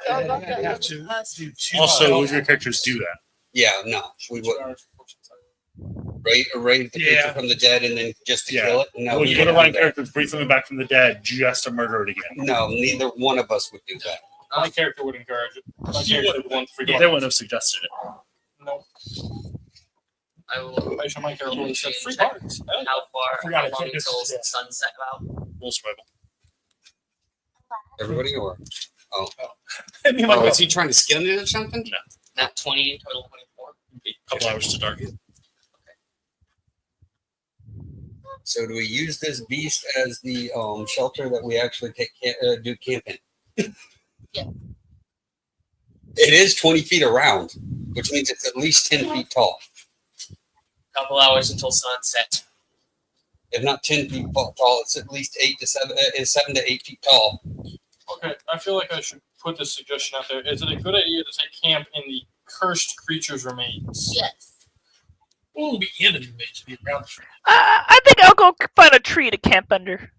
I have to do 2. Also, would your characters do that? Yeah, no, we wouldn't. Raise the creature from the dead and then just to kill it? No, Would we you wouldn't one do that. characters bring something back from the dead just to murder it again? No, neither one of us would do that. My character would encourage it. My You character would. would want to They forget. wouldn't have suggested it. No. I will. I show my character would have said free Check. cards. How far? Forgot How I long took this- until yeah. sunset about? We'll survival. Everybody or? A Oh, is he trying to skin it or something? Not 20, total 24. couple hours to dark. So do we use this beast as the shelter that we actually do camping? Yeah. It is 20 feet around, which means it's at least 10 feet tall. Couple hours until sunset. If not 10 feet tall, it's at least 7 to 8 feet tall. Okay, I feel like I should put this suggestion out there. Is it a good idea to take camp in the cursed creature's remains? Yes. We'll be in the remains, be around the tree. I think I'll go find a tree to camp under.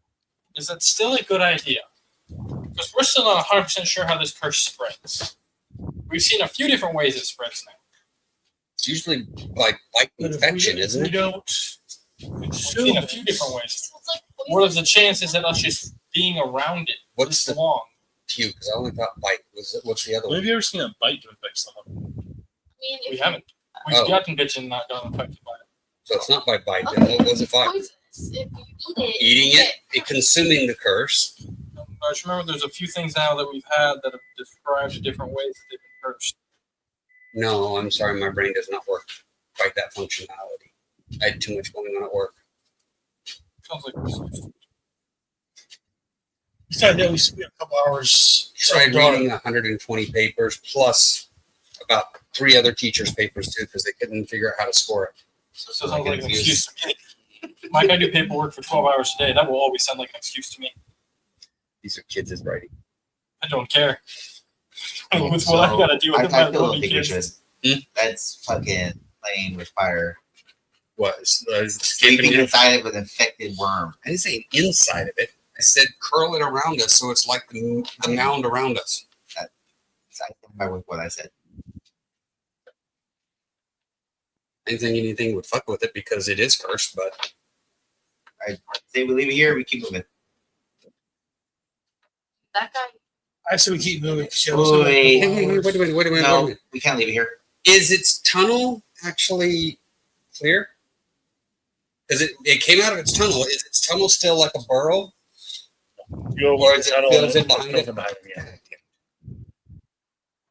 Is that still a good idea? Because we're still not 100% sure how this curse spreads. We've seen a few different ways it spreads now. It's usually like infection, isn't We it? don't. We've seen a few different ways. Sounds like poison. What are the chances of us just being around it What's this the long? puke? Because I only thought bite. What's the other Have one? you ever seen a bite to infect someone? I mean, if We you- haven't. We've Oh. gotten bitten and not gotten infected by it. So it's not by bite. Then what was it by? poisonous. If you eat it, Eating it, consuming the curse. I just remember there's a few things now that we've had that have described different ways that they've been cursed. No, I'm sorry, my brain does not work quite that functionality. I had too much going on at work. Sounds like we're Besides that, we spent a couple hours. Tried reading 120 papers plus about 3 other teachers' papers too because they couldn't figure out how to score it. So it sounds like an excuse to me. Mike, I do paperwork for 12 hours a day. That will always sound like an excuse to me. These are kids' writing. I don't care. With what I gotta do with I my still don't lovely think we should. kids. That's fucking playing with fire. What? Sleeping inside it with infected worm. I didn't say inside of it. I said curl it around us so it's like the mound around us. I stand by with what I said. Anything would fuck with it because it is cursed, but I say we leave it here. We keep moving. that guy. I say we keep moving. Wait. wait a minute. No, we can't leave it here. Is its tunnel actually clear? Because it came out of its tunnel. Is its tunnel still like a burrow? You go Or over is the it tunnel built in and behind goes it? in behind him, yeah.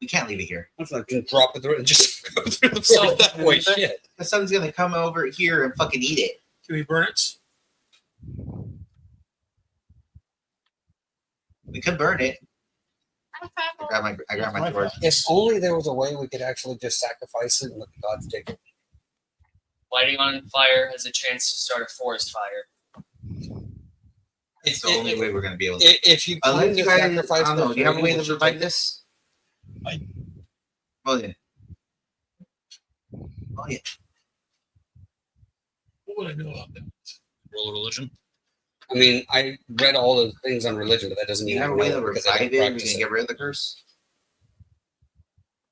We can't leave it here. I thought I can drop it through and just go through the So, front that way. anything? Shit. Because someone's gonna come over here and fucking eat it. Can we burn it? We could burn it. I'm I grab my sword. If only there was a way we could actually just sacrifice it and let the gods take it. Lighting on fire has a chance to start a forest fire. It's the only way we're gonna be able to. If you Unless claim you to guys, sacrifice I don't know. the Do you have a way would to you revive take this? I- Oh yeah. Oh yeah. What would I know about that? Roll a religion. I mean, I read all those things on religion, but that doesn't Do mean you have I a know way it to because I revive don't it? We practice can it. get rid of the curse.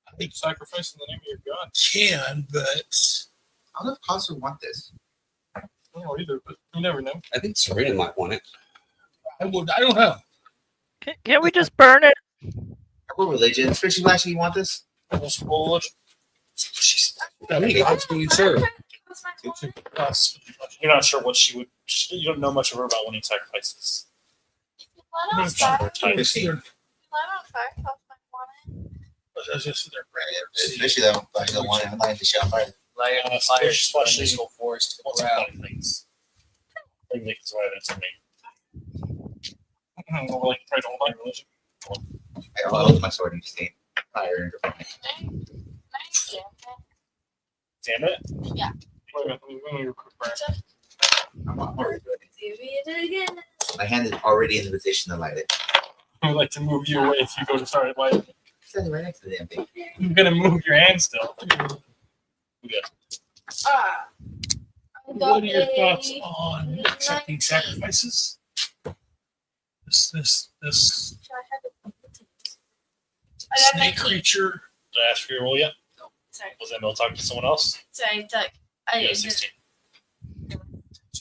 I think sacrifice in the name of your God. Can, but I don't know if Costa would want this. I don't know either, but you never know. I think Serena might want it. I don't know. Can we just burn it? What religion? Especially Lashley, you want this? Just roll it. How many gods do you serve? You're not sure what she would. You don't know much of her about winning sacrifices. Let on fire. It's either- Let on fire. Cost my one. it's just either- Especially though, I don't want to light the shot fire. Light on fire, especially- this whole forest to What's the the ground. point of things? Like they can survive it to me. Or like try to hold on religion. I hold my sword and stay fire. Nice. Damn it! Wait a minute, let me quick burn. I'm already doing it. Do it again. My hand is already in the position to light it. I would like to move you away if you go to start it. Like, It's standing right next to the damn thing. I'm gonna move your hand still. Ah. What are your thoughts on accepting sacrifices? This I got snake 19. creature. Did I ask for your roll yet? Sorry. Was Emil talking to someone else? Sorry, Doug. I Yeah, did 16.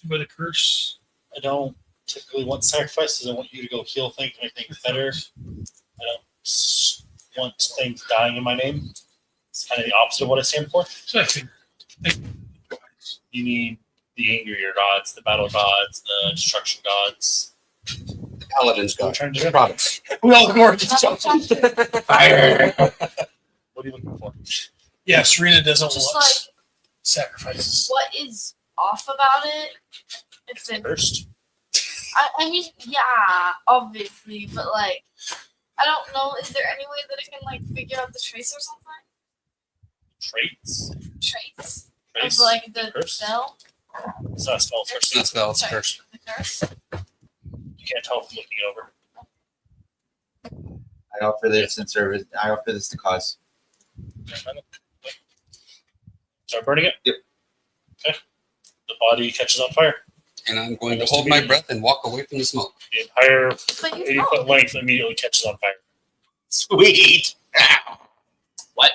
By the curse. I don't typically want sacrifices. I want you to go heal things, make things better. I don't want things dying in my name. It's kind of the opposite of what I stand for. So I think You need the angrier gods, the battle gods, the destruction gods. The paladin's We're god. trying to do Province. We all go to Fire. What are you looking for? yeah, Serena doesn't Just want like sacrifices. what is off about it? It's in, First, I mean, yeah, obviously, but like, I don't know. Is there any way that I can like figure out the trace or something? traits. Trace Trace. of like the curse? spell. It's not a spell, it's a curse. It's not a spell, it's a Sorry. curse. The curse? You can't tell from looking it over. I offer this in service. I offer this to cause. Start burning it? Yep. Okay. The body catches on fire. And I'm going to hold my breath and walk away from the smoke. The entire But you 80-foot length immediately catches on fire. Sweet. What?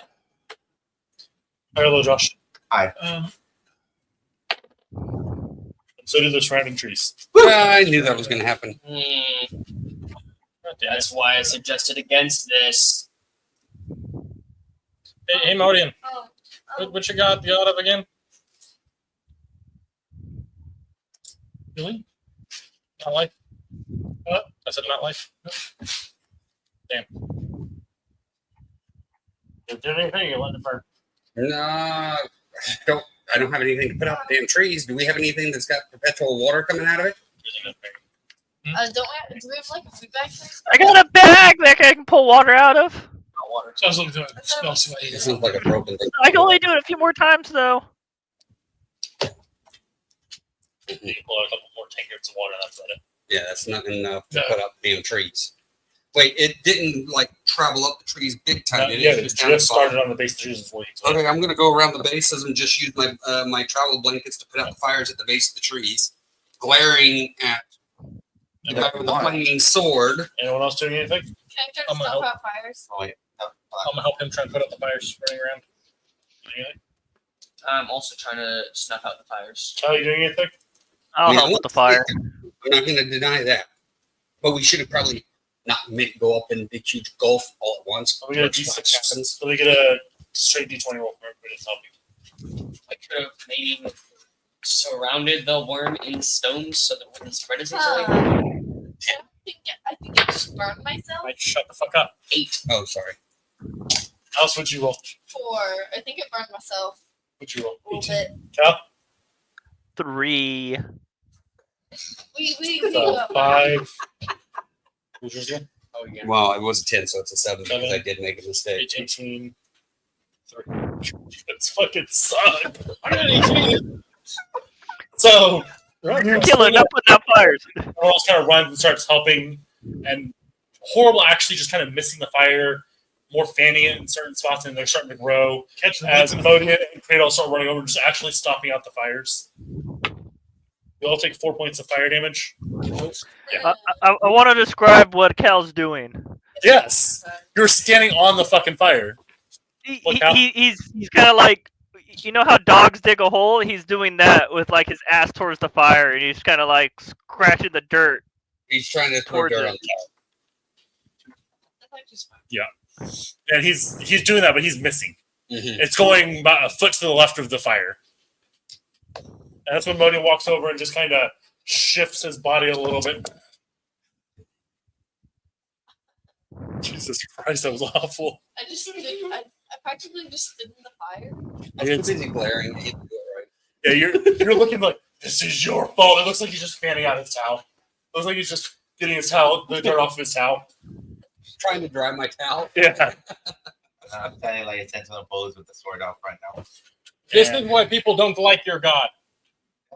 Hello, Josh. Um, And so do the surrounding trees. I knew that was going to happen. That's why I suggested against this. Hey, Modian, Oh, what you got the out of again? Really? Not life? What? I said not life. Damn. If you do anything, you let it burn. No, I don't have anything to put out the damn trees. Do we have anything that's got perpetual water coming out of it? do we have like a food bag thing? I got a bag that I can pull water out of. Not water. so I was looking at the spell. See what It sounds like a broken thing. I can only do it a few more times though. You can pull out a couple more tankards of water, that's about it. Yeah, that's not enough to put out the damn trees. Wait, it didn't like travel up the trees big time. Yeah, It it just just started on the base of the trees before you. Okay, I'm going to go around the bases and just use my my travel blankets to put out the fires at the base of the trees, glaring at the guy with the flaming sword. Anyone else doing anything? Can I try I'm to gonna stop help. out fires? Oh wait. No, I'm gonna help him try and put out the fires running around. Anything? I'm also trying to snuff out the fires. Cal, you doing anything? I'll Yeah, help with the fire. I'm not going to deny that, but we should have probably not made it go up in a big huge gulf all at once. We got a Which is what D6. happens. So we get a straight D20 roll for everybody to help you. I could have maybe surrounded the worm in stones so that it wouldn't spread as easily. I think I just burned myself. Mike, shut the fuck up. 8. Oh, sorry. How else would you roll? 4. I think I burned myself Would you roll? a little bit. Cal? 3. We So got 5. Who's yours again? Oh, yeah. Well, it was a 10, so it's a 7 because 7. I did make a mistake. 18. 3. That's fucking suck. So, Killing up with that fires. everyone else kind of runs and starts helping, and Horrible actually just kind of missing the fire, more fanning it in certain spots, and they're starting to grow. As Modia and Cradle start running over, just actually stopping out the fires. You all take 4 points of fire damage. I want to describe what Cal's doing. Yes, you're standing on the fucking fire. He's kind of like, you know how dogs dig a hole? He's doing that with like his ass towards the fire, and he's kind of like scratching the dirt. He's trying to throw Towards dirt it. on top. Yeah, and he's doing that, but he's missing. Mm-hmm. It's going about a foot to the left of the fire. And that's when Modia walks over and just kind of shifts his body a little bit. Jesus Christ, that was awful. I just stood, I practically just stood in the fire. I was too busy glaring. He didn't do it Yeah, you're looking like, this is your fault. It looks like he's just fanning out his towel. It looks like he's just getting his towel, the dirt off his towel. right. Trying to dry my towel. Yeah. I'm standing like a sentinel pose with the sword out right now. This is why people don't like your god.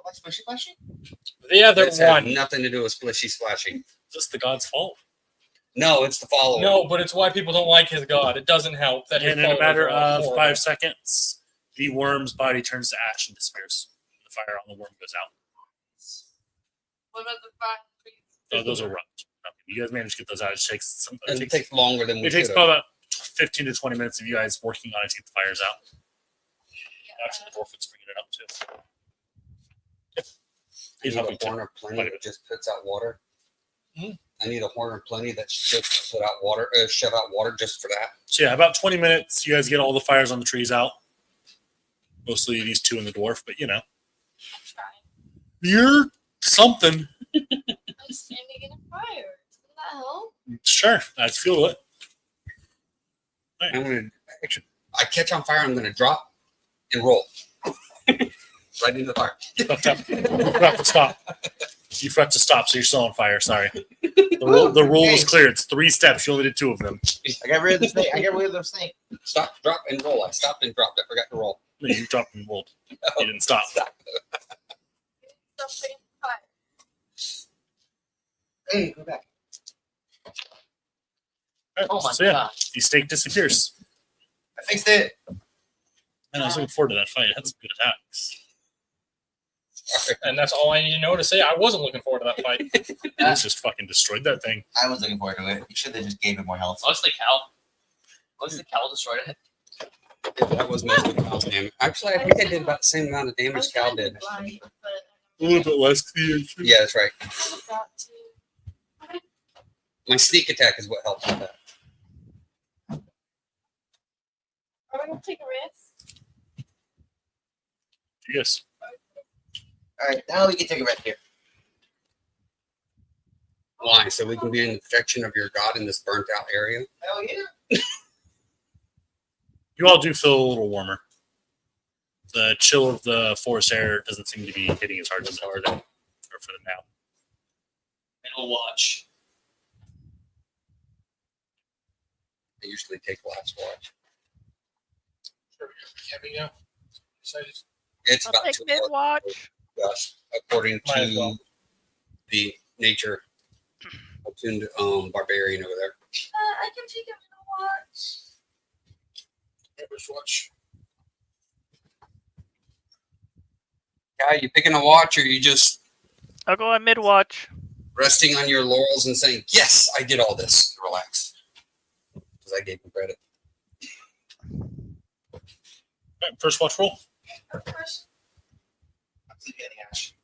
Like swishy flashy? The other It's had one. nothing to do with splishy splashing. Just the god's fault. No, it's the follower. No, but it's why people don't like his god. It doesn't help that his And in a followers matter are all of horrible. 5 seconds, the worm's body turns to ash and disappears. The fire on the worm goes out. What about the fire? Oh, those are rough. You guys managed to get those out. It takes some. And it takes longer than we It takes should have. about 15 to 20 minutes of you guys working on it to get the fires out. Actually, the dwarf is bringing it up too. Yep. I He's need helping a horn too. or plenty that just puts out water. Hmm? I need a horn or plenty that's just put out water, shut out water just for that. So yeah, about 20 minutes, you guys get all the fires on the trees out. Mostly these two and the dwarf, but you know. I'm trying. You're something. I'm standing in a fire. Doesn't that help? Sure, I feel it. I'm gonna actually, I catch on fire. I'm gonna drop and roll right into the fire. You forgot to stop. You forgot to stop, so you're still on fire. Sorry. The rule was clear. It's 3 steps. You only did 2 of them. I got rid of the snake. I got rid of the snake. Stop, drop, and roll. I stopped and dropped. I forgot to roll. No, you dropped and rolled. You didn't stop. stop putting fire. Hey, go back. Oh my So, yeah, god. the snake disappears. I fixed it. And I was looking forward to that fight. It had some good attacks. And that's all I need to know to say. I wasn't looking forward to that fight. He's just fucking destroyed that thing. I was looking forward to it. You should have just gave it more health. Mostly Cal. Mostly Cal destroyed it. That was mostly Cal's damage. Actually, I think I did about the same amount of damage Cal did. A little bit less clear. Yeah, that's right. Got to. My sneak attack is what helped with that. Are we gonna take a risk? Yes. All right, now we can take a rest here. Why? So we can be in the protection of your god in this burnt out area? Hell yeah. You all do feel a little warmer. The chill of the forest air doesn't seem to be hitting as hard as it or for them now. Middle watch. I usually take last watch. Sure, yeah, but yeah. Excited. It's I'll about take 2 mid hours, watch. yes, according Might as to well. the nature attuned barbarian over there. I can take a middle watch. First watch. Guy, you picking a watch or you just I'll go on mid watch. resting on your laurels and saying, yes, I did all this? Relax. Because I gave him credit. Right, first watch roll. Of course. I'm sleeping in the ash.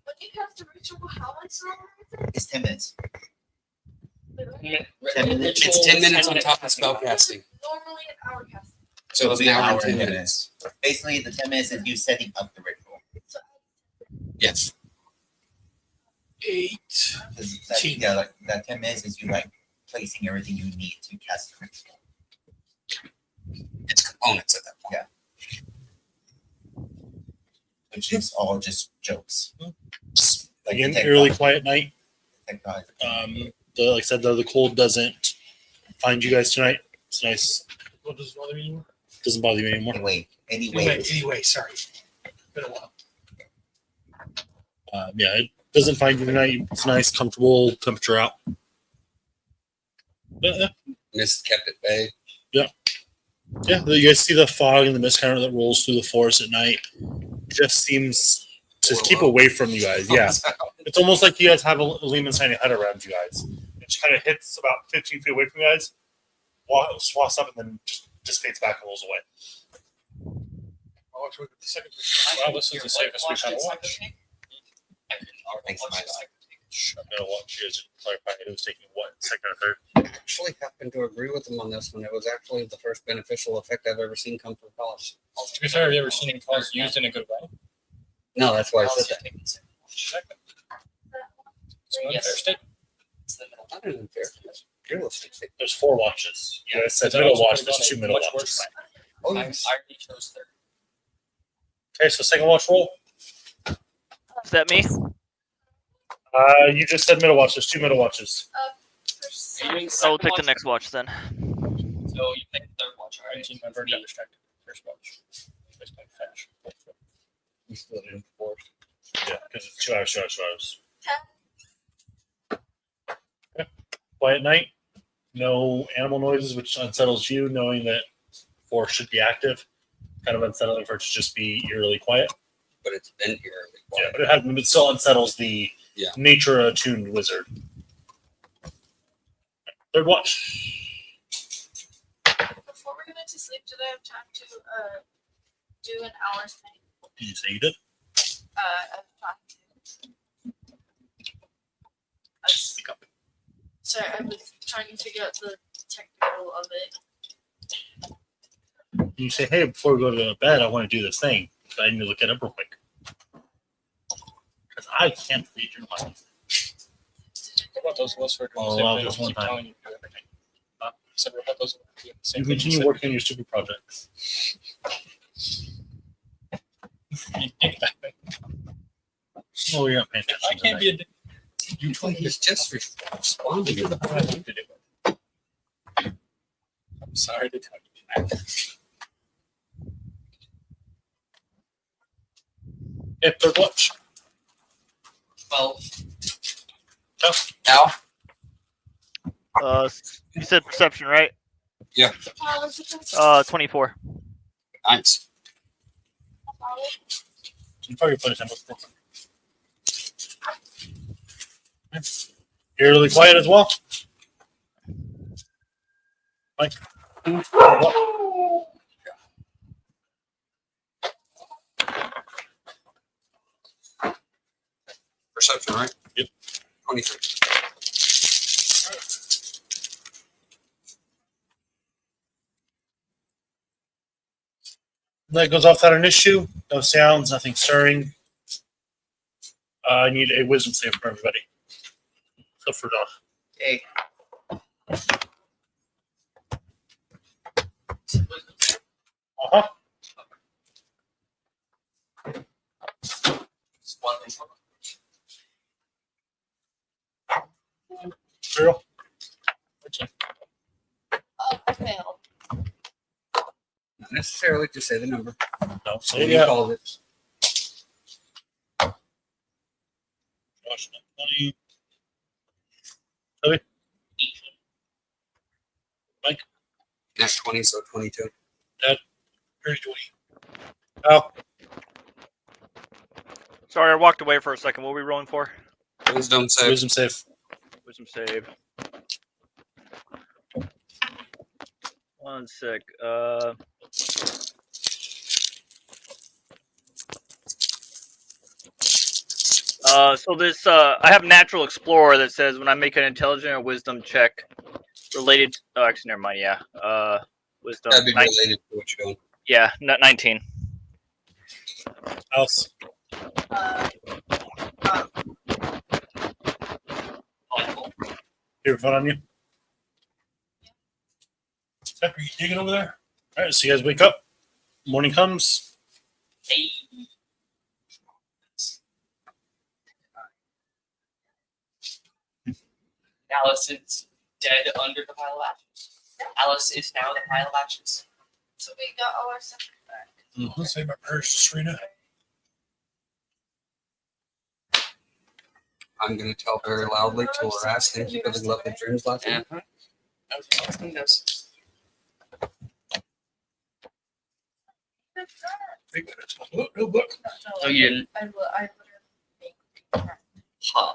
When you cast a ritual, how much longer is it? It's 10 minutes. 10 minutes. It's 10 minutes on top of spellcasting. Normally an hour cast. So It'll it's be an an hour hour and 10 and 10 minutes. Basically, the 10 minutes is you setting up the ritual. Yes. 8. That 10 minutes is you like placing everything you need to cast the ritual. It's components at that point. Yeah. Which is all just jokes. Like Again, the tech early guy- quiet night. tech guy. Like I said, the cold doesn't find you guys tonight. It's nice. What does it bother me anymore? Doesn't bother you anymore. Anyway, sorry. Been a while. Yeah, it doesn't find you tonight. It's nice, comfortable temperature out. But, Mist kept at bay. yeah, you guys see the fog and the mist kind of that rolls through the forest at night. It just seems to keep away from you guys. Yeah, it's almost like you guys have a Lehman's tiny hut around you guys. It just kind of hits about 15 feet away from you guys, swaths up, and then just dissipates back and rolls away. Oh, the second. Well, this is the safest we kind of watch. Thanks, my guy. I'm gonna watch you guys clarify who's taking what, second or third. I actually happen to agree with him on this one. It was actually the first beneficial effect I've ever seen come from college. To be fair, have you ever seen calls used in a good way? No, that's why I said that. Second. So Yes. unfair statement. It's the middle. Not an unfair. That's realistic. There's 4 watches. You guys said Is that middle also watch. pretty There's good? 2 middle Much watches. worse. Oh, I yes. already chose third. Okay, so second watch roll. Is that me? You just said middle watch. There's 2 middle watches. Are you doing I'll second take the watch? next watch then. So you pick third watch, all right? 19 member got distracted. First watch. First time flash. You split it into 4. Yeah, because it's 2 hours, 2 hours, 2 hours. Okay. Quiet night. No animal noises, which unsettles you, knowing that force should be active. Kind of unsettling for it to just be eerily quiet. But it's been here. Yeah, but it still unsettles the Yeah. nature attuned wizard. Third watch. Before we go to sleep, did I have time to do an hour's thing? Did you say you did? I've talked to. Sorry, I was trying to figure out the technical of it. You say, hey, before we go to bed, I want to do this thing. But I need to look it up real quick. Because I can't read your mind. What about those of us who are doing Oh, the same I'll thing? just one Keep time. telling you to do everything. So what about those who are doing the same You thing? continue working on your stupid projects. Oh, you're not paying attention. I can't be a dick. You told me he's just responding. What I need to do. I'm sorry to tell you that. Yeah, third watch. 12. Now, You said perception, right? yeah, 24. nice. You probably put it in book. You're really quiet as well. Mike. Perception, right? Yep. 23. That goes off without an issue. No sounds, nothing stirring. I need a wisdom save from everybody. Except for Doc. Okay. Uh-huh. Zero. I failed. Not necessarily to say the number. No, so You yeah. called it. Josh, 20. Toby? Mike? Not 20, so 22. Dad? 30, 20. Al? Sorry, I walked away for a second. What were we rolling for? Wisdom save. Wisdom save. Wisdom save. One sec. So this, I have Natural Explorer that says when I make an intelligence or wisdom check related. Oh, actually, never mind. Yeah. Wisdom. That'd be 19. related to what you're doing. Yeah, 19. Alice? Here, phone on you. Are you digging over there? All right, so you guys wake up. Morning comes. Hey. Alice is dead under the pile of ashes. Alice is now the pile of ashes. So we got all our stuff back. Let's say my prayers to Serena. I'm going to tell very loudly to harass. Thank you for the lovely dreams last night. Everything does. No book. No, you didn't. I literally Huh.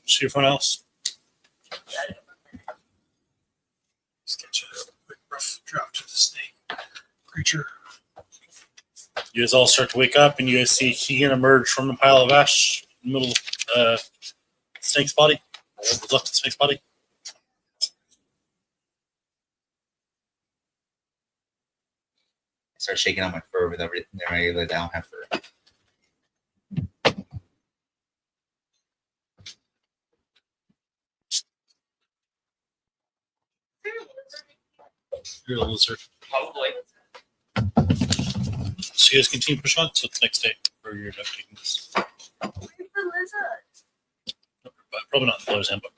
See your phone, Alice. Sketch a quick rough drop to the snake creature. You guys all start to wake up, and you guys see Keegan emerge from the pile of ash in the middle of Snake's body. What was left of Snake's body. I start shaking out my fur with everything that I don't have fur. You're the lizard. Probably. So you guys continue to push on, so it's next day for your taking this. Where's the lizard? But probably not in the Player's Handbook.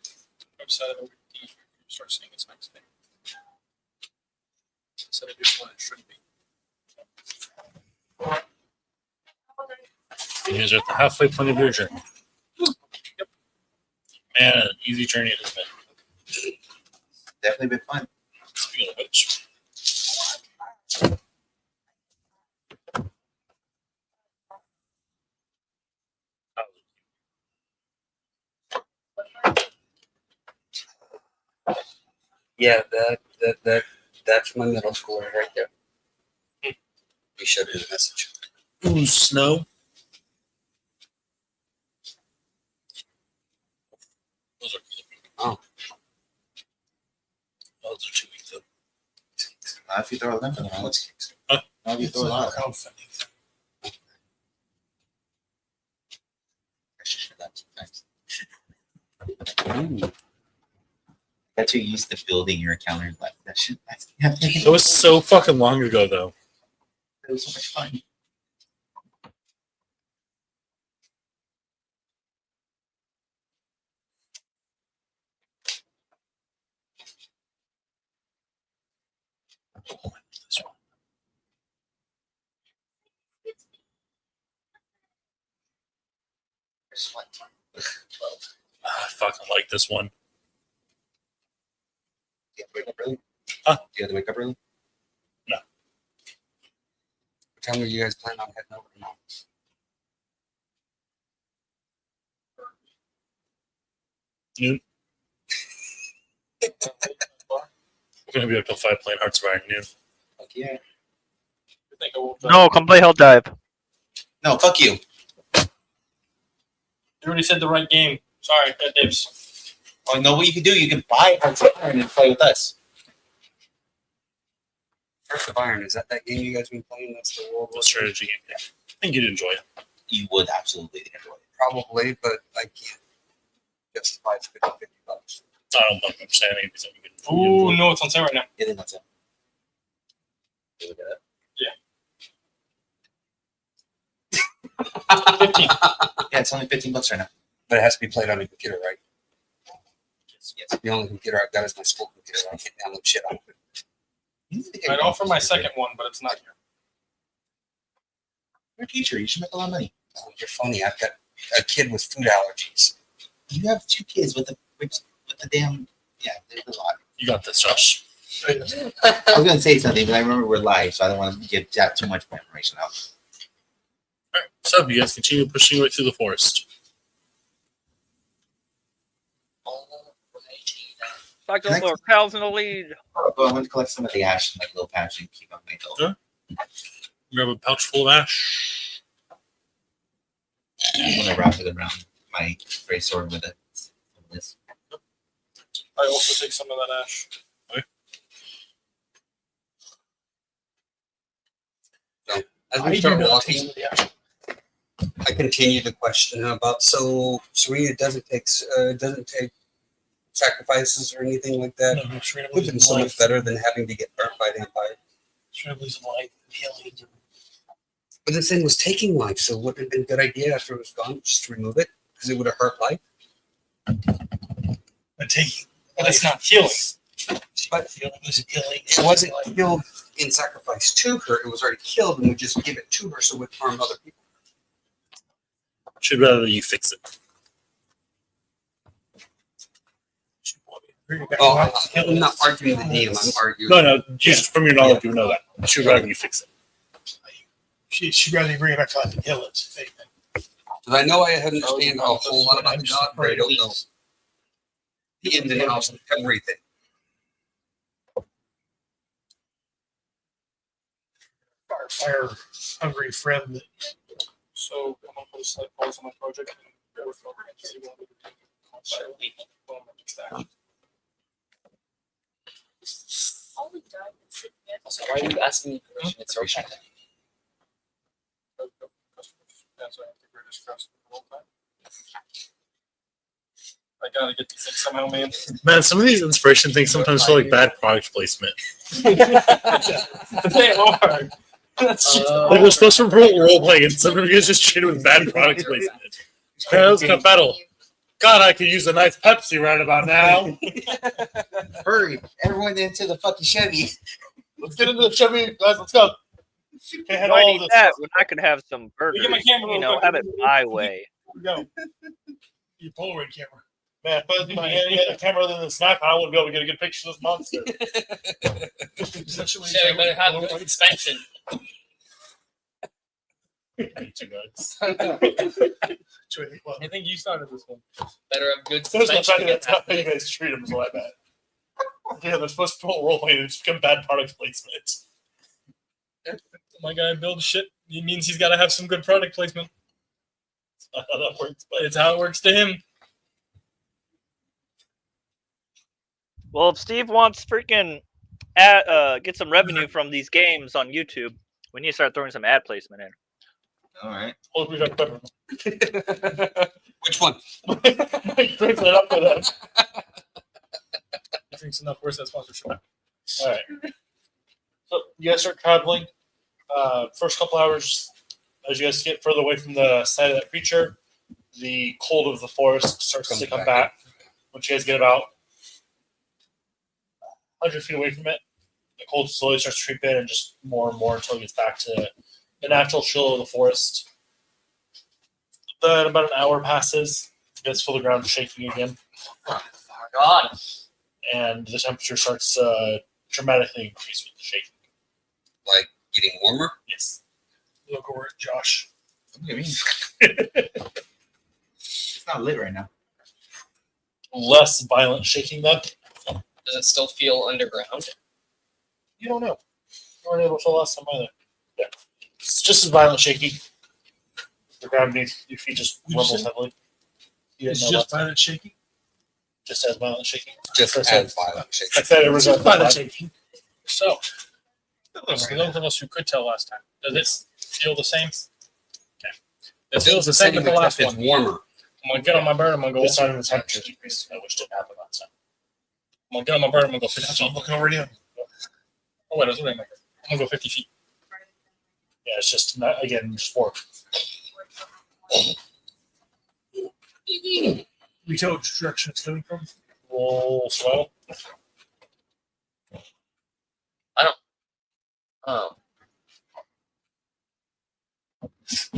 Start seeing it's next day. So it is what it should be. You guys are at the halfway point of your journey. Yep. Man, an easy journey it has been. Definitely been fun. Speaking of which, Yeah, that's my middle schooler right there. We showed you the message. ooh, snow. Those are Oh. Those are 2 weeks. Not if you throw a limp around. Huh? Not if you throw a lot. Crowdfunding. I should share that sometimes. Got too used to building your encounter like that shit. It was so fucking long ago, though. It was so much fun. I fucking like this one. Do you have to wake up early? Huh? Do you have to wake up early? No. What time are you guys planning on heading over now? Noon. We're gonna be up till 5 playing Hearts of Iron noon. Fuck yeah. No, come play Hell Dive. No, fuck you. You already said the right game. Sorry, bad dibs. Oh, know what you can do? You can buy Hearts of Iron and play with us. Hearts of Iron, is that game you guys been playing? That's the world Strategy game. Yeah. I think you'd enjoy it. You would absolutely enjoy it. Probably, but I can't justify spending $50. I don't understand anything. Ooh, no, it's on sale right now. It is not so. You look at it. 15. Yeah, it's only $15 right now. But it has to be played on a computer, right? Yes. The only computer I've got is my school computer. I can't download shit on it. I'd offer my second one, but it's not here. You're a teacher. You should make a lot of money. Oh, you're funny. I've got a kid with food allergies. You have 2 kids with the damn. Yeah, there's a lot. You got this, Josh. I was gonna say something, but I remember we're live, so I don't want to give that too much more information out. All right, so you guys continue pushing your way through the forest. Like those little cows in the lead. I'm going to collect some of the ash in like little patch and keep on my goal. Sure. Grab a pouch full of ash. I'm gonna wrap it around my gray sword with it. This. I also take some of that ash. As we start walking, I continue to question him about. So, Serena doesn't take sacrifices or anything like that. No, Serena Would believes have been in so much life. better than having to get burnt by the Empire. Serena believes in life and healing. But this thing was taking life, so it would have been a good idea after it was gone just to remove it because it would have hurt life. But taking, But it's not healing. But healing is healing. it wasn't killed in sacrifice to her; it was already killed, and we just give it to her so it would harm other people. Should rather you fix it. Oh, I'm not arguing the name. I'm arguing. No, just from your knowledge, you know that. Should rather you fix it. She'd rather bring it back to life and heal it. Because I know I understand a whole lot about the god, but I don't know the ins and outs of everything. Fire hungry friend. So I'm gonna put a slight pause on my project and go with see what we can do. So why are you asking me permission? It's okay. I gotta get these things somehow, man. Man, some of these inspiration things sometimes feel like bad product placement. They are. That's Like we're supposed to role play, and sometimes you guys just treat it with bad product placement. Yeah, let's go battle. God, I could use a nice Pepsi right about now. Hurry, everyone into the fucking Chevy. Let's get into the Chevy, guys. Let's go. Can't handle I all need this. that when I could have some burgers. get my camera You real know, quick. have it my way. Go. Your Polaroid camera. Man, if I had a camera other than the sniper, I wouldn't be able to get a good picture of this monster. Essentially, Yeah, we better have a good suspension. I hate you guys. I think you started this one. Better have good There's no suspension. fact that's how you guys treat them, so I bet. Yeah, they're supposed to role play and it's become bad product placement. My guy builds shit. It means he's got to have some good product placement. That's not how that works, but It's how it works to him. Well, if Steve wants freaking get some revenue from these games on YouTube, we need to start throwing some ad placement in. All right. oh, we got pepper. Which one? Mike drinks it up for that. Drinks enough. Where's that sponsorship? All right. So you guys start traveling. First couple hours, as you guys get further away from the side of that creature, the cold of the forest starts to come back. Once you guys get about 100 feet away from it, the cold slowly starts to creep in and just more and more until it gets back to the natural chill of the forest. Then about an hour passes. You guys feel the ground shaking again, Oh God. and the temperature starts dramatically increase with the shaking. Like getting warmer. Yes. Look over at Josh. What do you mean? It's not lit right now. Less violent shaking then. Does it still feel underground? You don't know. You weren't able to last time either. Yeah. It's just as violent shaking. The ground beneath your feet just Would you rumbles say- heavily. You It's didn't know just that. violent shaking. Just as violent shaking. Just That's as it. violent shaking. I said it was Just violent violent. shaking. So, for those of us who could tell last time, does it feel the same? Okay. It feels the same with the last It's one. warmer. I'm gonna get on my bird. I'm gonna go. This time the temperature decreased, which didn't happen last time. I'm gonna get on my bird. I'm gonna go 50 That's what feet. I'm looking over at him. Oh wait, that's what I'm gonna go 50 feet. Yeah, it's just not, again just 4. We tell which direction it's coming from. Roll swell. Oh.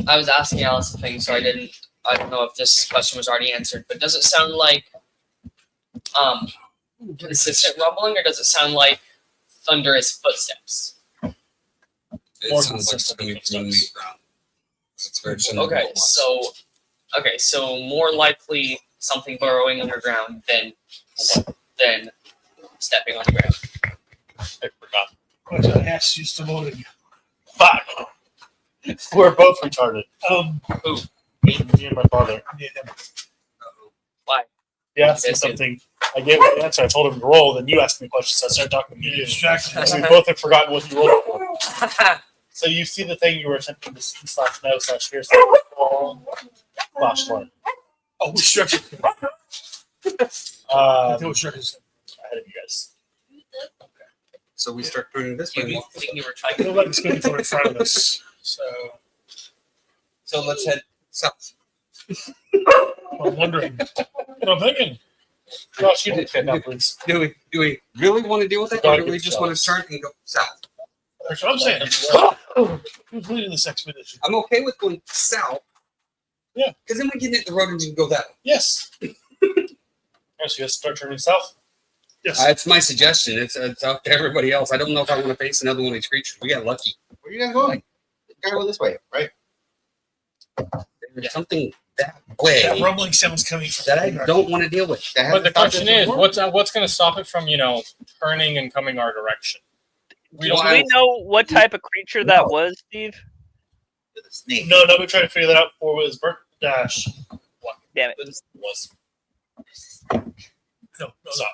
I was asking Alice a thing, so I don't know if this question was already answered, but does it sound like consistent rumbling, or does it sound like thunderous footsteps? It More sounds like consistent coming from the footsteps. ground. It's very similar. to Okay, what was. so more likely something burrowing underground than stepping on the ground. I forgot. What's that ass used to loading? Fuck. We're both retarded. Who? Me and my father. Yeah. Why? He asked me Yes, you- something. I gave him the answer. I told him to roll. Then you asked me questions. So I started talking to You you. distracted. So we both have forgotten what you rolled for. So you see the thing you were attempting to slash no slash here slash one. Oh, we structured. Ahead What structured? of you guys. So we start turning this You way. think you were trying I feel like it's going to go in front of us. So let's head south. I'm wondering. What I'm thinking. Josh, you did fit upwards. Do we really want to deal with it, or do we just want to start and go south? That's what I'm saying. Who's leading this expedition? I'm okay with going south. Yeah. Because then we can hit the road and just go that way. Yes. Yes, you guys start turning south. Yes. It's my suggestion. It's up to everybody else. I don't know if I want to face another one of these creatures. We got lucky. Where are you guys going? You gotta go this way, right? There's something that way That rumbling sound's coming from that I don't want to deal with. That But the hasn't stopped question us is, before? what's going to stop it from turning and coming our direction? We Do don't. we know what type of creature that was, Steve? The snake. No, we're trying to figure that out for his birth dash. Damn it. Was. No, stop.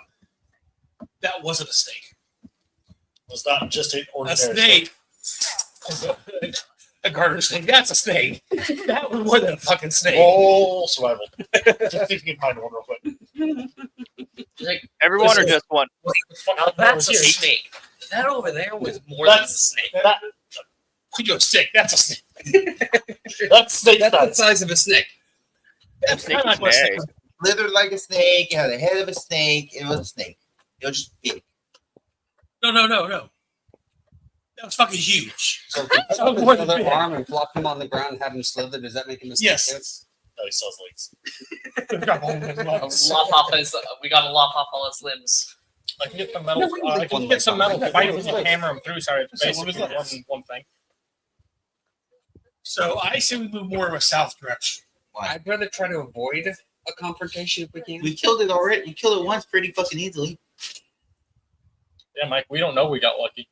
That wasn't a snake. Was not just an A ordinary snake. A garter snake. That's a snake. That was more than a fucking snake. Roll survival. Just see if you can find one real quick. like, Everyone or This is- just one? now that's a snake. That over there was more than a That's snake. that, Could you snake? That's a snake. that's snake That's the size. size of a snake. That snake kinda is like what a snake big. Slithered like a snake. It had the head of a snake. It was a snake. It was just big. No. That was fucking huge. So if we That put was more than another big. arm and flop him on the ground and have him slither, does that make him a snake? Yes. No, he sells legs. We gotta lop off all its limbs. I can get some metal. No, we I need can one get like some that. metal spikes and hammer them through. Sorry, it's So basically what was that? one thing. So I say we move more of a south direction. Why? I'd rather try to avoid a confrontation if we can. We killed it already. We killed it once pretty fucking easily. Yeah, Mike, we don't know. We got lucky.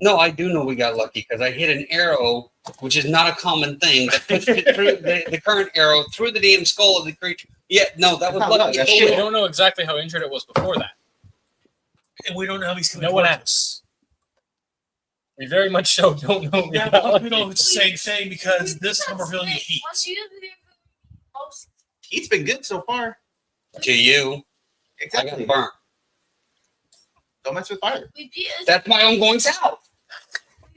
No, I do know we got lucky because I hit an arrow, which is not a common thing, that pushed it through the current arrow through the damn skull of the creature. Yeah, no, that was That's not lucky. luck, that's as We shit. don't know exactly how injured it was before that. And we don't know how he's coming No one towards asks. We very much so don't know. We Yeah, got but we lucky. don't know if it's the same thing because this time we're feeling the heat. Once you leave the house, Heat's been good so far. To you, I Exactly. got burnt. Don't mess with fire. we beat us. That's why I'm going south.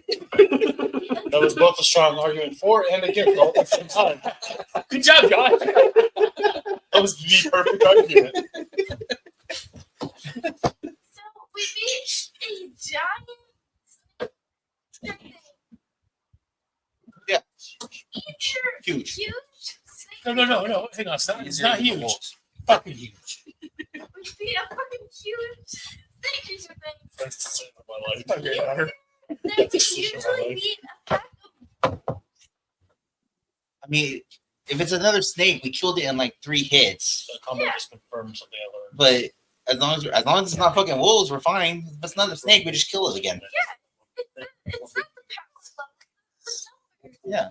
That was both a strong argument for and against all at the same time. Good job, Josh. That was the perfect argument. So we beat a giant. Yeah. Sure. Huge. No. Hang on. It's not Easier than the huge. wolves. Fucking huge. We beat a fucking huge creature thing. That's the same of my life. Okay, Hunter. They usually beat a pack of I mean, if it's another snake, we killed it in like 3 hits. The combat just confirmed something I learned. But as long as it's not fucking wolves, we're fine. If it's another snake, we just kill it again. it's not the power level. Yeah.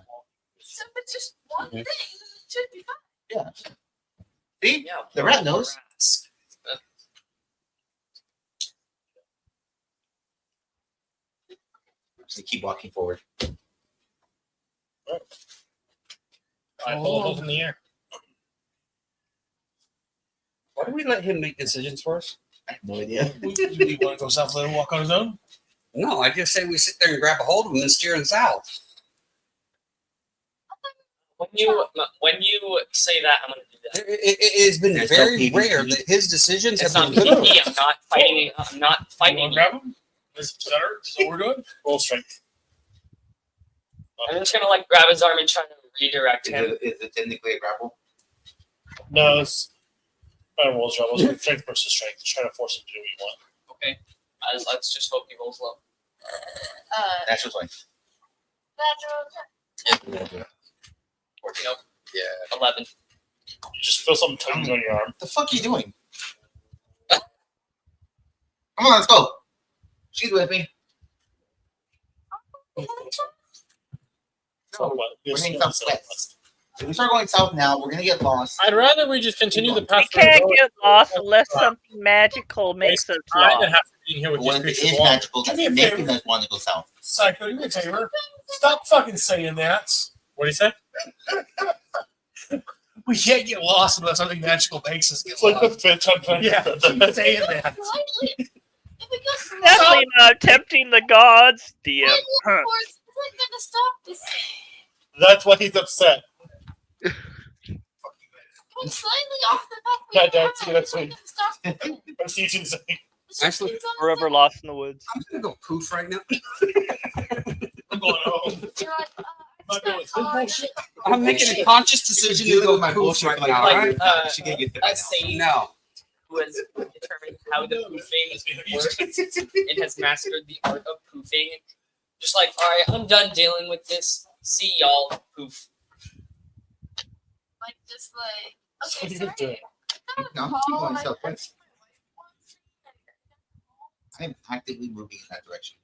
So if it's just one thing, then it should be fine. Yeah. See? Yeah, The rat knows. So keep walking forward. I hold both in the air. Why do we let him make decisions for us? I have no idea. Do you want to go south, let him walk on his own? No, I just say we sit there and grab a hold of him and steer him south. When you say that, I'm gonna do that. It has been There's very no rare PvP. that his decisions It's have not been good. PvP. I'm not fighting. I'm not You fighting. want to grab him? Is that what we're doing? Roll strength. I'm just gonna like grab his arm and try to redirect him. Is it technically a grapple? No, it's I roll strength versus strength. Just trying to force him to do what you want. Okay, let's just hope he rolls low. Natural 20. Natural. Nope. Yeah. 11. You just feel something tugging on your arm. What the fuck are you doing? Come on, let's go. She's with me. So what? We're heading southwest. If we start going south now, we're gonna get lost. I'd rather we just continue the path. We can't get lost unless something magical makes us I lost. didn't have to be in here with When these it creatures is longer. magical, Do that's me a making favor. us want to go south. Psycho, do me a favor. Stop fucking saying that. What do you say? We can't get lost unless something magical makes us get It's like the lost. fifth time. Yeah, keep saying that. Slightly. If it goes Definitely not tempting the gods, DM. slightly forward, it's not gonna stop this. That's why he's upset. Going slightly off the map. Yeah, Dad, see you next It's not week. gonna stop this. I'm teaching something. Actually, It's on Forever the- lost in the woods. I'm gonna go poof right now. I'm going home. You're like, I'm not doing it's not bullshit. I'm making a conscious decision to go poof right now. Like, Right? She can get a sage No. who has determined how the poofing works and has mastered the art of poofing. Just like, all right, I'm done dealing with this. See y'all, poof. like just like So okay, you sorry. could do it. I got a No, keep call, going like, southwest. I I'm actively moving in that direction.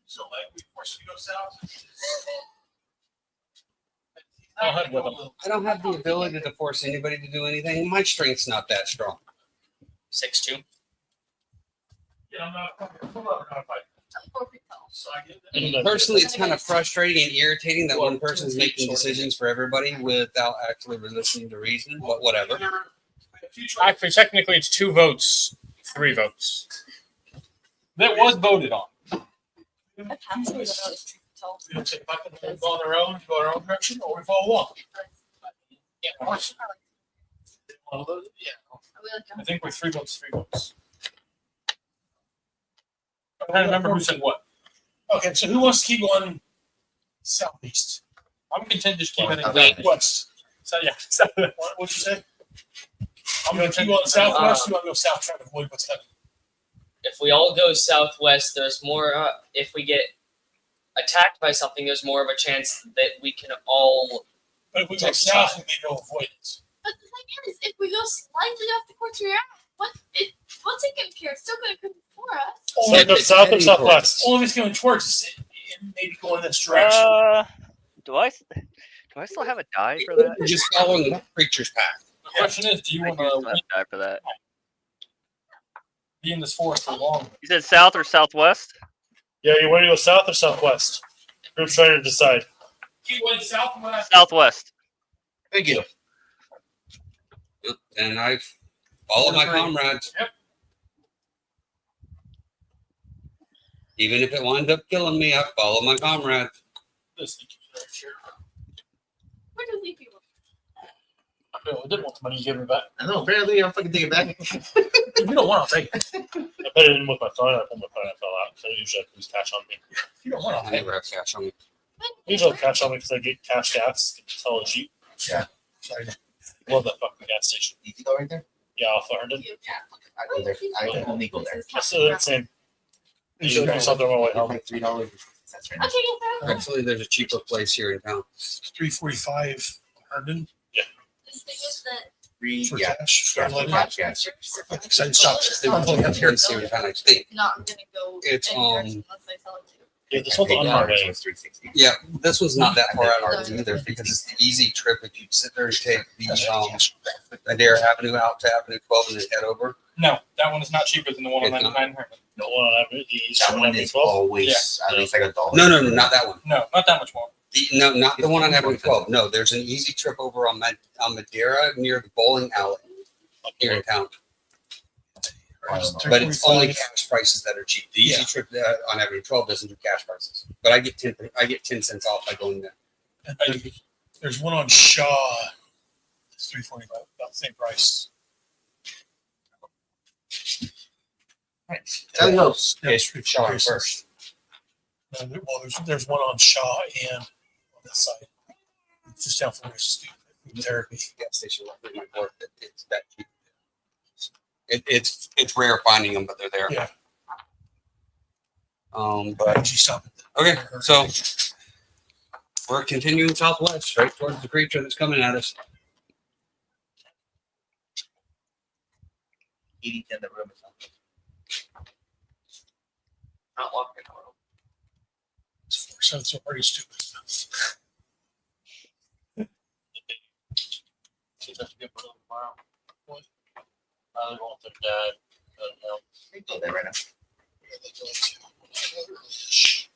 So, like, we force you to go south. I'll head with them. I don't have the ability to force anybody to do anything. My strength's not that strong. 6'2". Yeah, I'm not fucking full of it. I'm 4 feet tall. So I get that. Personally, it's kind of frustrating and irritating that one person's making decisions for everybody without actually listening to reason, but whatever. Actually, technically, it's 2 votes, 3 votes. That was voted on. I passed it, but I was 2 feet tall. We don't take back and go on our own, go our own direction, or we follow along. Yeah, watch. Yeah, Are we like I think we're 3 votes, 3 votes. I'm trying to remember who said what. Okay, so who wants to keep going southeast? I'm content just keeping it. Wait. West. So yeah. What'd you say? I'm gonna keep going southwest. You want to go south, trying to avoid what's coming. If we all go southwest, there's more. If we get attacked by something, there's more of a chance that we can all. But if we go Next south, time. we may go avoid it. But the thing is, if we go slightly off the course we're at, what's it gonna care? It's still gonna come for us. So it goes south or southwest? Only if it's going towards us, and maybe going this direction. Do I still have a die for that? We're just following the creature's path. The question is, do you I want do still to have a die for that. be in this forest for long? You said south or southwest? Yeah, you want to go south or southwest? Group's trying to decide. Keep going southwest. Southwest. Thank you. And I follow my comrades. Yep. Even if it winds up killing me, I follow my comrades. This thing keeps right here. Where do we people? I didn't want the money you gave me back. I know, apparently I'm fucking taking it back. If you don't want to take it. I put it in with my phone. I pulled my phone. I fell out. So usually I lose cash on me. If you don't want I to take never have cash on me. Usually I have cash on me because I get cash gas. It's hella cheap. it. Sorry. Love that fucking gas station. You can go right there. Yeah, off Herndon. I go there. I only go there. That's the same. You should do something on my way home. Like $3. That's right now. Actually, there's a cheaper place here in town. 345 Herndon. The thing is that Free, For yeah. cash. Yeah, Fairlight. cash, yeah. So it stops. They would only have here in Syria, I think. not gonna go It's, anywhere um, unless I tell it to. Yeah, this one's on $8 Monday. was $3.60. Yeah, this one's not that far out of ours either because it's the easy trip. If you sit there and take the Adair Avenue out to Avenue 12 and then head over. No, that one is not cheaper than the one on It's not. 99 Herman. The one on Avenue, the east That one one on Avenue is 12. always at least like $1. No, not that one. No, not that much more. No, not the one on Avenue 12. No, there's an easy trip over on Madeira near the bowling alley here in town. But it's only cash prices that are cheap. The easy trip on Avenue 12 doesn't do cash prices. But I get 10 cents off by going there. There's one on Shaw. It's 345, about the same price. Tell you go. Yes, Shaw Shaw first. Well, there's one on Shaw and on that side. It's just down from therapy. Gas station right near my door. It's that cheap. It's rare finding them, but they're there. Yeah. But She stopped at okay, so we're continuing southwest, straight towards the creature that's coming at us. 80 in the room or something. Not walking a little. It's 4 cents, so pretty stupid. They want their dad. They go there right now.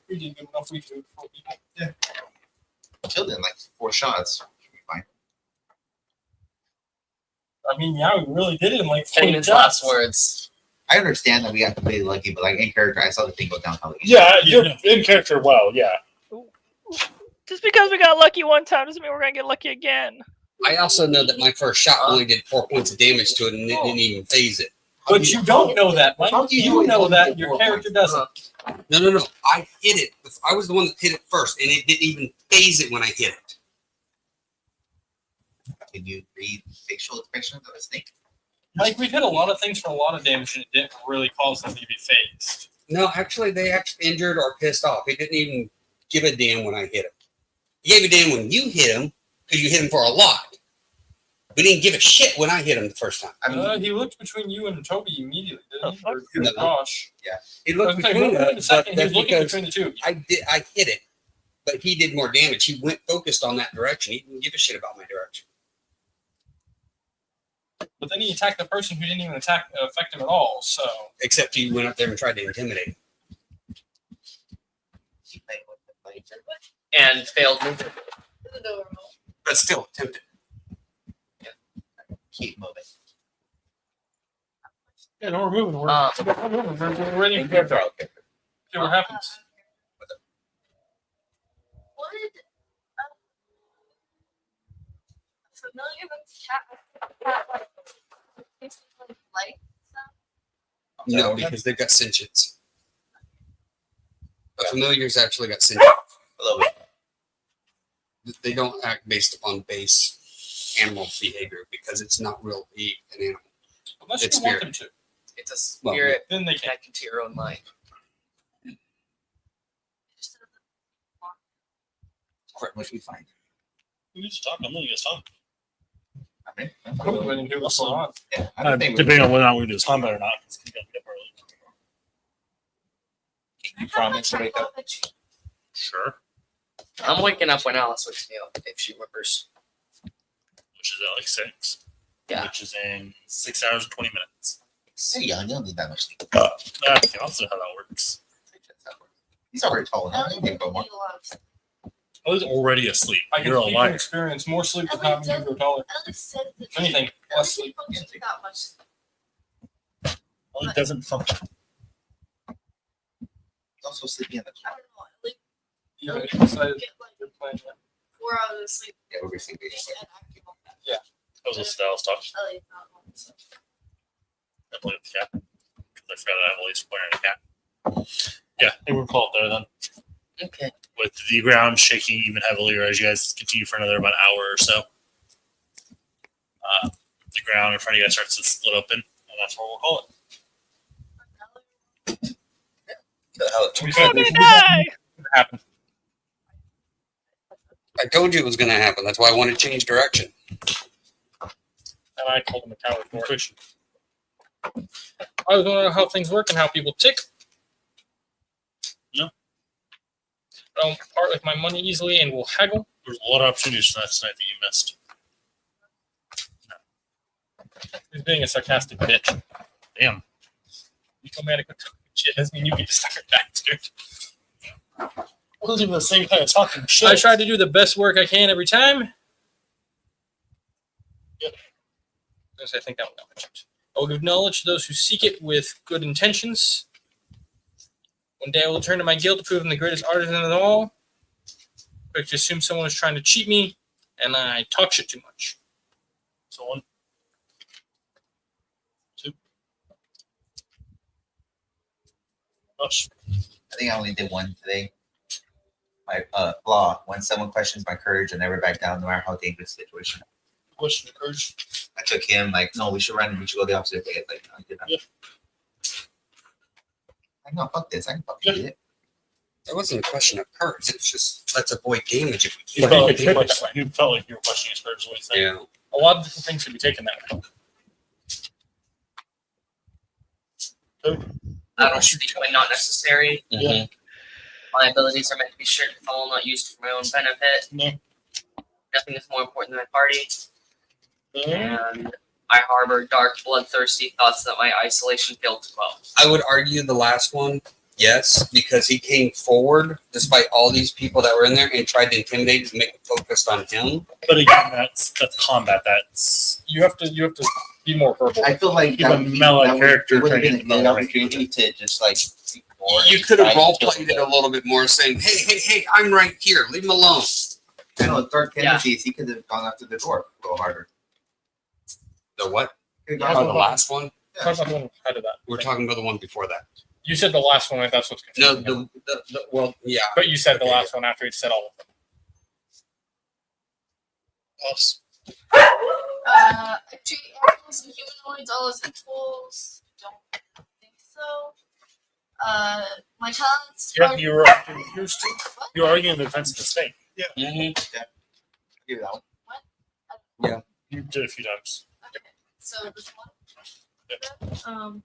We didn't give enough food for people. Killed it in like 4 shots. Should be fine. I mean, yeah, we really did it in like 20 Famous shots. last words. I understand that we got completely lucky, but like in character, I saw the thing go down. Yeah, you're in character well, yeah. Just because we got lucky one time doesn't mean we're gonna get lucky again. I also know that my first shot only did 4 points of damage to it and it didn't even phase it. But you don't know that, Mike. How do You you know know that that your you're character doesn't. No. I hit it. I was the one that hit it first, and it didn't even phase it when I hit it. Can you read facial expressions of a snake? Like, we've hit a lot of things for a lot of damage and it didn't really cause them to be phased. No, actually, they actually injured or pissed off. He didn't even give a damn when I hit him. He gave a damn when you hit him because you hit him for a lot. But he didn't give a shit when I hit him the first time. I mean, He looked between you and Toby immediately, didn't he? Oh, Or fuck. Josh. He looked Okay, between wait a us, second. but He that's was looking because between the two of you. I hit it, but he did more damage. He went focused on that direction. He didn't give a shit about my direction. But then he attacked the person who didn't even affect him at all. So Except he went up there and tried to intimidate him. she played with the blades. And failed me. But still, attempted. Keep moving. yeah, no, we're moving. We're ready. In character, okay. See what happens. What did familiar with cat like basically light stuff? No, because they've got sentience. A familiar's actually got sentience. A little bit. They don't act based upon base animal behavior because it's not real an animal. Unless It's you want spirit. them to. It's a spirit Then they can. connected to your own mind. Which we find. We just talk. I'm letting us talk. Okay. I'm waiting to hear what's going on. Yeah, I don't think we Depending on whether or not we do this combat or not. It's gonna get early. can you promise to wake up. Sure. I'm waking up when Alice wakes me up if she whimpers. Which is at like 6. Yeah. Which is in 6 hours and 20 minutes. Hey, young, you don't need that much sleep. Okay, I'll see how that works. He's already tall enough. He can go more. I was already asleep. I can You're a speak from liar. experience. More sleep does not mean you grow taller. Alex said that If anything, less sleep. functions without much sleep. Well, it doesn't function. He's also sleeping in the I cloud. don't know. Like, You know, you decided get like you're playing that. 4 hours of sleep Yeah, we're sleeping. and active on that. I was listening to Alice talk. I like that one. So. I played with the cat. Because I forgot I have at least wearing a cat. Yeah, I think we're called there then. Okay. With the ground shaking even heavily as you guys continue for another about an hour or so. the ground in front of you guys starts to split open, and that's what we'll call it. To be I'm fair, gonna die. Happen. I told you it was going to happen. That's why I wanted to change direction. And I called him a coward for it. I was wondering how things work and how people tick. No. I don't part with my money easily and will haggle. There's a lot of opportunities tonight that you missed. He's being a sarcastic bitch. Damn. You told me I could talk shit doesn't mean you can just start back, dude. Wasn't even the same kind of talking shit. I try to do the best work I can every time. Yep. Yes, I think that one got mentioned. I will give knowledge to those who seek it with good intentions. One day I will turn to my guild to prove I'm the greatest artisan of them all. Quick to assume someone is trying to cheat me, and I talk shit too much. So 1, 2. Gosh. I think I only did one today. My flaw: when someone questions my courage, I never back down, no matter how dangerous the situation. Question of courage. I took him like, no, we should run. We should go the opposite way. Like, no, I did not. Yeah. I know, fuck this. I can fuck Yeah. it. That wasn't a question of courage. It's just let's avoid damage if we You can. felt like you felt like you were questioning his courage. What he's saying. Yeah. A lot of different things could be taken that way. I don't speak when not necessary. Mm-hmm. My abilities are meant to be shared with all, not used for my own benefit. No. Nothing is more important than my party. Uh, And I harbor dark, bloodthirsty thoughts that my isolation failed to quell. I would argue the last one, yes, because he came forward despite all these people that were in there and tried to intimidate and make it focused on him. But again, that's combat. That's You have to be more verbal. I feel like Keep that a would be mellow that would- character it would have trying to been get an mellow opportunity to just like. ignore You and could have try to role kill played it a them. little bit more, saying, "Hey, I'm right here. Leave him alone." I know dark Yeah. tendencies. He could have gone after the dwarf a little harder. The what? Could've Yeah, gone Oh, the after last one. Talk about the one ahead of that. We're talking about the one before that. You said the last one, like that's what's No, confusing. well, yeah. But you said the Okay, last one after you said all of them. us. I treat animals and humanoids all as equals. Don't think so. My talents Yeah, are. you were What? you were arguing the defense of the snake. Mm-hmm. Give that one. You did a few times. Okay, so this one.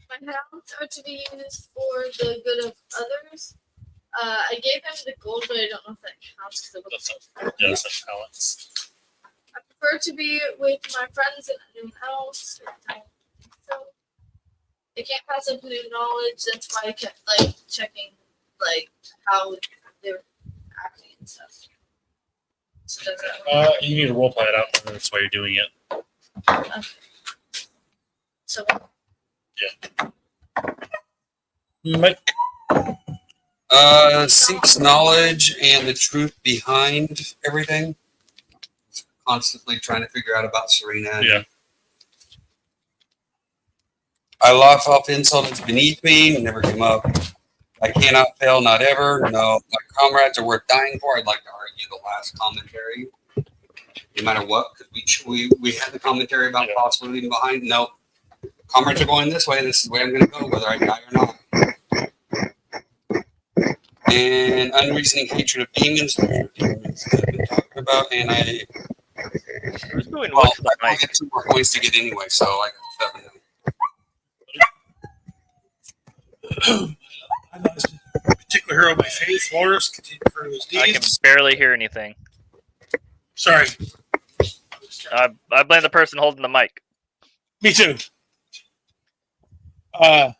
My talents are to be used for the good of others. I gave him the gold, but I don't know if that counts because it That's looks yeah, that's a balance. I prefer to be with my friends in a new house. I don't think so. I can't pass up new knowledge. That's why I kept like checking like how they're acting and stuff. So does that You need to role play it out, and that's why you're doing it. okay. So Mike, Seeks knowledge and the truth behind everything. Constantly trying to figure out about Serena. Yeah. I laugh off insult is beneath me. Never come up. I cannot fail, not ever. No, my comrades are worth dying for. I'd like to argue the last commentary. No matter what, because we had the commentary about possibly leaving behind. No, comrades are going this way. This is the way I'm going to go, whether I die or not. And unreasoning hatred of demons. Demons that I've been talking about, and I. Who's doing Well, what to the I mic? get 2 more points to get anyway, so I got 7 now. I'm not a particular hero by faith. Warriors continue to refer to his I can deeds. barely hear anything. Sorry, I blame the person holding the mic. me too. I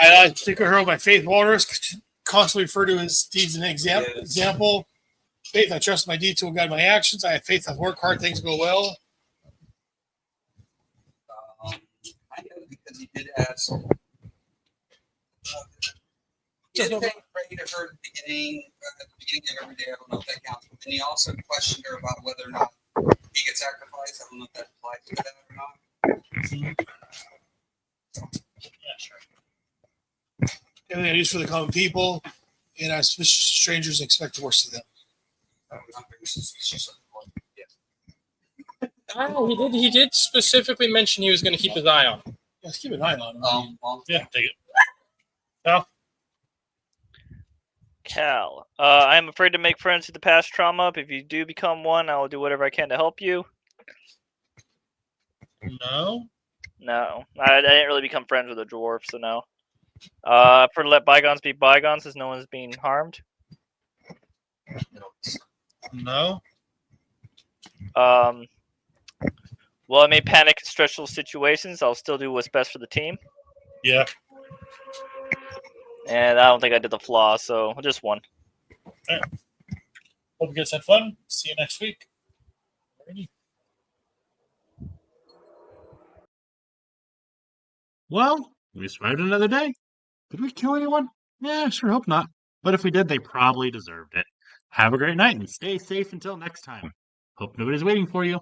like a particular hero by faith. Warriors constantly refer to his deeds and example. Faith, I trust my deeds will guide my actions. I have faith, I work hard, things go well. I know because he did ask. He did say pray to her at the beginning of every day. I don't know if that counts. But then he also questioned her about whether or not he gets sacrificed. I don't know if that applies to that or not. yeah, sure. Everything I use for the common people, and I suspicious strangers and expect the worst of them. I don't know. Maybe she's yeah. He did specifically mention he was going to keep his eye on him. Let's keep an eye on him. Well, Yeah, take it. Cal, I am afraid to make friends with the past trauma. But if you do become one, I will do whatever I can to help you. No. No, I didn't really become friends with a dwarf, so no. For let bygones be bygones, as no one's being harmed. No. Well, I may panic in stressful situations. I'll still do what's best for the team. Yeah. And I don't think I did the flaw, so just one. Hope you guys had fun. See you next week. Alrighty. Well, we survived another day. Did we kill anyone? Yeah, I sure hope not. But if we did, they probably deserved it. Have a great night and stay safe until next time. Hope nobody's waiting for you.